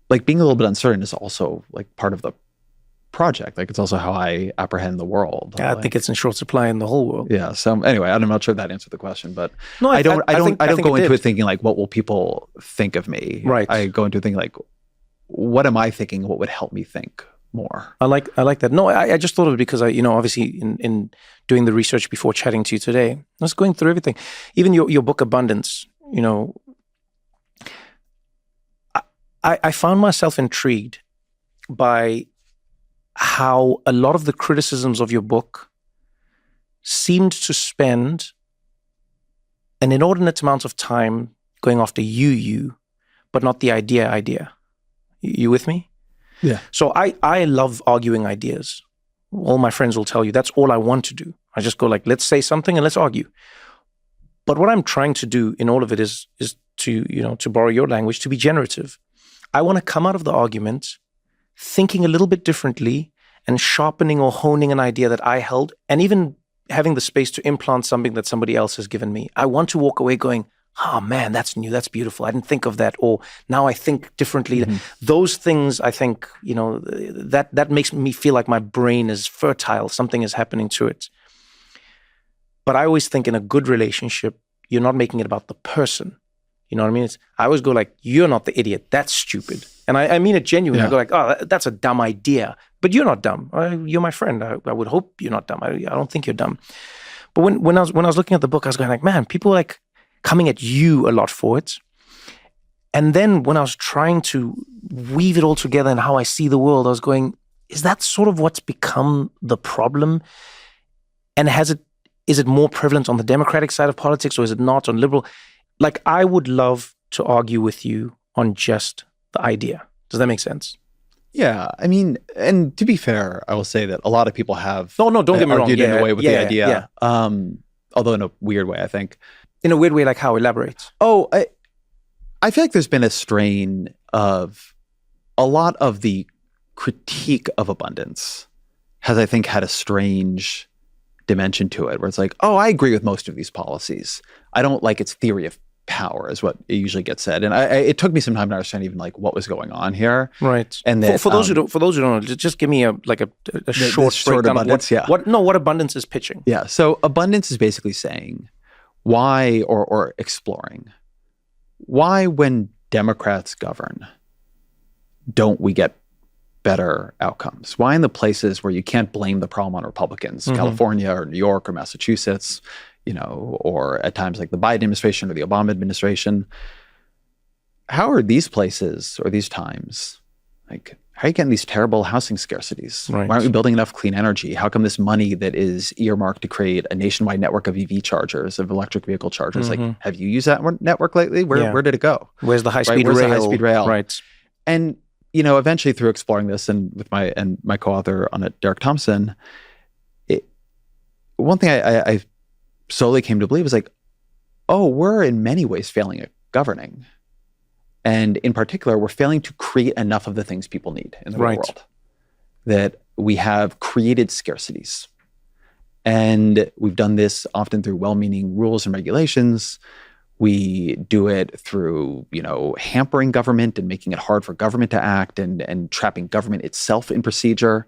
like, being a little bit uncertain is also like part of the project. Like, it's also how I apprehend the world. Yeah, like, I think it's in short supply in the whole world. Yeah. So anyway, I'm not sure that answered the question, but no, I don't go into it it thinking like, what will people think of me? Right. I go into it thinking like, what am I thinking? What would help me think more? I like that. No, I just thought of it because obviously in doing the research before chatting to you today, I was going through everything, even your book Abundance. I found myself intrigued by how a lot of the criticisms of your book seemed to spend an inordinate amount of time going after you, but not the idea. You with me? Yeah. So I love arguing ideas. All my friends will tell you that's all I want to do. I just go like, let's say something and let's argue. But what I'm trying to do in all of it is to, to borrow your language, to be generative. I want to come out of the argument thinking a little bit differently and sharpening or honing an idea that I held, and even having the space to implant something that somebody else has given me. I want to walk away going, oh man, that's new, that's beautiful. I didn't think of that. Or now I think differently. Mm-hmm. Those things, I think, that makes me feel like my brain is fertile. Something is happening to it. But I always think in a good relationship, you're not making it about the person. You know what I mean? I always go like, you're not the idiot. That's stupid. And I mean it genuinely. Yeah. I go like, oh, that's a dumb idea. But you're not dumb. You're my friend. I would hope you're not dumb. I don't think you're dumb. But when I was looking at the book, I was going like, man, people are like coming at you a lot for it. And then when I was trying to weave it all together and how I see the world, I was going, is that sort of what's become the problem? And is it more prevalent on the Democratic side of politics, or is it not on liberal? Like, I would love to argue with you on just the idea. Does that make sense? Yeah. I mean, and to be fair, I will say that a lot of people have don't get me wrong. Argued in a way with the idea. Yeah. Although in a weird way, I think. In a weird way, like how? Elaborate. Oh, I feel like there's been a strain of a lot of the critique of abundance has, I think, had a strange dimension to it, where it's like, oh, I agree with most of these policies. I don't like its theory of power, is what it usually gets said. And it took me some time to understand even like what was going on here. Right. And that, for those who don't know, just give me a short breakdown abundance, of what abundance is pitching. Yeah. So abundance is basically saying why, or exploring why, when Democrats govern, don't we get better outcomes? Why in the places where you can't blame the problem on Republicans, California or New York or Massachusetts, or at times like the Biden administration or the Obama administration, how are these places or these times, like, how are you getting these terrible housing scarcities? Right. Why aren't we building enough clean energy? How come this money that is earmarked to create a nationwide network of EV chargers, of electric vehicle chargers, like, have you used that network lately? Where did it go? Where's the high-speed rail? rail? The high-speed rail? Right. And, eventually through exploring this and with my co-author on it, Derek Thompson, one thing I slowly came to believe is like, oh, we're in many ways failing at governing. And in particular, we're failing to create enough of the things people need in the real world. That we have created scarcities. And we've done this often through well-meaning rules and regulations. We do it through, hampering government and making it hard for government to act and trapping government itself in procedure.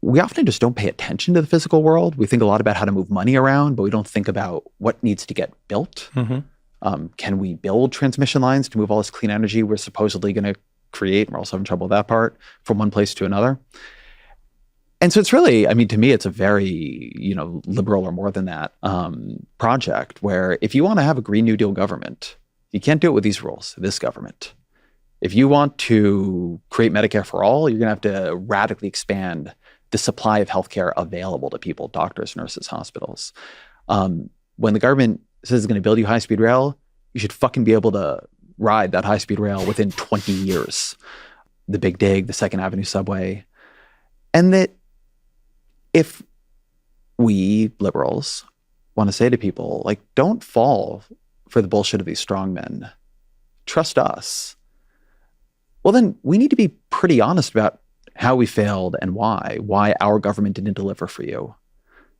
We often just don't pay attention to the physical world. We think a lot about how to move money around, but we don't think about what needs to get built. Can we build transmission lines to move all this clean energy we're supposedly going to create? We're also having trouble with that part, from one place to another. And so it's really, to me, it's a very, liberal or more than that project, where if you want to have a Green New Deal government, you can't do it with these rules, this government. If you want to create Medicare for all, you're going to have to radically expand the supply of healthcare available to people, doctors, nurses, hospitals. When the government says it's going to build you high-speed rail, you should fucking be able to ride that high-speed rail within 20 years. the Big Dig, the Second Avenue subway. And that if we liberals want to say to people, like, don't fall for the bullshit of these strongmen, trust us, well, then we need to be pretty honest about how we failed and why our government didn't deliver for you.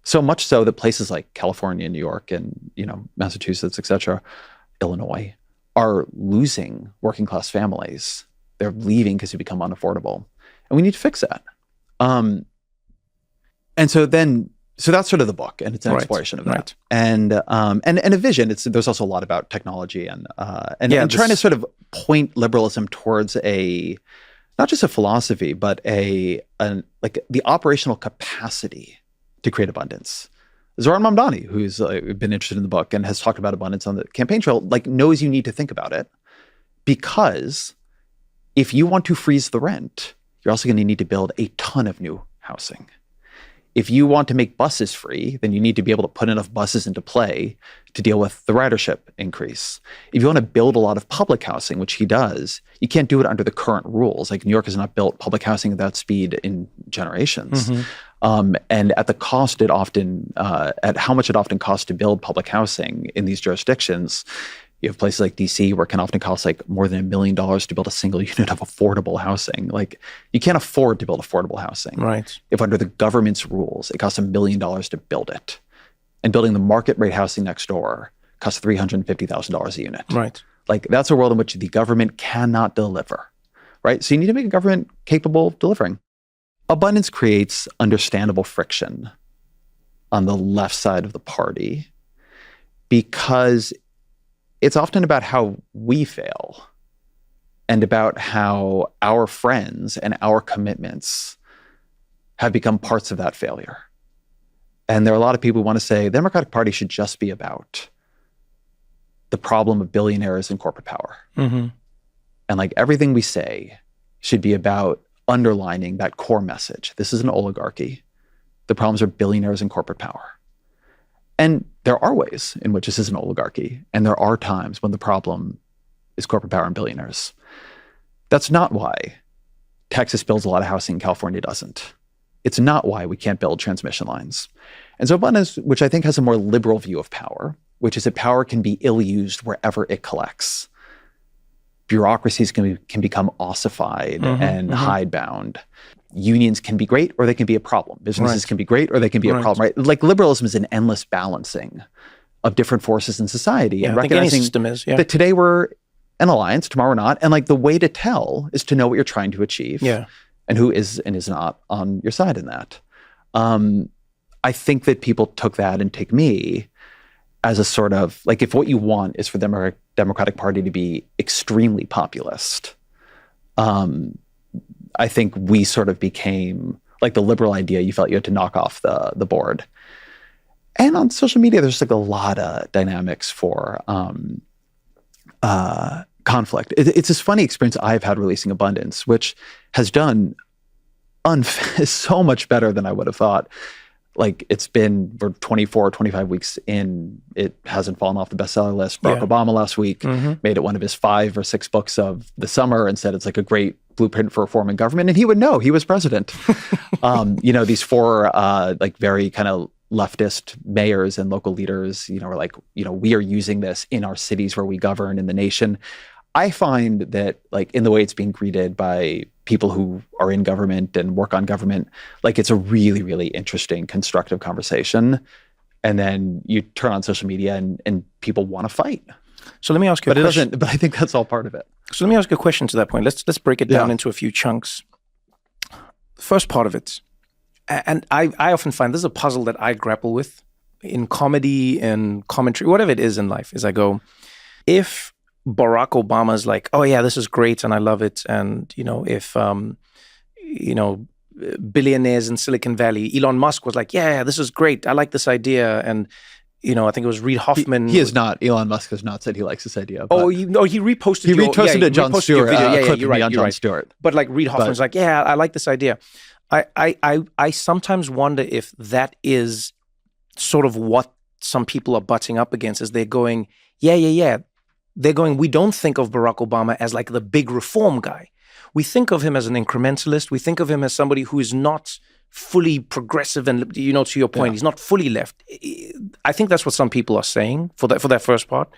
So much so that places like California, New York, and, Massachusetts, et cetera, Illinois, are losing working class families. They're leaving because they become unaffordable. And we need to fix that. So that's sort of the book, and it's an exploration of that. And a vision. There's also a lot about technology and trying to sort of point liberalism towards not just a philosophy, but the operational capacity to create abundance. Zoran Mamdani, who's been interested in the book and has talked about abundance on the campaign trail, knows you need to think about it, because if you want to freeze the rent, you're also going to need to build a ton of new housing. If you want to make buses free, then you need to be able to put enough buses into play to deal with the ridership increase. If you want to build a lot of public housing, which he does, you can't do it under the current rules. Like, New York has not built public housing at that speed in generations. And at the cost at how much it often costs to build public housing in these jurisdictions, you have places like DC where it can often cost more than $1 million to build a single unit of affordable housing. You can't afford to build affordable housing. Right. If under the government's rules, it costs $1 million to build it. And building the market rate housing next door costs $350,000 a unit. Right. That's a world in which the government cannot deliver. Right. So you need to make a government capable of delivering. Abundance creates understandable friction on the left side of the party, because it's often about how we fail and about how our friends and our commitments have become parts of that failure. And there are a lot of people who want to say the Democratic Party should just be about the problem of billionaires and corporate power. Mm-hmm. And everything we say should be about underlining that core message. This is an oligarchy. The problems are billionaires and corporate power. And there are ways in which this is an oligarchy, and there are times when the problem is corporate power and billionaires. That's not why Texas builds a lot of housing, California doesn't. It's not why we can't build transmission lines. And so abundance, which I think has a more liberal view of power, which is that power can be ill-used wherever it collects. Bureaucracies can become ossified and hidebound. Unions can be great or they can be a problem. Businesses can be great or they can be a problem, right? Liberalism is an endless balancing of different forces in society. Yeah, and I think any recognizing system is, that today we're an alliance, tomorrow we're not. And the way to tell is to know what you're trying to achieve and who is and is not on your side in that. I think that people took that and take me as a sort of, if what you want is for the Democratic Party to be extremely populist, I think we sort of became the liberal idea you felt you had to knock off the board. And on social media, there's a lot of dynamics for conflict. It's this funny experience I've had releasing Abundance, which has done so much better than I would have thought. It's been for 24, 25 weeks in, it hasn't fallen off the bestseller list. Barack Obama last week made it one of his 5 or 6 books of the summer and said it's a great blueprint for reforming government. And he would know, he was president. These 4 very kind of leftist mayors and local leaders, were we are using this in our cities where we govern, in the nation. I find that in the way it's being greeted by people who are in government and work on government, it's a really, really interesting, constructive conversation. And then you turn on social media and people want to fight. So let me ask you a question. But I think that's all part of it. So let me ask you a question to that point. Let's break it down into a few chunks. First part of it, and I often find this is a puzzle that I grapple with in comedy and commentary, whatever it is in life, is I go, if Barack Obama is oh yeah, this is great and I love it, and if billionaires in Silicon Valley, Elon Musk was yeah, this is great, I like this idea, and I think it was Reid Hoffman. He is not. Elon Musk has not said he likes this idea. He reposted. He reposted it, Jon Stewart. You're right. Jon Stewart. But Reid Hoffman's yeah, I like this idea. I sometimes wonder if that is sort of what some people are butting up against, is they're going, yeah. they're going, we don't think of Barack Obama as like the big reform guy. We think of him as an incrementalist. We think of him as somebody who is not fully progressive and, to your point, he's not fully left. I think that's what some people are saying for that first part.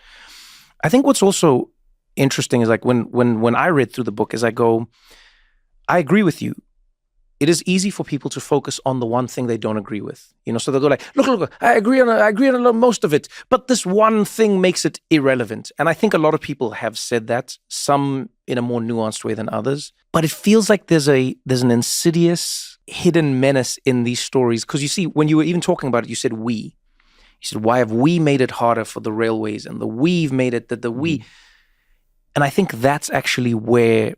I think what's also interesting is like when I read through the book is I go, I agree with you. It is easy for people to focus on the one thing they don't agree with. So they'll go like, look, I agree on most of it, but this one thing makes it irrelevant. And I think a lot of people have said that, some in a more nuanced way than others. But it feels like there's an insidious hidden menace in these stories. Because you see, when you were even talking about it, you said we. You said, why have we made it harder for the railways? And we've made it that the we. And I think that's actually where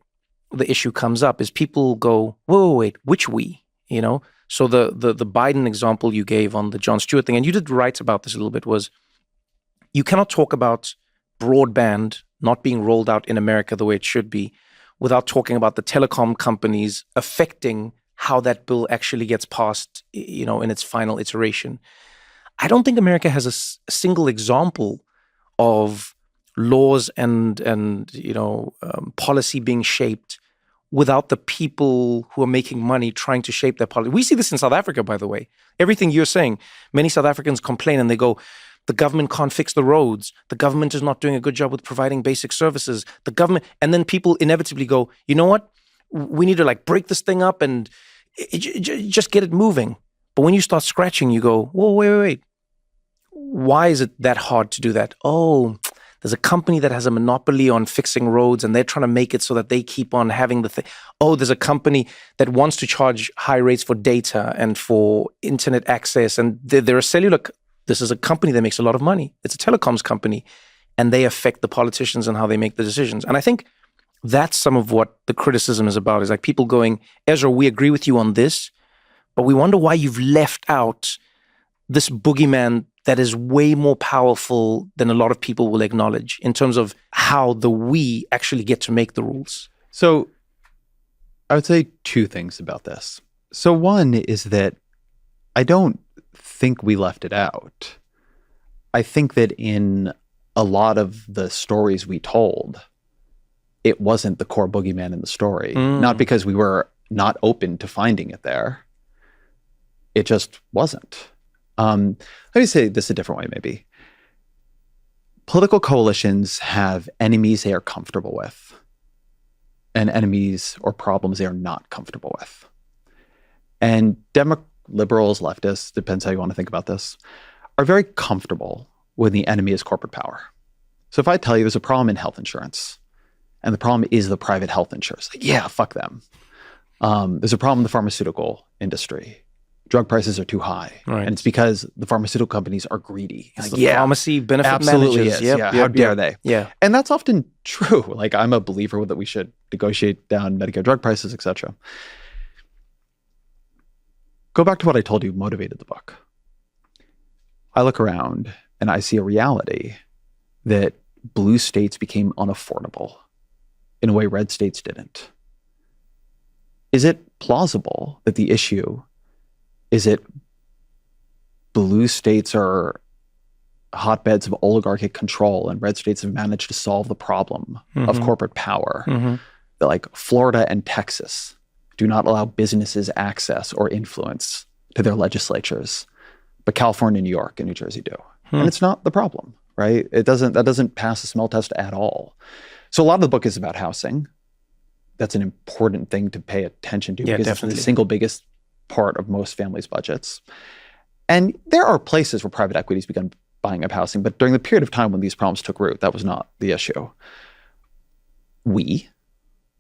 the issue comes up, is people go, wait, which we? So the Biden example you gave on the Jon Stewart thing, and you did write about this a little bit, was you cannot talk about broadband not being rolled out in America the way it should be without talking about the telecom companies affecting how that bill actually gets passed, in its final iteration. I don't think America has a single example of laws and policy being shaped without the people who are making money trying to shape their policy. We see this in South Africa, by the way. Everything you're saying, many South Africans complain and they go, the government can't fix the roads. The government is not doing a good job with providing basic services. The government, and then people inevitably go, you know what? We need to break this thing up and just get it moving. But when you start scratching, you go, whoa, wait. Why is it that hard to do that? Oh, there's a company that has a monopoly on fixing roads and they're trying to make it so that they keep on having the thing. Oh, there's a company that wants to charge high rates for data and for internet access. And they're a cellular. This is a company that makes a lot of money. It's a telecoms company. And they affect the politicians and how they make the decisions. And I think that's some of what the criticism is about, is like people going, Ezra, we agree with you on this, but we wonder why you've left out this boogeyman that is way more powerful than a lot of people will acknowledge in terms of how the we actually get to make the rules. So I would say two things about this. So one is that I don't think we left it out. I think that in a lot of the stories we told, it wasn't the core boogeyman in the story. Not because we were not open to finding it there. It just wasn't. Let me say this a different way, maybe. Political coalitions have enemies they are comfortable with and enemies or problems they are not comfortable with. And liberals, leftists, depends how you want to think about this, are very comfortable when the enemy is corporate power. So if I tell you there's a problem in health insurance and the problem is the private health insurers, yeah, fuck them. There's a problem in the pharmaceutical industry. Drug prices are too high. Right. And it's because the pharmaceutical companies are greedy. It's the pharmacy benefit absolutely managers. Is. How dare they? Yeah. And that's often true. I'm a believer that we should negotiate down Medicare drug prices, et cetera. Go back to what I told you motivated the book. I look around and I see a reality that blue states became unaffordable in a way red states didn't. Is it plausible that the issue is it blue states are hotbeds of oligarchic control and red states have managed to solve the problem of corporate power? That Florida and Texas do not allow businesses access or influence to their legislatures, but California, New York, and New Jersey do. And it's not the problem, right? That doesn't pass the smell test at all. So a lot of the book is about housing. That's an important thing to pay attention to because it's the single biggest part of most families' budgets. And there are places where private equity's begun buying up housing, but during the period of time when these problems took root, that was not the issue. We,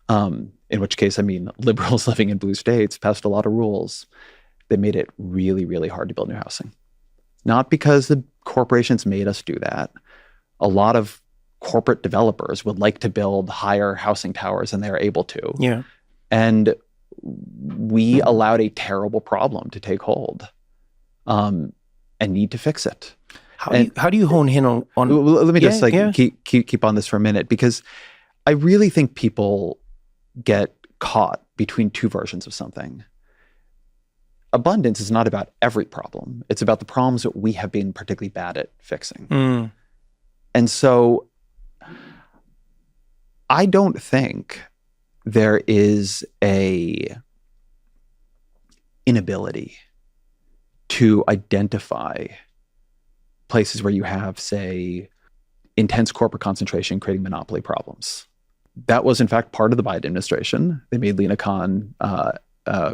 in which case, I mean, liberals living in blue states passed a lot of rules that made it really, really hard to build new housing. Not because the corporations made us do that. A lot of corporate developers would like to build higher housing towers than they're able to. Yeah. And we allowed a terrible problem to take hold and need to fix it. How do you hone in on let me just keep on this for a minute, because I really think people get caught between two versions of something. Abundance is not about every problem. It's about the problems that we have been particularly bad at fixing. And so I don't think there is a inability to identify places where you have, say, intense corporate concentration creating monopoly problems. That was, in fact, part of the Biden administration. They made Lena Khan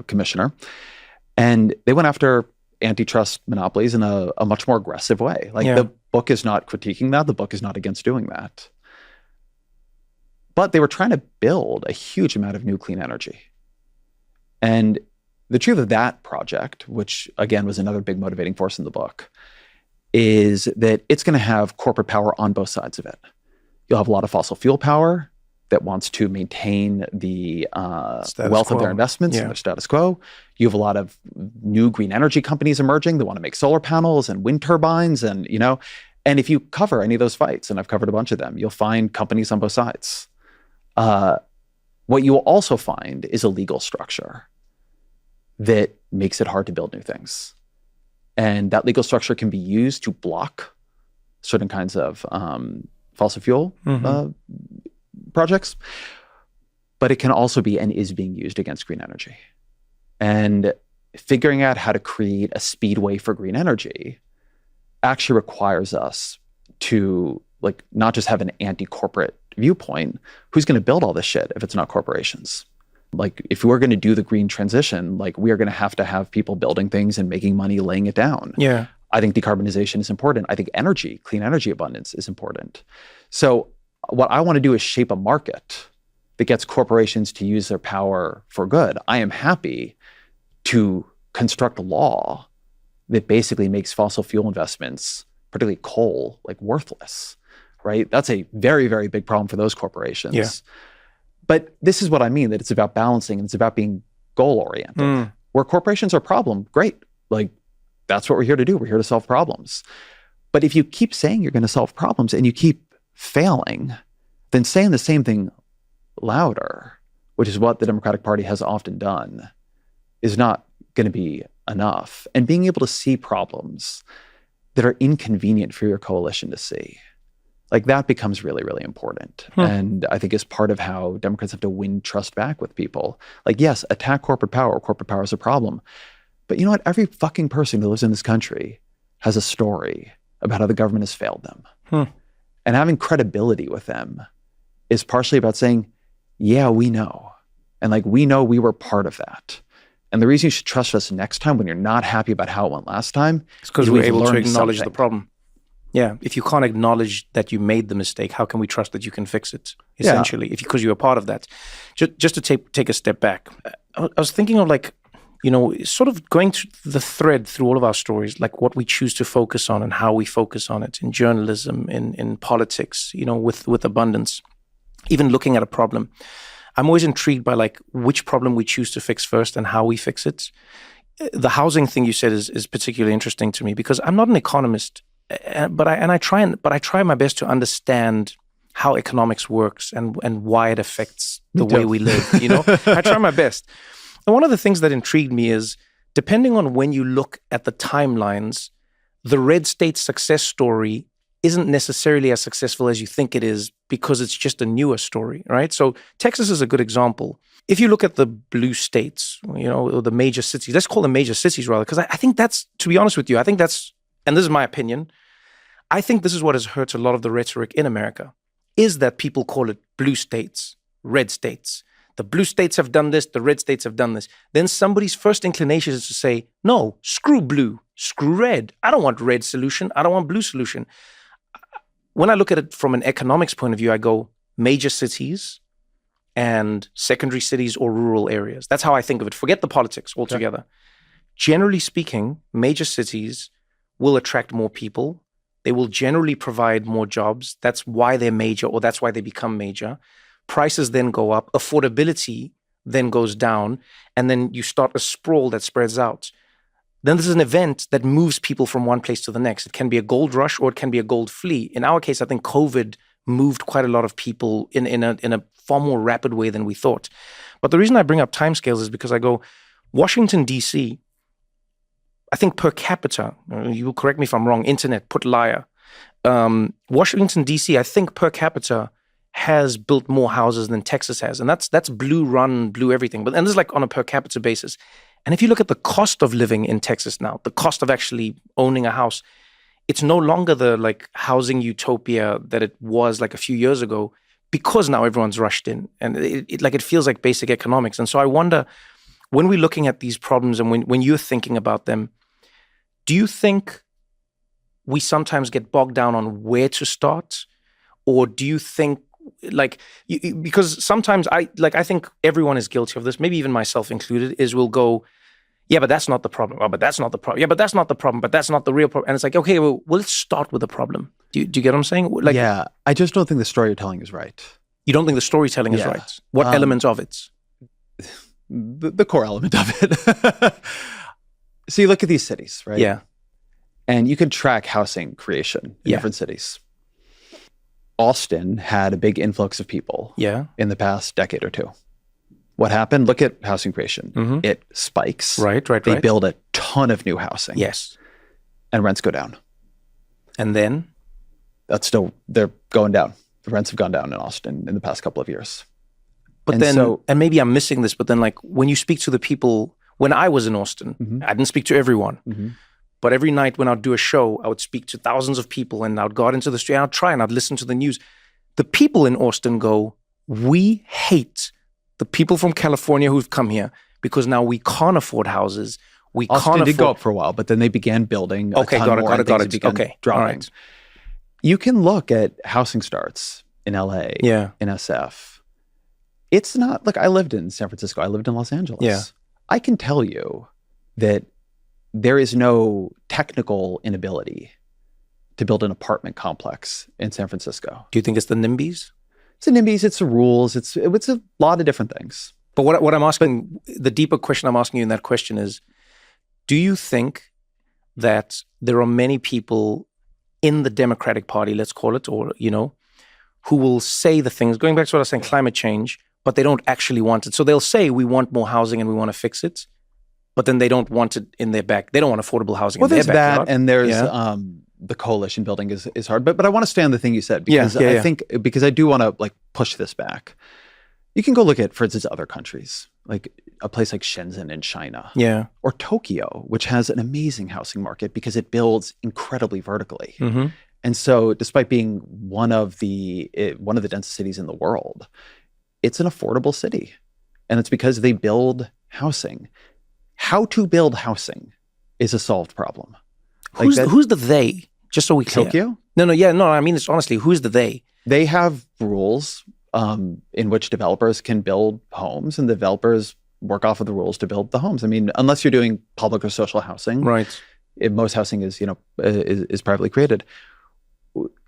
commissioner, and they went after antitrust monopolies in a much more aggressive way. Like, the book is not critiquing that. The book is not against doing that. But they were trying to build a huge amount of new clean energy. And the truth of that project, which again was another big motivating force in the book, is that it's going to have corporate power on both sides of it. You'll have a lot of fossil fuel power that wants to maintain the wealth of their investments and their status quo. You have a lot of new green energy companies emerging that want to make solar panels and wind turbines, and and if you cover any of those fights, and I've covered a bunch of them, you'll find companies on both sides. What you will also find is a legal structure that makes it hard to build new things. And that legal structure can be used to block certain kinds of fossil fuel projects, but it can also be and is being used against green energy. And figuring out how to create a speedway for green energy actually requires us to not just have an anti-corporate viewpoint. Who's going to build all this shit if it's not corporations? If we're going to do the green transition, we are going to have people building things and making money laying it down. Yeah. I think decarbonization is important. I think clean energy abundance is important. So what I want to do is shape a market that gets corporations to use their power for good. I am happy to construct a law that basically makes fossil fuel investments, particularly coal, worthless, right? That's a very, very big problem for those corporations. Yeah. But this is what I mean, that it's about balancing and it's about being goal-oriented. Where corporations are a problem, great. That's what we're here to do. We're here to solve problems. But if you keep saying you're going to solve problems and you keep failing, then saying the same thing louder, which is what the Democratic Party has often done, is not going to be enough. And being able to see problems that are inconvenient for your coalition to see, that becomes really, really important. And I think is part of how Democrats have to win trust back with people. Yes, attack corporate power. Corporate power is a problem. But you know what? Every fucking person who lives in this country has a story about how the government has failed them. And having credibility with them is partially about saying, yeah, we know. And we know we were part of that. And the reason you should trust us next time when you're not happy about how it went last time is because we're able to acknowledge something. the problem. Yeah. If you can't acknowledge that you made the mistake, how can we trust that you can fix it? Essentially, because you're a part of that. Just to take a step back, I was thinking of sort of going through the thread through all of our stories, what we choose to focus on and how we focus on it in journalism, in politics, with abundance, even looking at a problem. I'm always intrigued by which problem we choose to fix first and how we fix it. The housing thing you said is particularly interesting to me because I'm not an economist, but I try my best to understand how economics works and why it affects the way we live. I try my best. And one of the things that intrigued me is, depending on when you look at the timelines, the red state success story isn't necessarily as successful as you think it is because it's just a newer story, right? So Texas is a good example. If you look at the blue states, or the major cities, let's call them major cities rather, because I think that's, to be honest with you, I think that's, and this is my opinion, I think this is what has hurt a lot of the rhetoric in America, is that people call it blue states, red states. The blue states have done this, the red states have done this. Then somebody's first inclination is to say, no, screw blue, screw red. I don't want red solution. I don't want blue solution. When I look at it from an economics point of view, I go major cities and secondary cities or rural areas. That's how I think of it. Forget the politics altogether. Okay. Generally speaking, major cities will attract more people. They will generally provide more jobs. That's why they're major, or that's why they become major. Prices then go up, affordability then goes down, and then you start a sprawl that spreads out. Then there's an event that moves people from one place to the next. It can be a gold rush or it can be a gold flea. In our case, I think COVID moved quite a lot of people in a far more rapid way than we thought. But the reason I bring up timescales is because I go, Washington, D.C., I think per capita, you will correct me if I'm wrong, internet, put liar. Washington, D.C., I think per capita has built more houses than Texas has. And that's blue run, blue everything. And this is like on a per capita basis. And if you look at the cost of living in Texas now, the cost of actually owning a house, it's no longer the like housing utopia that it was like a few years ago, because now everyone's rushed in, and it feels like basic economics. And so I wonder, when we're looking at these problems and when you're thinking about them, do you think we sometimes get bogged down on where to start? Or do you think because sometimes I think everyone is guilty of this, maybe even myself included, is we'll go, yeah, but that's not the problem. Oh, but that's not the problem. Yeah, but that's not the problem. But that's not the real problem. And it's like, okay, well let's start with the problem. Do you get what I'm saying? Like, yeah, I just don't think the story you're telling is right. You don't think the storytelling is right? What elements of it? The core element of it. So you look at these cities, right? Yeah. And you can track housing creation in different cities. Austin had a big influx of people in the past decade or two. What happened? Look at housing creation. Mm-hmm. It spikes. Right. They build a ton of new housing. Yes. And rents go down. And then? They're going down. The rents have gone down in Austin in the past couple of years. But and maybe I'm missing this, but then like when you speak to the people, when I was in Austin, mm-hmm. I didn't speak to everyone. Mm-hmm. But every night when I'd do a show, I would speak to thousands of people, and I'd go out into the street and I'd try and I'd listen to the news. The people in Austin go, we hate the people from California who've come here because now we can't afford houses. Austin did go up for a while, but then they began building a ton more and things began dropping. All right. You can look at housing starts in LA, in SF. It's not like I lived in San Francisco. I lived in Los Angeles. Yeah. I can tell you that there is no technical inability to build an apartment complex in San Francisco. Do you think it's the NIMBYs? It's the NIMBYs, it's the rules, it's a lot of different things. But what I'm asking, the deeper question I'm asking you in that question is, do you think that there are many people in the Democratic Party, let's call it, or, who will say the things, going back to what I was saying, climate change, but they don't actually want it. So they'll say, we want more housing and we want to fix it, but then they don't want it in their back. They don't want affordable housing in their backyard. Well, there's that, and there's the coalition building is hard. But I want to stay on the thing you said, because I think, because I do want to push this back. You can go look at, for instance, other countries, like a place like Shenzhen in China. Yeah. Or Tokyo, which has an amazing housing market because it builds incredibly vertically. Mm-hmm. And so despite being one of the densest cities in the world, it's an affordable city. And it's because they build housing. How to build housing is a solved problem. Who's the they? Just so we clear. Tokyo? No. I mean, it's honestly, who's the they? They have rules in which developers can build homes, and developers work off of the rules to build the homes. I mean, unless you're doing public or social housing, right? Most housing is privately created.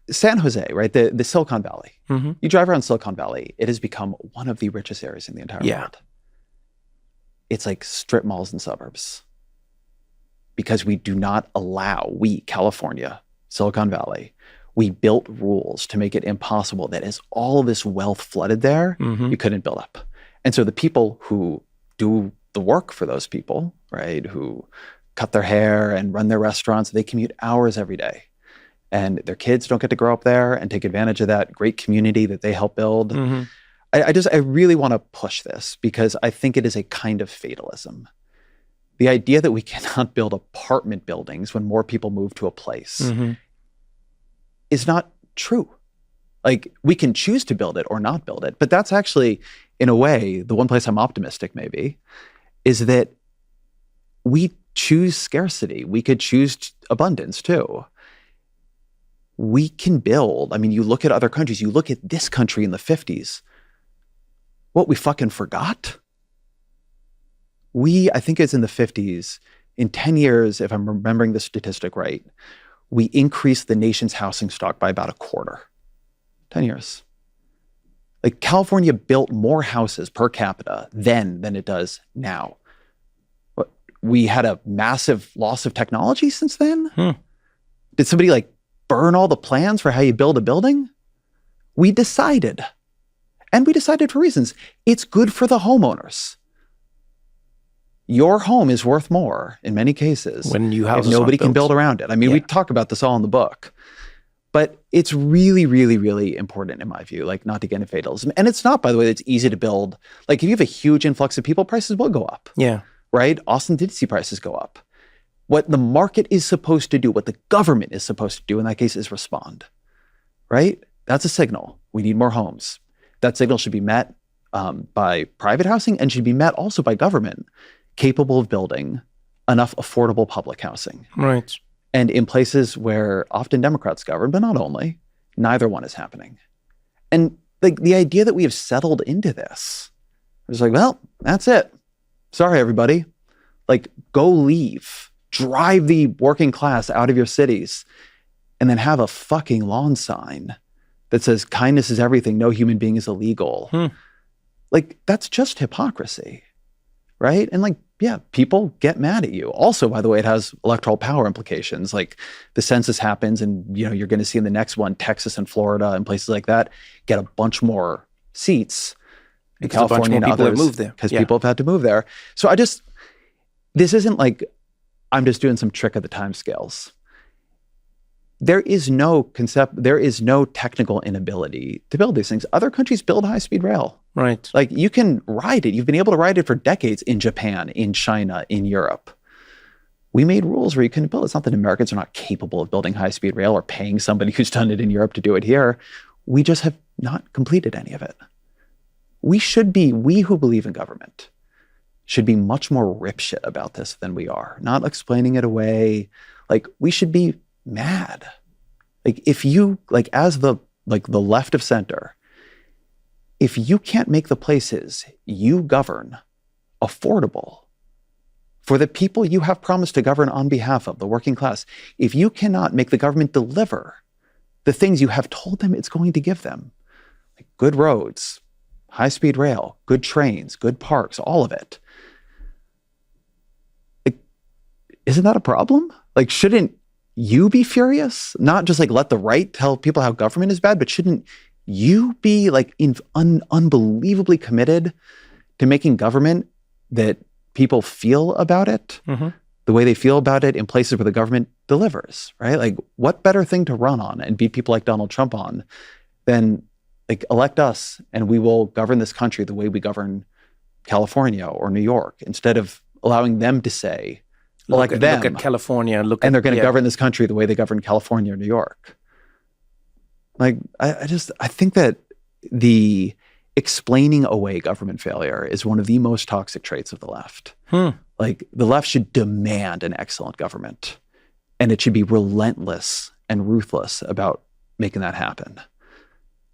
San Jose, right? The Silicon Valley. Mm-hmm. You drive around Silicon Valley, it has become one of the richest areas in the entire world. It's like strip malls and suburbs. Because we do not allow, California, Silicon Valley, we built rules to make it impossible that as all of this wealth flooded there, mm-hmm. you couldn't build up. And so the people who do the work for those people, right, who cut their hair and run their restaurants, they commute hours every day. And their kids don't get to grow up there and take advantage of that great community that they help build. Mm-hmm. I really want to push this because I think it is a kind of fatalism. The idea that we cannot build apartment buildings when more people move to a place mm-hmm. is not true. Like, we can choose to build it or not build it. But that's actually, in a way, the one place I'm optimistic maybe, is that we choose scarcity. We could choose abundance too. We can build. I mean, you look at other countries, you look at this country in the 50s. What, we fucking forgot? I think it's in the 50s, in 10 years, if I'm remembering the statistic right, we increased the nation's housing stock by about a quarter. 10 years. Like, California built more houses per capita then than it does now. But we had a massive loss of technology since then? Did somebody burn all the plans for how you build a building? We decided. And we decided for reasons. It's good for the homeowners. Your home is worth more in many cases when you have if nobody can build around it. I mean, we talk about this all in the book. But it's really, really, really important in my view, like not to get into fatalism. And it's not, by the way, it's easy to build. Like if you have a huge influx of people, prices will go up. Yeah. Right? Austin did see prices go up. What the market is supposed to do, what the government is supposed to do in that case is respond. Right? That's a signal. We need more homes. That signal should be met by private housing and should be met also by government capable of building enough affordable public housing. Right. And in places where often Democrats govern, but not only, neither one is happening. And like the idea that we have settled into this, it's like, well, that's it. Sorry, everybody. Like, go leave. Drive the working class out of your cities and then have a fucking lawn sign that says kindness is everything. No human being is illegal. Like, that's just hypocrisy, right? And like, yeah, people get mad at you. Also, by the way, it has electoral power implications. Like the census happens and, you're going to see in the next one, Texas and Florida and places like that get a bunch more seats. Because California a bunch more and people have others, moved there. because people have had to move there. So this isn't like I'm just doing some trick of the timescales. There is no technical inability to build these things. Other countries build high-speed rail. Right. Like you can ride it. You've been able to ride it for decades in Japan, in China, in Europe. We made rules where you couldn't build. It's not that Americans are not capable of building high-speed rail or paying somebody who's done it in Europe to do it here. We just have not completed any of it. We who believe in government should be much more ripshit about this than we are. Not explaining it away. Like we should be mad. Like if you, like as the left of center, if you can't make the places you govern affordable for the people you have promised to govern on behalf of, the working class, if you cannot make the government deliver the things you have told them it's going to give them, like good roads, high-speed rail, good trains, good parks, all of it, like, isn't that a problem? Like, shouldn't you be furious? Not just like let the right tell people how government is bad, but shouldn't you be like unbelievably committed to making government that people feel about it the way they feel about it in places where the government delivers, right? Like what better thing to run on and beat people like Donald Trump on than like elect us and we will govern this country the way we govern California or New York, instead of allowing them to say, look at California, and they're going to govern this country the way they govern California or New York. Like, I think that the explaining away government failure is one of the most toxic traits of the left. Like, the left should demand an excellent government, and it should be relentless and ruthless about making that happen.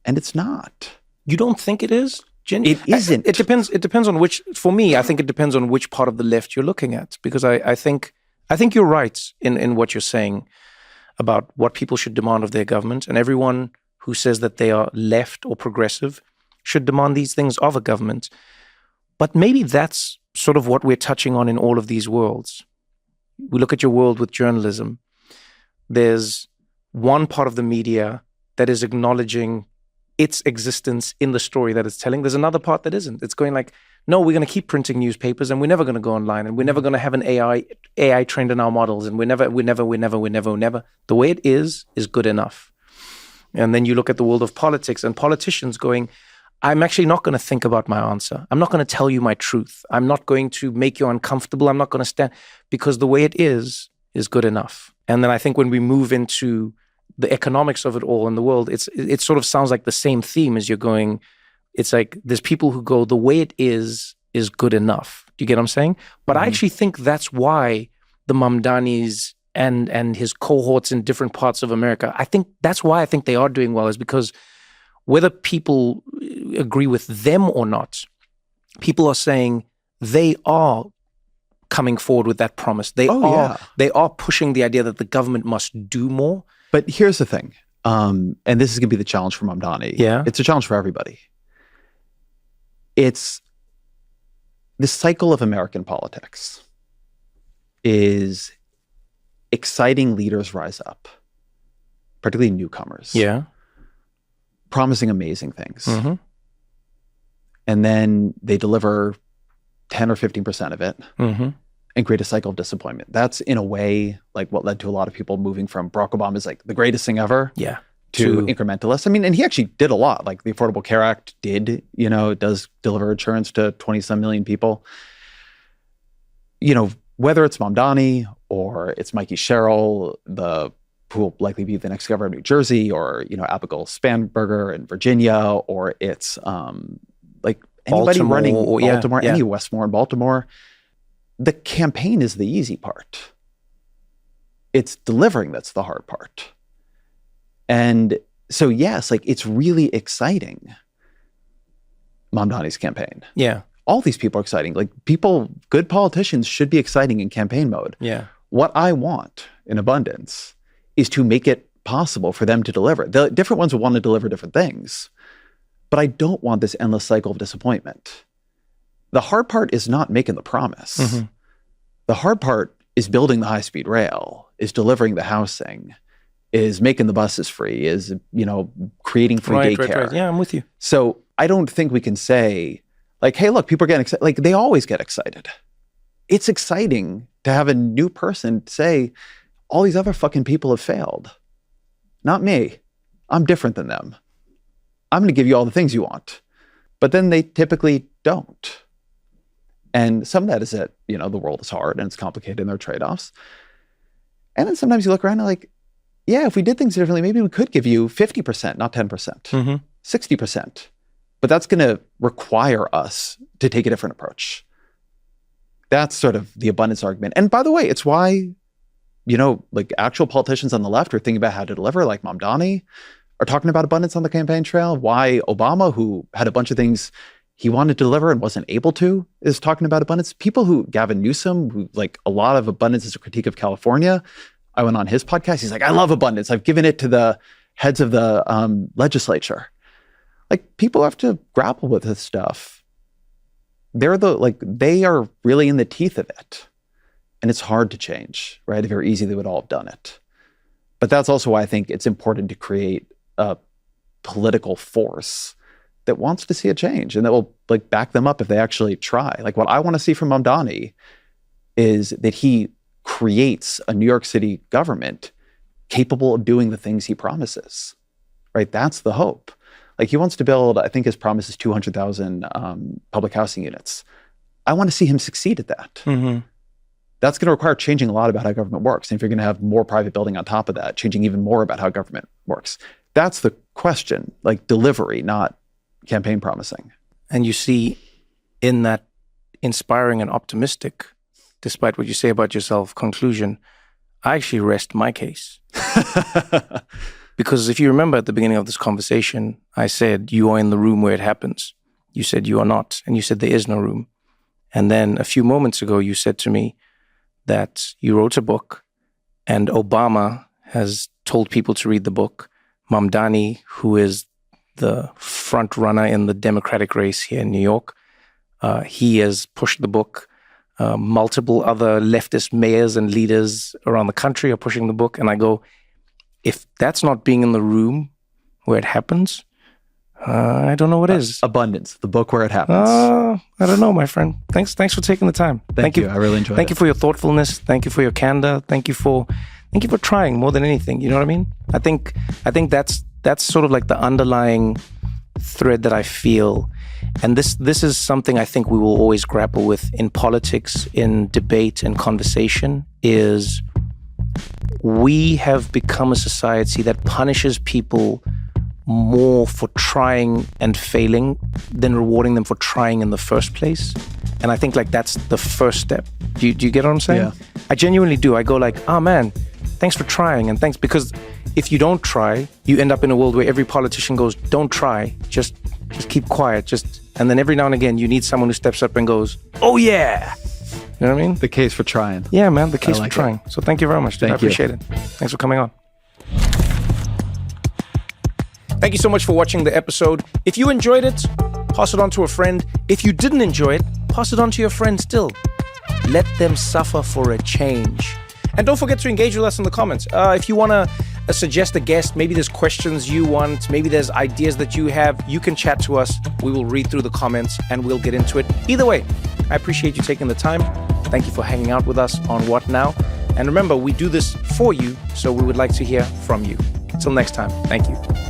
And it's not. You don't think it is, Jen? It isn't. It depends on which, for me, I think it depends on which part of the left you're looking at. Because I think you're right in what you're saying about what people should demand of their government, and everyone who says that they are left or progressive should demand these things of a government. But maybe that's sort of what we're touching on in all of these worlds. We look at your world with journalism. There's one part of the media that is acknowledging its existence in the story that it's telling. There's another part that isn't. It's going like, no, we're going to keep printing newspapers and we're never going to go online and we're never going to have an AI trained in our models and we're never. The way it is good enough. And then you look at the world of politics and politicians going, I'm actually not going to think about my answer. I'm not going to tell you my truth. I'm not going to make you uncomfortable. I'm not going to stand, because the way it is good enough. And then I think when we move into the economics of it all in the world, it sort of sounds like the same theme as you're going. It's like there's people who go, the way it is good enough. Do you get what I'm saying? But I actually think that's why the Mamdanis and his cohorts in different parts of America, I think that's why I think they are doing well, is because whether people agree with them or not, people are saying they are coming forward with that promise. They are pushing the idea that the government must do more. But here's the thing, and this is going to be the challenge for Mamdani. Yeah. It's a challenge for everybody. It's the cycle of American politics is exciting leaders rise up, particularly newcomers. Yeah. Promising amazing things. And then they deliver 10 or 15% of it. and create a cycle of disappointment. That's in a way like what led to a lot of people moving from Barack Obama's like the greatest thing ever to incrementalist. I mean, and he actually did a lot. Like the Affordable Care Act does deliver insurance to 20-some million people. Whether it's Mamdani or it's Mikey Sherrill, who will likely be the next governor of New Jersey, or, Abigail Spanberger in Virginia, or it's like anybody Baltimore, running Baltimore, any Westmore in Baltimore, the campaign is the easy part. It's delivering that's the hard part. And so, yes, like it's really exciting, Mamdani's campaign. Yeah. All these people are exciting. Like good politicians should be exciting in campaign mode. Yeah. What I want in abundance is to make it possible for them to deliver. The different ones will want to deliver different things, but I don't want this endless cycle of disappointment. The hard part is not making the promise. Mm-hmm. The hard part is building the high-speed rail, is delivering the housing, is making the buses free, is, creating free daycare. Right. Yeah, I'm with you. So I don't think we can say, like, hey, look, people are getting excited. Like, they always get excited. It's exciting to have a new person say, all these other fucking people have failed. Not me. I'm different than them. I'm going to give you all the things you want. But then they typically don't. And some of that is that, the world is hard and it's complicated and there are trade-offs. And then sometimes you look around and like, yeah, if we did things differently, maybe we could give you 50%, not 10%, 60%. But that's going to require us to take a different approach. That's sort of the abundance argument. And by the way, it's why, like actual politicians on the left are thinking about how to deliver, like Mamdani, are talking about abundance on the campaign trail. Why Obama, who had a bunch of things he wanted to deliver and wasn't able to, is talking about abundance. People Gavin Newsom, who like a lot of abundance is a critique of California. I went on his podcast. He's like, I love abundance. I've given it to the heads of the legislature. Like, people have to grapple with this stuff. They are really in the teeth of it. And it's hard to change, right? If it were easy, they would all have done it. But that's also why I think it's important to create a political force that wants to see a change and that will like back them up if they actually try. Like, what I want to see from Mamdani is that he creates a New York City government capable of doing the things he promises, right? That's the hope. Like, he wants to build, I think his promise is 200,000 public housing units. I want to see him succeed at that. Mm-hmm. That's going to require changing a lot about how government works. And if you're going to have more private building on top of that, changing even more about how government works. That's the question, like delivery, not campaign promising. And you see in that inspiring and optimistic, despite what you say about yourself, conclusion, I actually rest my case. Because if you remember at the beginning of this conversation, I said, you are in the room where it happens. You said you are not. And you said there is no room. And then a few moments ago, you said to me that you wrote a book and Obama has told people to read the book. Mamdani, who is the front runner in the Democratic race here in New York, he has pushed the book. Multiple other leftist mayors and leaders around the country are pushing the book. And I go, if that's not being in the room where it happens, I don't know what is. Abundance, the book where it happens. I don't know, my friend. Thanks for taking the time. Thank you. I really enjoyed it. Thank you for your thoughtfulness. Thank you for your candor. Thank you for trying more than anything. You know what I mean? I think that's sort of like the underlying thread that I feel. And this is something I think we will always grapple with in politics, in debate and conversation, is we have become a society that punishes people more for trying and failing than rewarding them for trying in the first place. And I think like that's the first step. Do you get what I'm saying? Yeah. I genuinely do. I go like, oh man, thanks for trying. And thanks, because if you don't try, you end up in a world where every politician goes, don't try, just keep quiet. And then every now and again, you need someone who steps up and goes, oh yeah. You know what I mean? The case for trying. Yeah, man, the case for trying. So thank you very much, dude. I appreciate it. Thanks for coming on. Thank you so much for watching the episode. If you enjoyed it, pass it on to a friend. If you didn't enjoy it, pass it on to your friend still. Let them suffer for a change. And don't forget to engage with us in the comments. If you want to suggest a guest, maybe there's questions you want, maybe there's ideas that you have, you can chat to us. We will read through the comments and we'll get into it. Either way, I appreciate you taking the time. Thank you for hanging out with us on What Now? And remember, we do this for you, so we would like to hear from you. Until next time, thank you.